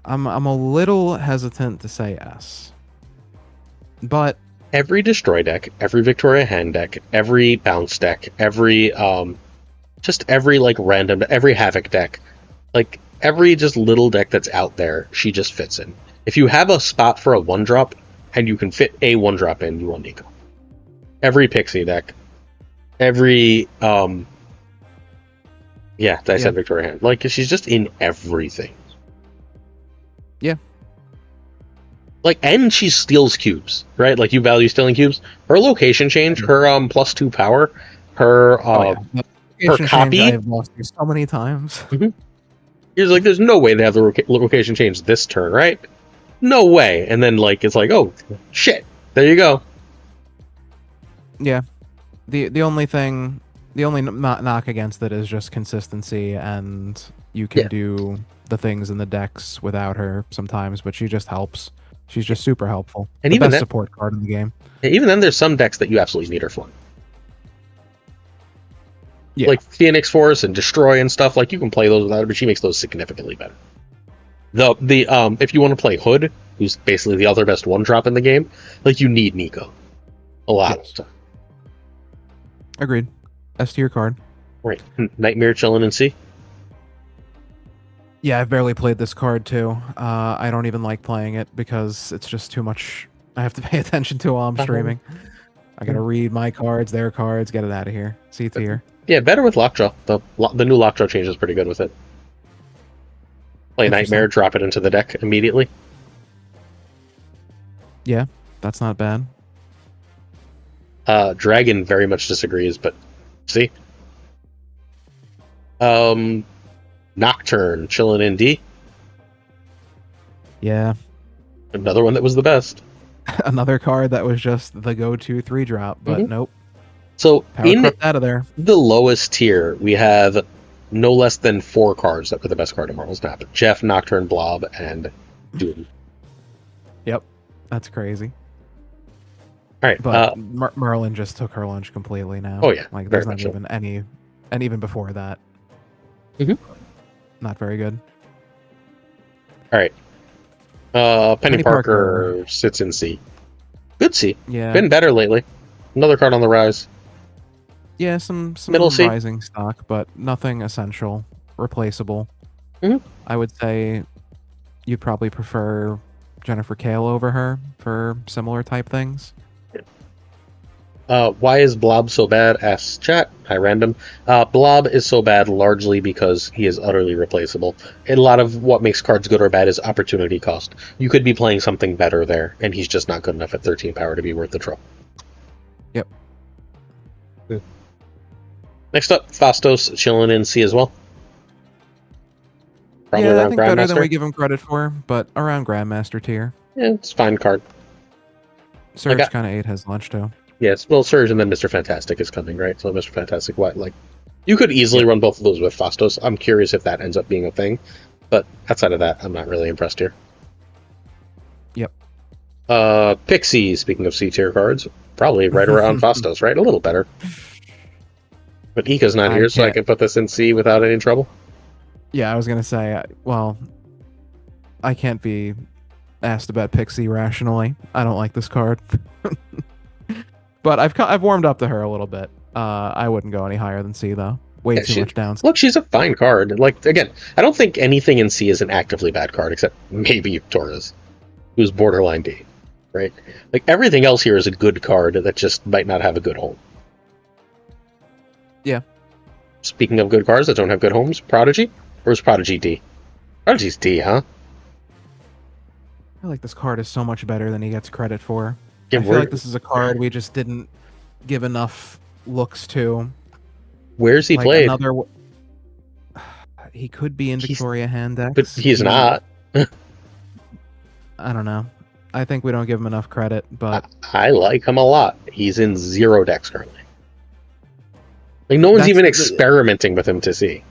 I'm a little hesitant to say S. But Every destroy deck, every Victoria hand deck, every bounce deck, every just every like random, every havoc deck, like every just little deck that's out there, she just fits in. If you have a spot for a 1-drop and you can fit a 1-drop in, you want Nico. Every pixie deck, every I said Victoria hand. Like, she's just in everything. Yeah. Like, and she steals cubes, right? Like, you value stealing cubes. Her location change, her +2 power, her Location copy? change I've lost you so many times. He's like, there's no way they have the location change this turn, right? No way. And then like it's like, oh shit, there you go. Yeah. The only knock against it is just consistency, and you can do the things in the decks without her sometimes, but she just helps. She's just super helpful. And the even best that- support card in the game. Even then, there's some decks that you absolutely need her for. Yeah. Like Phoenix Force and Destroy and stuff. Like, you can play those without her, but she makes those significantly better. The if you want to play Hood, who's basically the other best 1-drop in the game, like, you need Nico a lot of the time. Agreed. S tier card. Right. Nightmare chilling in C. Yeah, I've barely played this card too. I don't even like playing it because it's just too much. I have to pay attention to while I'm streaming. I gotta read my cards, their cards, get it out of here. C tier. Yeah, better with Lockjaw. The new Lockjaw change is pretty good with it. Play Nightmare, drop it into the deck immediately. Yeah, that's not bad. Dragon very much disagrees, but see. Nocturne, chilling in D. Yeah. Another one that was the best. Another card that was just the go-to 3-drop, but nope. So Power in Corrupt out of there. the lowest tier, we have no less than 4 cards that were the best card in Marvel Snap. Jeff, Nocturne, Blob, and Doom. Yep. That's crazy. All right. But Merlin just took her lunch completely now. Oh, yeah, Like, very there's not much so. even any... And even before that. Mhm. Not very good. All right. Penny Penny Parker sits in C. Good C. Yeah. Been better lately. Another card on the rise. Yeah, some Middle C. rising stock, but nothing essential, replaceable. Mhm. I would say you'd probably prefer Jennifer Kale over her for similar type things. Why is Blob so bad? Asks chat. Hi, random. Blob is so bad largely because he is utterly replaceable. And a lot of what makes cards good or bad is opportunity cost. You could be playing something better there, and he's just not good enough at 13 power to be worth the trouble. Yep. Next up, Fastos chilling in C as well. Probably yeah, I around think better than Grandmaster. we give him credit for, but around Grandmaster tier. Yeah, it's a fine card. Surge kind of ate his lunch too. Yes, well, Surge and then Mr. Fantastic is coming, right? So Mr. Fantastic, what, like, you could easily run both of those with Fastos. I'm curious if that ends up being a thing, but outside of that, I'm not really impressed here. Yep. Pixie, speaking of C tier cards, probably right around Fastos, right? A little better. But Ika's not here, so I can put this in C without any trouble. Yeah, I was gonna say, well, I can't be asked about Pixie rationally. I don't like this card. But I've warmed up to her a little bit. I wouldn't go any higher than C though. Way too much downside. Look, she's a fine card. Like, again, I don't think anything in C is an actively bad card, except maybe Torres, who's borderline D, right? Like, everything else here is a good card that just might not have a good home. Yeah. Speaking of good cards that don't have good homes, Prodigy? Or is Prodigy D? Prodigy's D, huh? I feel like this card is so much better than he gets credit for. Yeah, I feel like this is a card we just didn't give enough looks to. Where's he played? He could be in Victoria Hand decks. But he's not. I don't know. I think we don't give him enough credit, but... I like him a lot. He's in 0 decks currently. Like, no one's even experimenting with him to see.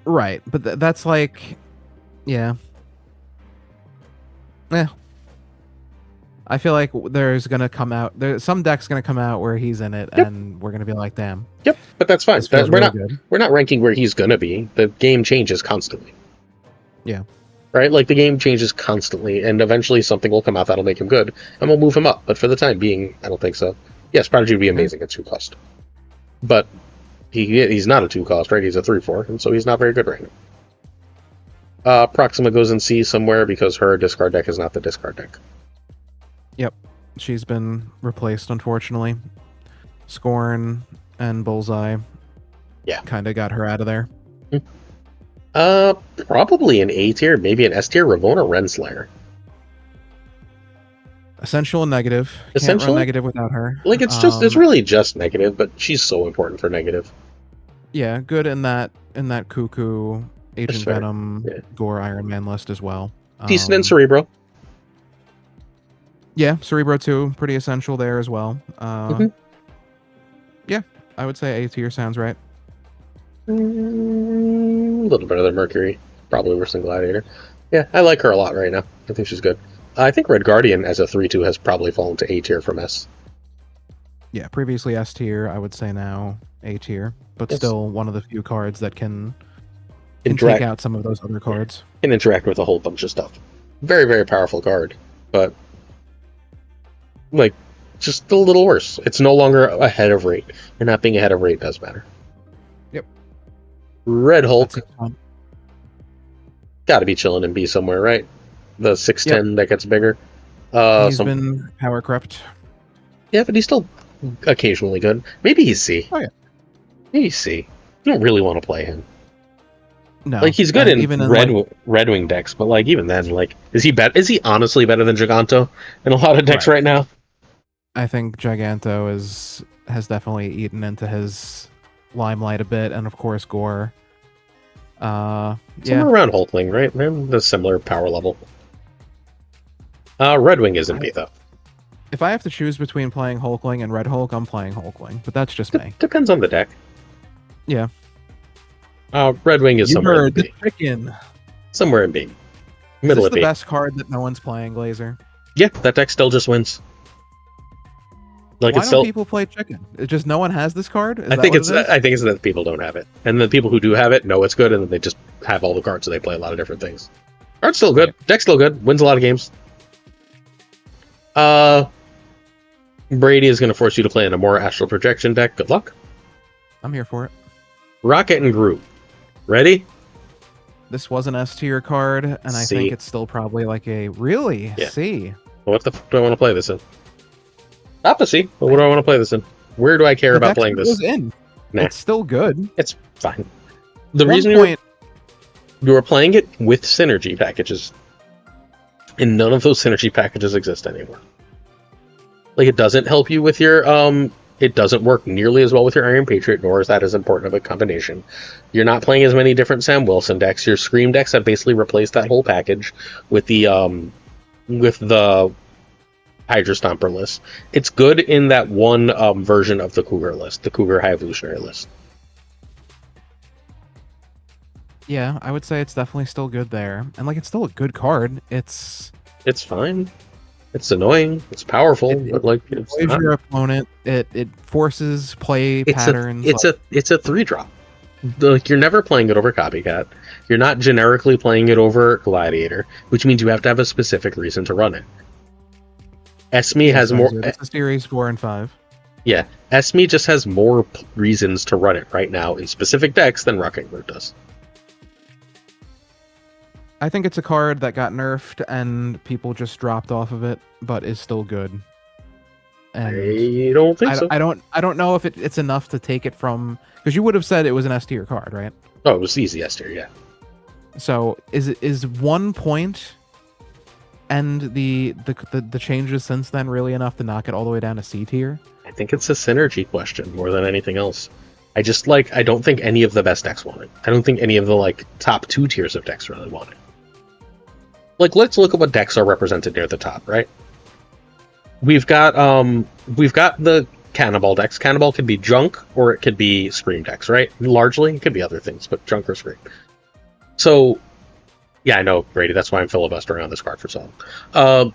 Right, but that's like... Yeah. I feel like there's gonna come out. There's some deck's gonna come out where he's in it, and we're gonna be like, "Damn." Yep, but that's fine. We're not ranking where he's gonna be. The game changes constantly. Yeah. Right, like the game changes constantly, and eventually something will come out that'll make him good, and we'll move him up. But for the time being, I don't think so. Yes, Prodigy would be amazing at 2 cost, but he's not a 2 cost, right? He's a 3/4, and so he's not very good right now. Proxima goes in C somewhere because her discard deck is not the discard deck. Yep, she's been replaced, unfortunately. Scorn and Bullseye. Yeah, kind of got her out of there. Probably an A tier, maybe an S tier. Ravonna Renslayer. Essential and negative. Essential, can't run negative without her. Like it's really just negative, but she's so important for negative. Yeah, good in that Cuckoo, Agent Venom, Gore Iron Man list as well. Decent in Cerebro. Yeah, Cerebro 2, pretty essential there as well. Yeah, I would say A tier sounds right. A little better than Mercury. Probably worse than Gladiator. Yeah, I like her a lot right now. I think she's good. I think Red Guardian as a 3/2 has probably fallen to A tier from S. Yeah, previously S tier, I would say now A tier, but still one of the few cards that can take out some of those other cards. Can interact with a whole bunch of stuff. Very, very powerful card, but like just a little worse. It's no longer ahead of rate, and not being ahead of rate does matter. Yep. Red Hulk. Got to be chilling in B somewhere, right? The 6/10 that gets bigger. He's been power crept. Yeah, but he's still occasionally good. Maybe he's C. Oh yeah. Maybe he's C. You don't really want to play him. No. Like he's good in Red Wing decks, but like even then, like is he honestly better than Giganto in a lot of decks right now? I think Giganto has definitely eaten into his limelight a bit, and of course Gore. Somewhere around Hulkling, right? They're the similar power level. Red Wing isn't B though. If I have to choose between playing Hulkling and Red Hulk, I'm playing Hulkling, but that's just me. Depends on the deck. Yeah. Red Wing is somewhere in B. The chicken. Somewhere in B. Middle of B. Is this the best card that no one's playing, Glazer? Yeah, that deck still just wins. Like Why don't people play chicken? It's just no one has this card? I think it's that people don't have it. And the people who do have it know it's good, and then they just have all the cards, so they play a lot of different things. Card's still good. Deck's still good. Wins a lot of games. Brady is going to force you to play in a more astral projection deck. Good luck. I'm here for it. Rocket and Groot. Ready? This was an S tier card, and I C. think it's still probably like a really Yeah. C. What the f do I want to play this in? Not a C, but what do I want to play this in? Where do I care The about deck playing it this? was in. Nah. It's still good. It's fine. The One reason point, you were playing it with synergy packages, and none of those synergy packages exist anymore. Like, it doesn't help you with your it doesn't work nearly as well with your Iron Patriot, nor is that as important of a combination. You're not playing as many different Sam Wilson decks. Your Scream decks have basically replaced that whole package with the Hydra Stomper list. It's good in that one version of the Cougar list, the Cougar High Evolutionary list. yeah, I would say it's definitely still good there. And like, it's still a good card. It's fine. It's annoying. It's powerful, but like, it's annoys not. your opponent. It forces play patterns. It's a 3-drop. Like, you're never playing it over Copycat. You're not generically playing it over Gladiator, which means you have to have a specific reason to run it. Esme has more. It's a series 4 and 5. Yeah, Esme just has more reasons to run it right now in specific decks than Rocket Groot does. I think it's a card that got nerfed and people just dropped off of it, but is still good. And I don't think so. I don't know if it's enough to take it from, because you would have said it was an S tier card, right? Oh, it was easy S tier, yeah. So is 1 point and the changes since then really enough to knock it all the way down to C tier? I think it's a synergy question more than anything else. I don't think any of the best decks want it. I don't think any of the top 2 tiers of decks really want it. Like, let's look at what decks are represented near the top, right? We've got the Cannonball decks. Cannonball could be junk or it could be Scream decks, right? Largely, it could be other things, but junk or Scream. So, yeah, I know, Brady. That's why I'm filibustering on this card for so long.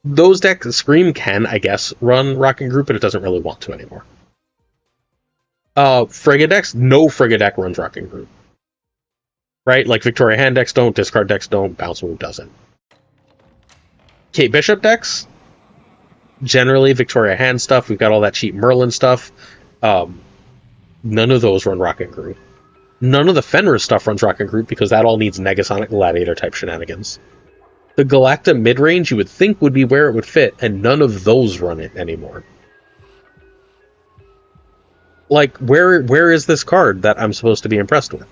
Those decks, Scream can, I guess, run Rocket Group, but it doesn't really want to anymore. Frigga decks, no Frigga deck runs Rocket Group. Right? Like, Victoria Hand decks don't, discard decks don't, Bounce Move doesn't. Kate Bishop decks, generally Victoria Hand stuff, we've got all that cheap Merlin stuff. None of those run Rocket Group. None of the Fenris stuff runs Rocket Group because that all needs Negasonic Gladiator type shenanigans. The Galacta midrange you would think would be where it would fit, and none of those run it anymore. Like, where is this card that I'm supposed to be impressed with?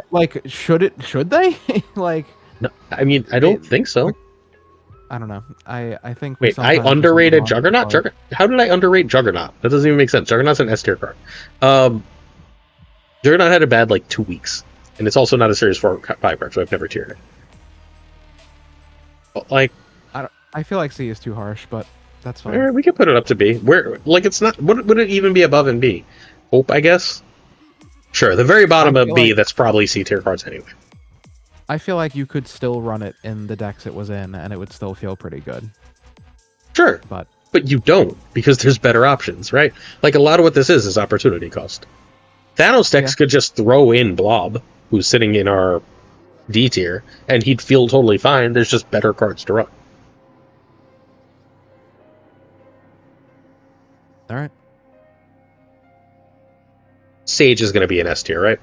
Like, should they? Like, No, I mean, I don't think so. I don't know. I think Wait, I sometimes underrated just Juggernaut? card. How did I underrate Juggernaut? That doesn't even make sense. Juggernaut's an S tier card. Juggernaut had a bad 2 weeks, and it's also not a Series 4 5 card, so I've never tiered it. But, I feel like C is too harsh, but that's fine. we can put it up to B. It's not. Would it even be above in B? Hope, I guess. Sure, the very bottom of B, that's probably C tier cards anyway. I feel like you could still run it in the decks it was in, and it would still feel pretty good. Sure, But you don't, because there's better options, right? Like, a lot of what this is opportunity cost. Thanos decks could just throw in Blob, who's sitting in our D tier, and he'd feel totally fine. There's just better cards to run. all right, Sage is going to be an S tier, right?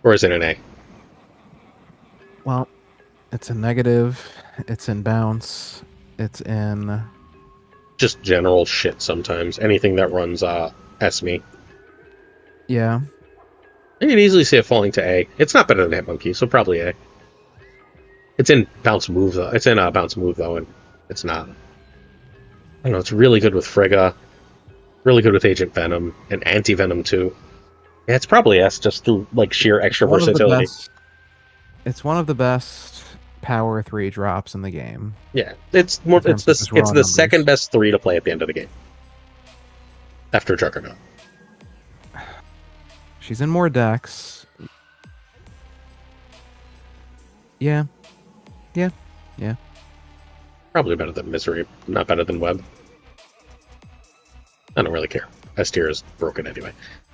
Or is it an A? well, it's a negative. It's in bounce. It's in. Just general shit sometimes. Anything that runs Esme. Yeah. I can easily see it falling to A. It's not better than Hitmonkey, so probably A. It's in Bounce Move, though. It's in Bounce Move, though, and it's not. I don't know, it's really good with Frigga. Really good with Agent Venom, and Anti-Venom, too. Yeah, it's probably S, just through, sheer extra versatility. It's one of the best power 3 drops in the game. Yeah, it's more. terms It's of just raw the numbers. second best 3 to play at the end of the game. After Juggernaut. She's in more decks. Yeah. Probably better than Misery, not better than Web. I don't really care. S tier is broken anyway.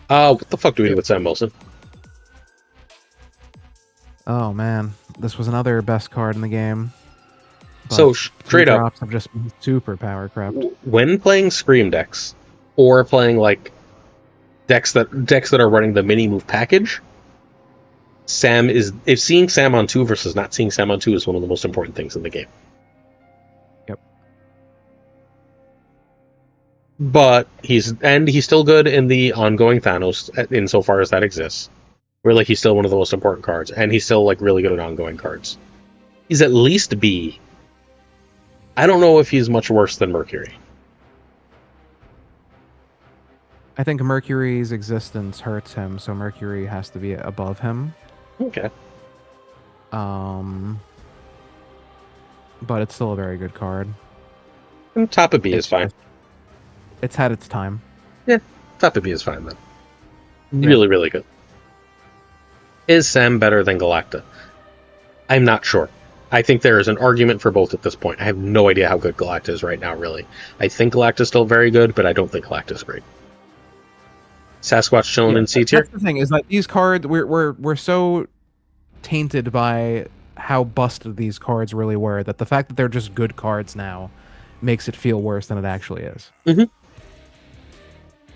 What the fuck do we do with Sam Wilson? Oh man, this was another best card in the game. but So straight up, drops have just been super power crept. when playing Scream decks, or playing like decks that are running the mini move package, if seeing Sam on 2 versus not seeing Sam on 2 is one of the most important things in the game. Yep. But he's still good in the ongoing Thanos insofar as that exists. Where like he's still one of the most important cards, and he's still like really good at ongoing cards. He's at least B. I don't know if he's much worse than Mercury. I think Mercury's existence hurts him, so Mercury has to be above him. Okay. But it's still a very good card. And top of B is fine. It's had its time. Yeah, top of B is fine then. Really, really good. Is Sam better than Galacta? I'm not sure. I think there is an argument for both at this point. I have no idea how good Galacta is right now, really. I think Galacta is still very good, but I don't think Galacta is great. Sasquatch chilling in C tier. That's the thing, is that these cards, we're so tainted by how busted these cards really were, that the fact that they're just good cards now makes it feel worse than it actually is. Mm-hmm.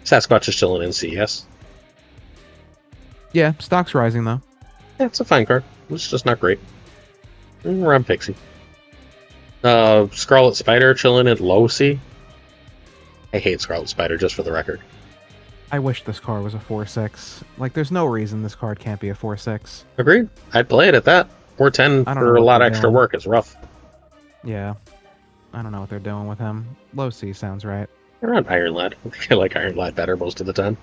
Sasquatch is chilling in C, yes? Yeah, stock's rising, though. Yeah, it's a fine card. It's just not great. We're on Pixie. Scarlet Spider chilling at low C. I hate Scarlet Spider, just for the record. I wish this card was a 4/6. Like, there's no reason this card can't be a 4/6. Agreed. I'd play it at that. 4/10 for a lot of extra work is rough. Yeah. I don't know what they're doing with him. Low C sounds right. Around Iron Lad. I think I like Iron Lad better most of the time.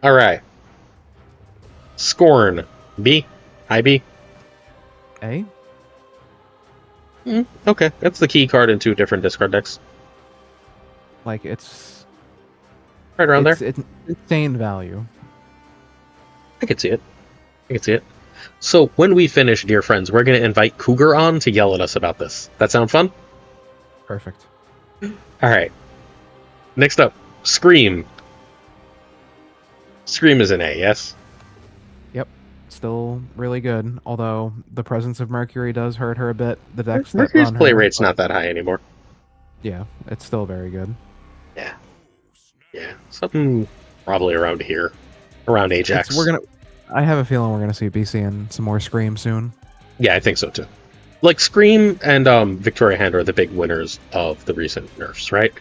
Alright. Scorn. B? High B? A? Okay. That's the key card in 2 different discard decks. Like, it's... Right around there? It's insane value. I could see it. So, when we finish, dear friends, we're going to invite Cougar on to yell at us about this. That sound fun? Perfect. Alright. Next up, Scream. Scream is an A, yes? Yep. Still really good, although the presence of Mercury does hurt her a bit. The decks that Mercury's run play her, rate's not that high anymore. Yeah, it's still very good. Yeah. Something probably around here. Around Ajax. I have a feeling we're gonna see BC and some more Scream soon. Yeah, I think so too. Like Scream and Victoria Hand are the big winners of the recent nerfs, right?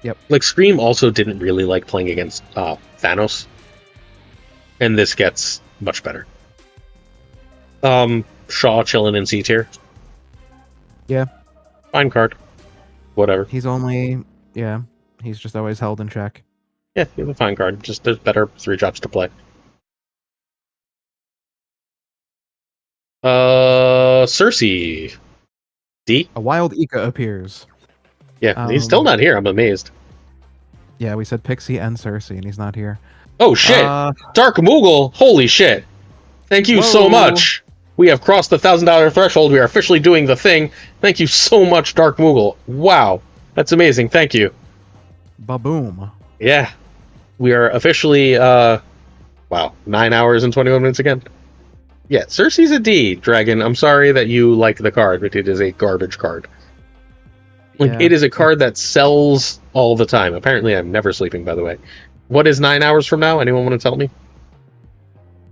Yep. Like Scream also didn't really like playing against Thanos, and this gets much better. Shaw chilling in C tier. Yeah. Fine card. Whatever. He's just always held in check. Yeah, he's a fine card. Just there's better 3-drops to play. Cersei. D? A wild Ika appears. Yeah, he's still not here. I'm amazed. Yeah, we said Pixie and Cersei, and he's not here. Oh, shit! Dark Moogle! Holy shit! Thank you so much! We have crossed the $1,000 threshold. We are officially doing the thing. Thank you so much, Dark Moogle. Wow. That's amazing. Thank you. Ba-boom. Yeah. We are officially, 9 hours and 21 minutes again. Yeah, Cersei's a D, Dragon. I'm sorry that you like the card, but it is a garbage card. It is a card that sells all the time. Apparently, I'm never sleeping, by the way. What is 9 hours from now? Anyone want to tell me?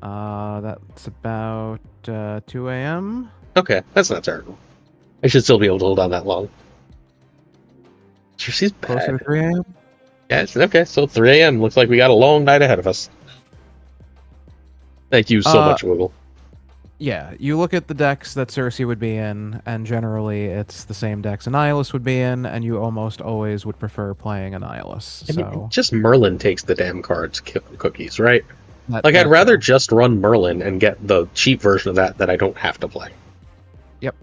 That's about 2 a.m. Okay, that's not terrible. I should still be able to hold on that long. Cersei's bad. Closer to 3 a.m.? Yeah, okay, so 3 a.m. Looks like we got a long night ahead of us. Thank you so much, Wiggle. Yeah, you look at the decks that Cersei would be in, and generally it's the same decks a Nihilus would be in, and you almost always would prefer playing a Nihilus. I mean, just Merlin takes the damn cards cookies, right? I'd rather just run Merlin and get the cheap version of that I don't have to play. Yep.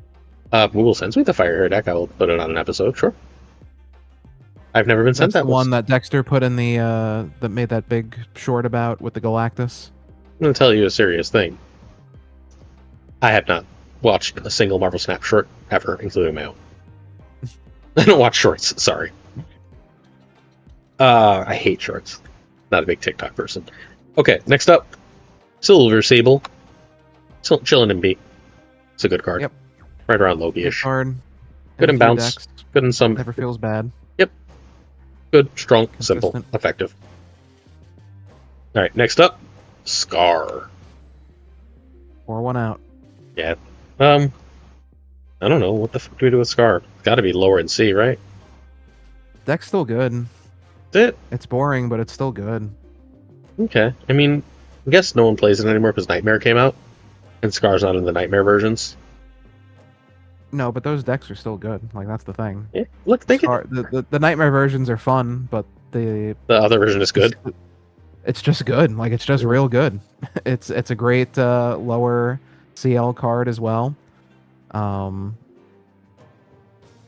Google sends me the Fire Hero deck. I will put it on an episode, sure. I've never been sent that one. One that Dexter put in the, that made that big short about with the Galactus. I'm going to tell you a serious thing. I have not watched a single Marvel Snap short ever, including my own. I don't watch shorts, sorry. I hate shorts. Not a big TikTok person. Okay, next up. Silver Sable. Chillin' in B. It's a good card. Yep. Right around Good Loki-ish. card. Good in a few bounce. decks. Good in some. Never feels bad. Yep. Good, strong, simple, Consistent. effective. All right, next up, Scar. Pour one out. Yeah. I don't know. What the fuck do we do with Scar? It's got to be lower in C, right? Deck's still good. That's it. It's boring, but it's still good. Okay. I mean, I guess no one plays it anymore because Nightmare came out, and Scar's not in the Nightmare versions. No, but those decks are still good. Like, that's the thing. Yeah. Look, they Scar, the Nightmare versions are fun, but the other version is good. It's just good. Like, it's just real good. It's a great lower CL card as well. I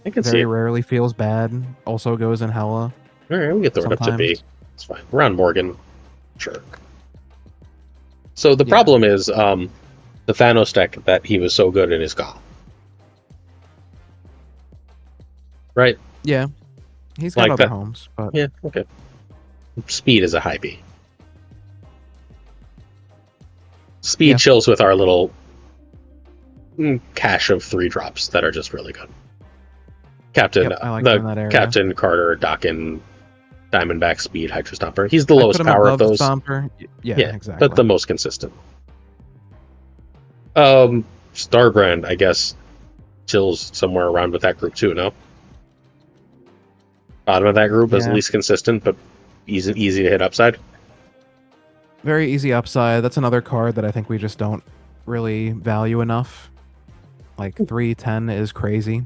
can see Very it. rarely feels bad. Also goes in hella. All right, we get thrown up to B. sometimes. It's fine. Around Morgan, sure. So the problem is, the Thanos deck that he was so good in is gone. Right? Yeah, he's got Like other that. homes, but Yeah. Okay. Speed is a high B. Speed Yeah. chills with our little cache of 3-drops that are just really good. Captain, Yep, I like them in that the area. Captain Carter, Dockin, Diamondback, Speed, Hydra Stomper. He's the I lowest put him power of above the those. Stomper. Yeah, Yeah, exactly. but the most consistent. Starbrand, I guess, chills somewhere around with that group too. No, bottom of that group is Yeah. least consistent, but easy to hit upside. Very easy upside. That's another card that I think we just don't really value enough. Like 310 is crazy,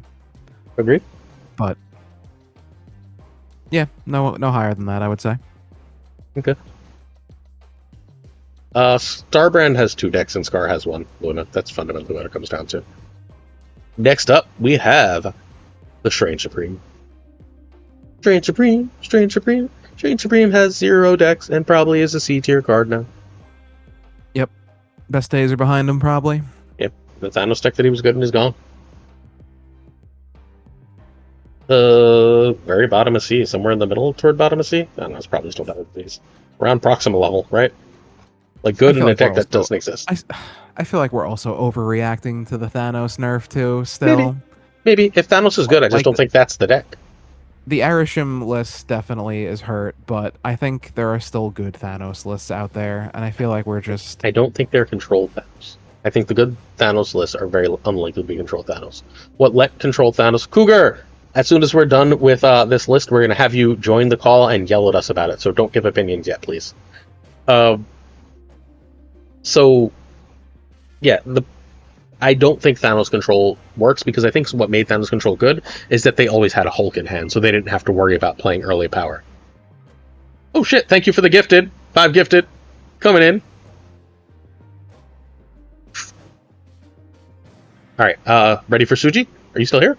Agreed. but yeah, no higher than that, I would say. Okay. Starbrand has 2 decks and Scar has 1. Luna. That's fundamentally what it comes down to. Next up, we have the Strange Supreme. Strange Supreme has 0 decks and probably is a C tier card now. Best days are behind him, probably. Yep, the Thanos deck that he was good in is gone. Very bottom of C, somewhere in the middle toward bottom of C. I don't know, it's probably still bottom of C. Around proximal level, right? Like good in a deck that doesn't exist. I feel like we're also overreacting to the Thanos nerf too. Still, Maybe if Thanos is good, I just Like- don't think that's the deck. the Arisham list definitely is hurt, but I think there are still good Thanos lists out there, and I feel like we're just I don't think they're controlled Thanos. I think the good Thanos lists are very unlikely to be controlled Thanos. What let control Thanos? Cougar! As soon as we're done with this list, we're going to have you join the call and yell at us about it, so don't give opinions yet, please. So, yeah, I don't think Thanos Control works because I think what made Thanos Control good is that they always had a Hulk in hand, so they didn't have to worry about playing early power. Oh shit, thank you for the gifted. 5 gifted. Coming in. Alright, ready for Suji? Are you still here?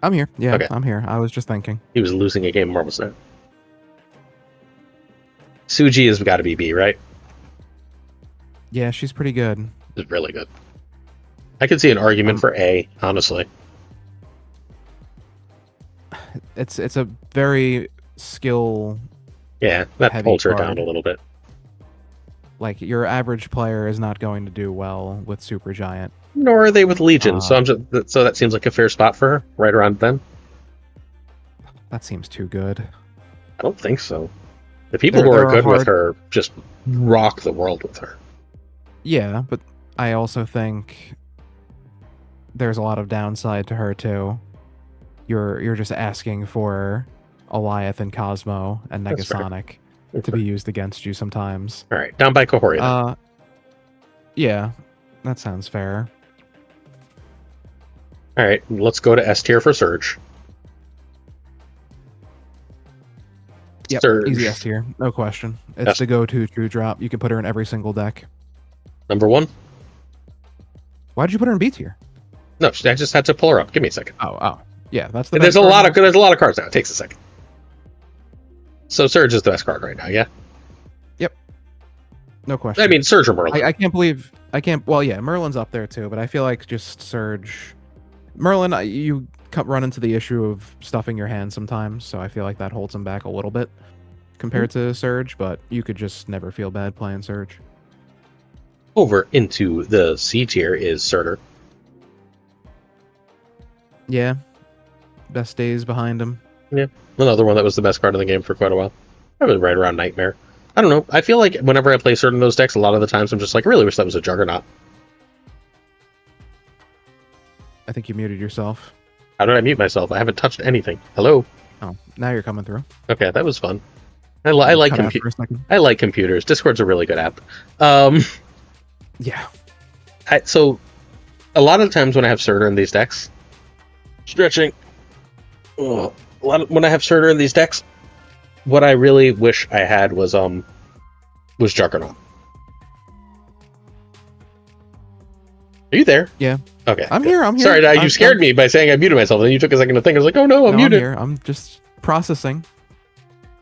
I'm here. Yeah, Okay. I'm here. I was just thinking. He was losing a game of Marvel Snap. Suji has got to be B, right? Yeah, she's pretty good. It's really good. I could see an argument for A, honestly. It's a very skill. Yeah, that Heavy pulls her card. down a little bit. Like, your average player is not going to do well with Super Giant. Nor are they with Legion, so that seems like a fair spot for her, right around then. That seems too good. I don't think so. The people There- who there are are good with hard- her just rock the world with her. Yeah, but I also think there's a lot of downside to her too. You're just asking for Alioth and Cosmo and That's fair. Negasonic to be used against you sometimes. All right, down by Kahori. then. Yeah, that sounds fair. All right, let's go to S tier for Surge. Yep, Surge. easy S tier, no question. It's Yes. the go-to true drop. You can put her in every single deck. Number 1? Why did you put her in B tier? No, I just had to pull her up. Give me a second. Oh, yeah, that's the. There's best a lot card. of cards now. It takes a second. So Surge is the best card right now. Yeah. No question. I mean, Surge or Merlin. I can't believe I can't. Well, yeah, Merlin's up there too, but I feel like just Surge, Merlin, you run into the issue of stuffing your hand sometimes, so I feel like that holds him back a little bit compared to Surge. But you could just never feel bad playing Surge. Over into the C tier is Surtur. Yeah. Best days behind him. Yeah, another one that was the best card in the game for quite a while. Probably right around Nightmare. I don't know. I feel like whenever I play certain of those decks, a lot of the times I'm just like, I really wish that was a Juggernaut. I think you muted yourself. How did I mute myself? I haven't touched anything. Hello? Oh, now you're coming through. Okay, that was fun. I like Cut out for a second. I like computers. Discord's a really good app. Yeah. So a lot of times when I have Surtur in these decks, stretching. When I have Surtur in these decks, what I really wish I had was Juggernaut. Are you there? Yeah. Okay. I'm here. Sorry, you scared me by saying I muted myself. Then you took a second to think. I was like, oh no, I'm muted. I'm here. I'm just processing.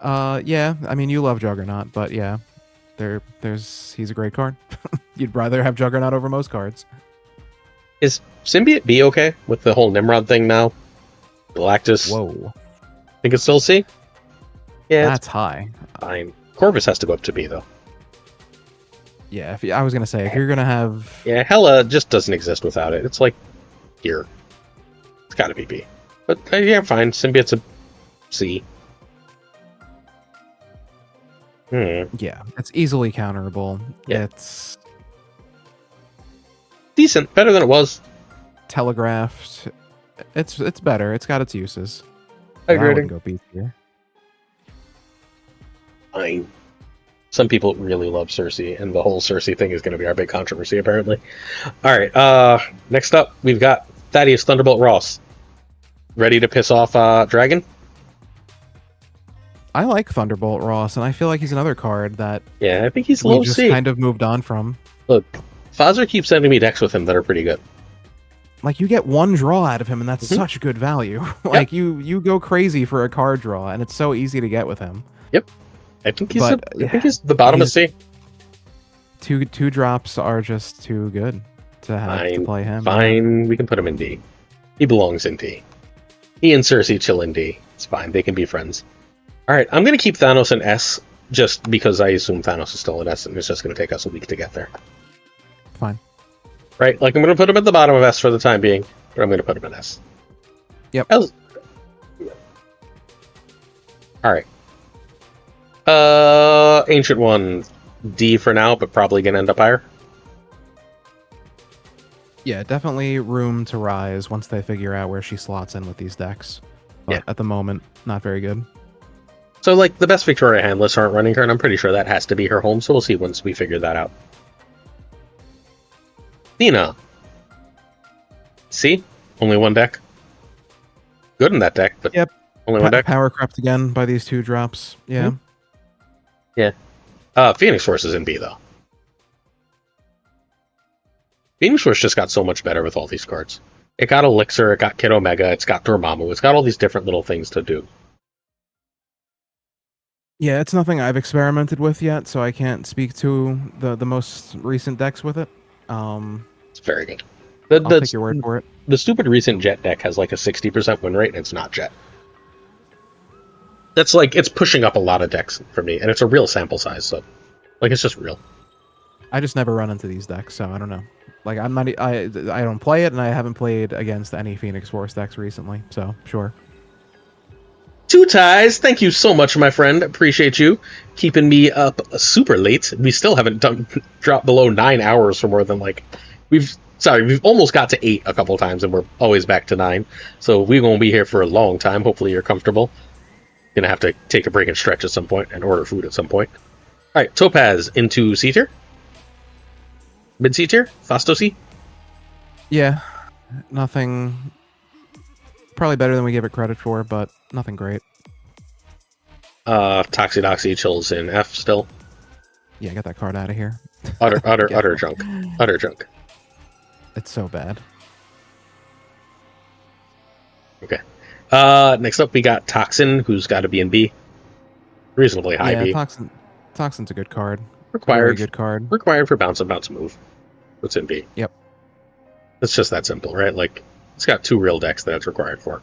Yeah. I mean, you love Juggernaut, but yeah, he's a great card. You'd rather have Juggernaut over most cards. Is Symbiote B okay with the whole Nimrod thing now? Galactus. Whoa. Think it's still C? Yeah, That's high. fine. Corvus has to go up to B though. Yeah. I was gonna say if you're gonna have. Yeah, Hela just doesn't exist without it. It's like here. It's got to be B. But yeah, fine. Symbiote's a C. Yeah, it's easily counterable. Yeah. It's Decent, better than it was. telegraphed. It's better. It's got its uses. I I agree. wouldn't go B tier. Fine. Some people really love Cersei, and the whole Cersei thing is going to be our big controversy, apparently. All right, next up, we've got Thaddeus Thunderbolt Ross. Ready to piss off Dragon? I like Thunderbolt Ross, and I feel like he's another card that Yeah, I think he's we low just C. kind of moved on from. Look, Fazer keeps sending me decks with him that are pretty good. Like, you get one draw out of him, and that's Mhm. such good value. Like, you go crazy for a card draw, and it's so easy to get with him. I think he's But, I think he's the bottom of C. Two drops are just too good to have to play him. Fine, we can put him in D. He belongs in D. He and Cersei chill in D. It's fine, they can be friends. Alright, I'm going to keep Thanos in S, just because I assume Thanos is still in S, and it's just going to take us a week to get there. Fine. Right, like I'm going to put him at the bottom of S for the time being, but I'm going to put him in S. Yep. Alright. Ancient One, D for now, but probably going to end up higher. Yeah, definitely room to rise once they figure out where she slots in with these decks. But Yeah. at the moment, not very good. So, like, the best Victoria handless aren't running her, and I'm pretty sure that has to be her home, so we'll see once we figure that out. Nina. See? Only one deck. Good in that deck, but Yep. only one deck. Power crept again by these two drops. Yeah. Phoenix Force is in B, though. Phoenix Force just got so much better with all these cards. It got Elixir, it got Kid Omega, it's got Dormammu, it's got all these different little things to do. Yeah, it's nothing I've experimented with yet, so I can't speak to the most recent decks with it. It's very good. I'll take your word for it. The stupid recent Jet deck has like a 60% win rate, and it's not Jet. That's like, it's pushing up a lot of decks for me, and it's a real sample size, so, like, it's just real. I just never run into these decks, so I don't know. Like, I don't play it, and I haven't played against any Phoenix Force decks recently, so sure. Two Ties, thank you so much, my friend. Appreciate you keeping me up super late. We still haven't dropped below 9 hours for more than, like, we've almost got to 8 a couple times, and we're always back to 9. So we're going to be here for a long time. Hopefully you're comfortable. Gonna have to take a break and stretch at some point, and order food at some point. Alright, Topaz into C tier. Mid C tier? Fasto C? Yeah, nothing. Probably better than we give it credit for, but nothing great. Toxidoxy chills in F still. Yeah, get that card out of here. Utter junk. Utter junk. It's so bad. Okay. Next up we got Toxin, who's got to be in B. Reasonably high Yeah, B. Toxin's a good card. Required. Very good card. Required for bounce and bounce move. What's in B? Yep. It's just that simple, right? Like, it's got 2 real decks that it's required for.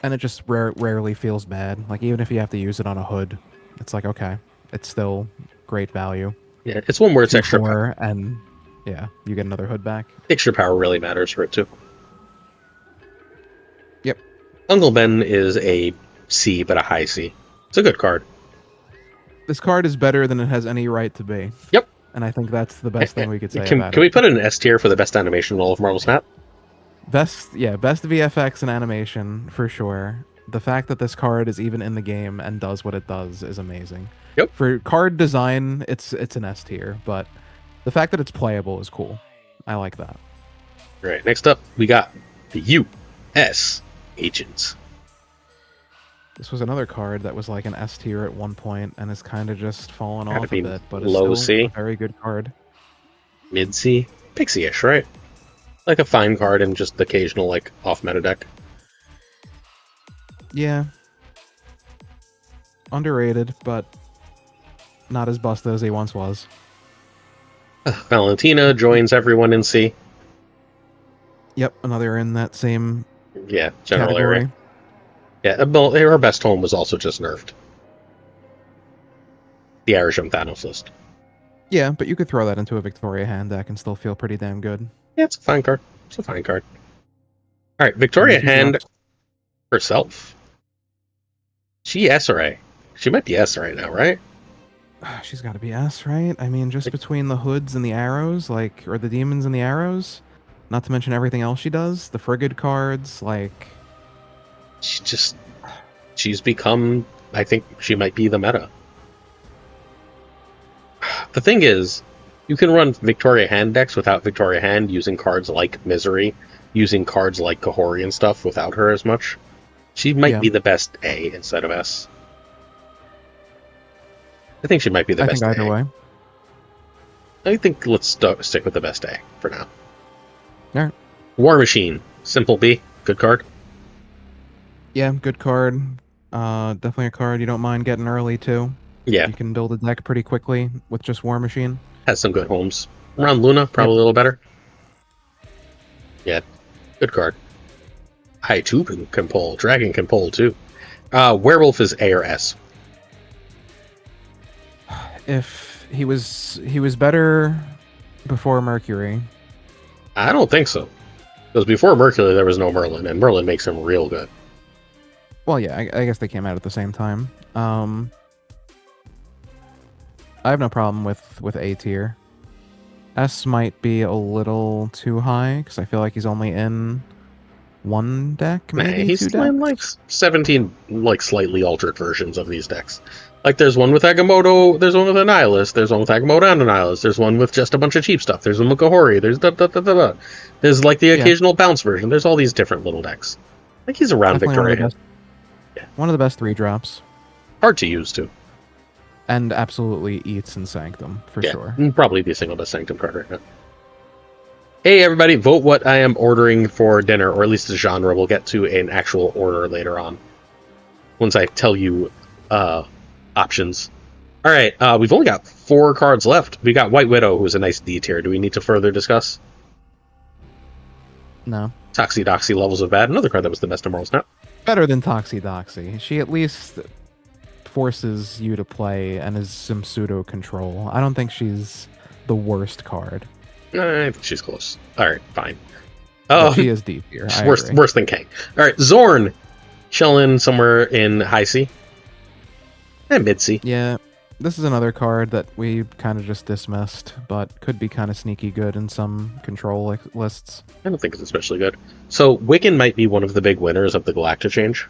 And it just rarely feels bad. Like, even if you have to use it on a hood, it's like, okay, it's still great value. Yeah, it's one where it's 2, extra 4, and yeah, you get another hood back. extra power really matters for it too. Uncle Ben is a C, but a high C. It's a good card. This card is better than it has any right to be. Yep. And I think that's the best thing we could say Can about we it. put it in S tier for the best animation in all of Marvel Snap? Best VFX and animation for sure. The fact that this card is even in the game and does what it does is amazing. Yep. For card design, it's an S tier, but the fact that it's playable is cool. I like that. All right, next up, we got the U.S. Agents. This was another card that was like an S tier at one point and has kind of just fallen Gotta off a be bit, but it's low still C. a very good card. Mid C? Pixie-ish, right? Like a fine card and just the occasional, like, off-meta deck. Yeah. Underrated, but not as busted as he once was. Valentina joins everyone in C. Yep, another in that same Yeah, general category. area. Yeah, well, her best home was also just nerfed. The Arisham Thanos list. Yeah, but you could throw that into a Victoria hand deck and still feel pretty damn good. Yeah, it's a fine card. It's a fine card. All right, Victoria She's Hand not- herself. She S or A? She might be S right now, right? She's got to be S, right? I mean, just between the hoods and the arrows, like, or the demons and the arrows, not to mention everything else she does, the frigid cards, like... She's become, I think she might be the meta. The thing is, you can run Victoria Hand decks without Victoria Hand using cards like Misery, using cards like Kahori and stuff without her as much. She might be the best A instead of S. I think she might be the best I think either A. way. I think let's stick with the best A for now. Alright. War Machine. Simple B. Good card. Yeah, good card. Definitely a card you don't mind getting early, too. Yeah. You can build a deck pretty quickly with just War Machine. Has some good homes. Around Luna, probably a little better. Yeah. Good card. High 2 can pull. Dragon can pull, too. Werewolf is A or S. If he was better before Mercury. I don't think so. Because before Mercury, there was no Merlin, and Merlin makes him real good. Well, yeah, I guess they came out at the same time. I have no problem with A tier. S might be a little too high, because I feel like he's only in one deck, maybe He's two in decks. like 17 like slightly altered versions of these decks. Like there's one with Agamotto, there's one with a Nihilist, there's one with Agamotto and a Nihilist, there's one with just a bunch of cheap stuff, there's one with Kahori, there's da-da-da-da-da. There's like the occasional bounce version, there's all these different little decks. I think he's around Definitely Victoria. one of the best 3-drops. Hard to use too. And absolutely eats in Sanctum, for sure. Probably the single best Sanctum card right now. Hey everybody, vote what I am ordering for dinner, or at least the genre. We'll get to an actual order later on. Once I tell you options. Alright, we've only got 4 cards left. We got White Widow, who's a nice D tier. Do we need to further discuss? No. Toxie Levels of Bad, another card that was the best in Marvel Snap. Better than Toxie. She at least forces you to play and is some pseudo control. I don't think she's the worst card. I think she's close. Alright, fine. But she is D tier. Worse than Kang. Alright, Zorn. Chilling somewhere in high C. And mid C. Yeah, this is another card that we kind of just dismissed, but could be kind of sneaky good in some control lists. I don't think it's especially good. So Wiccan might be one of the big winners of the Galacta change.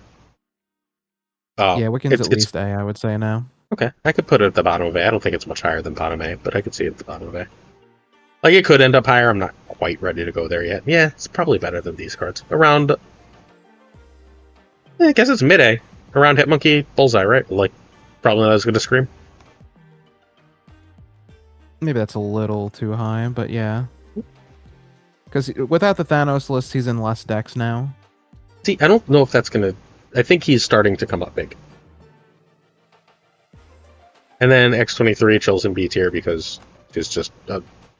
Yeah, Wiccan's at least A, I would say now. Okay, I could put it at the bottom of A. I don't think it's much higher than bottom A, but I could see it at the bottom of A. Like, it could end up higher. I'm not quite ready to go there yet. Yeah, it's probably better than these cards. Around... I guess it's mid-A. Around Hitmonkey, Bullseye, right? Like, probably not as good as Scream. Maybe that's a little too high, but yeah. Because without the Thanos list, he's in less decks now. See, I don't know if that's going to... I think he's starting to come up big. And then X-23 chills in B tier because it's just,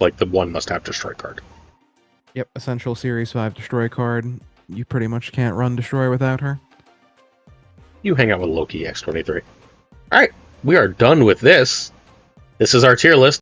like, the one must-have destroy card. Yep, Essential Series 5 Destroy card. You pretty much can't run Destroy without her. You hang out with Loki, X-23. Alright, we are done with this. This is our tier list.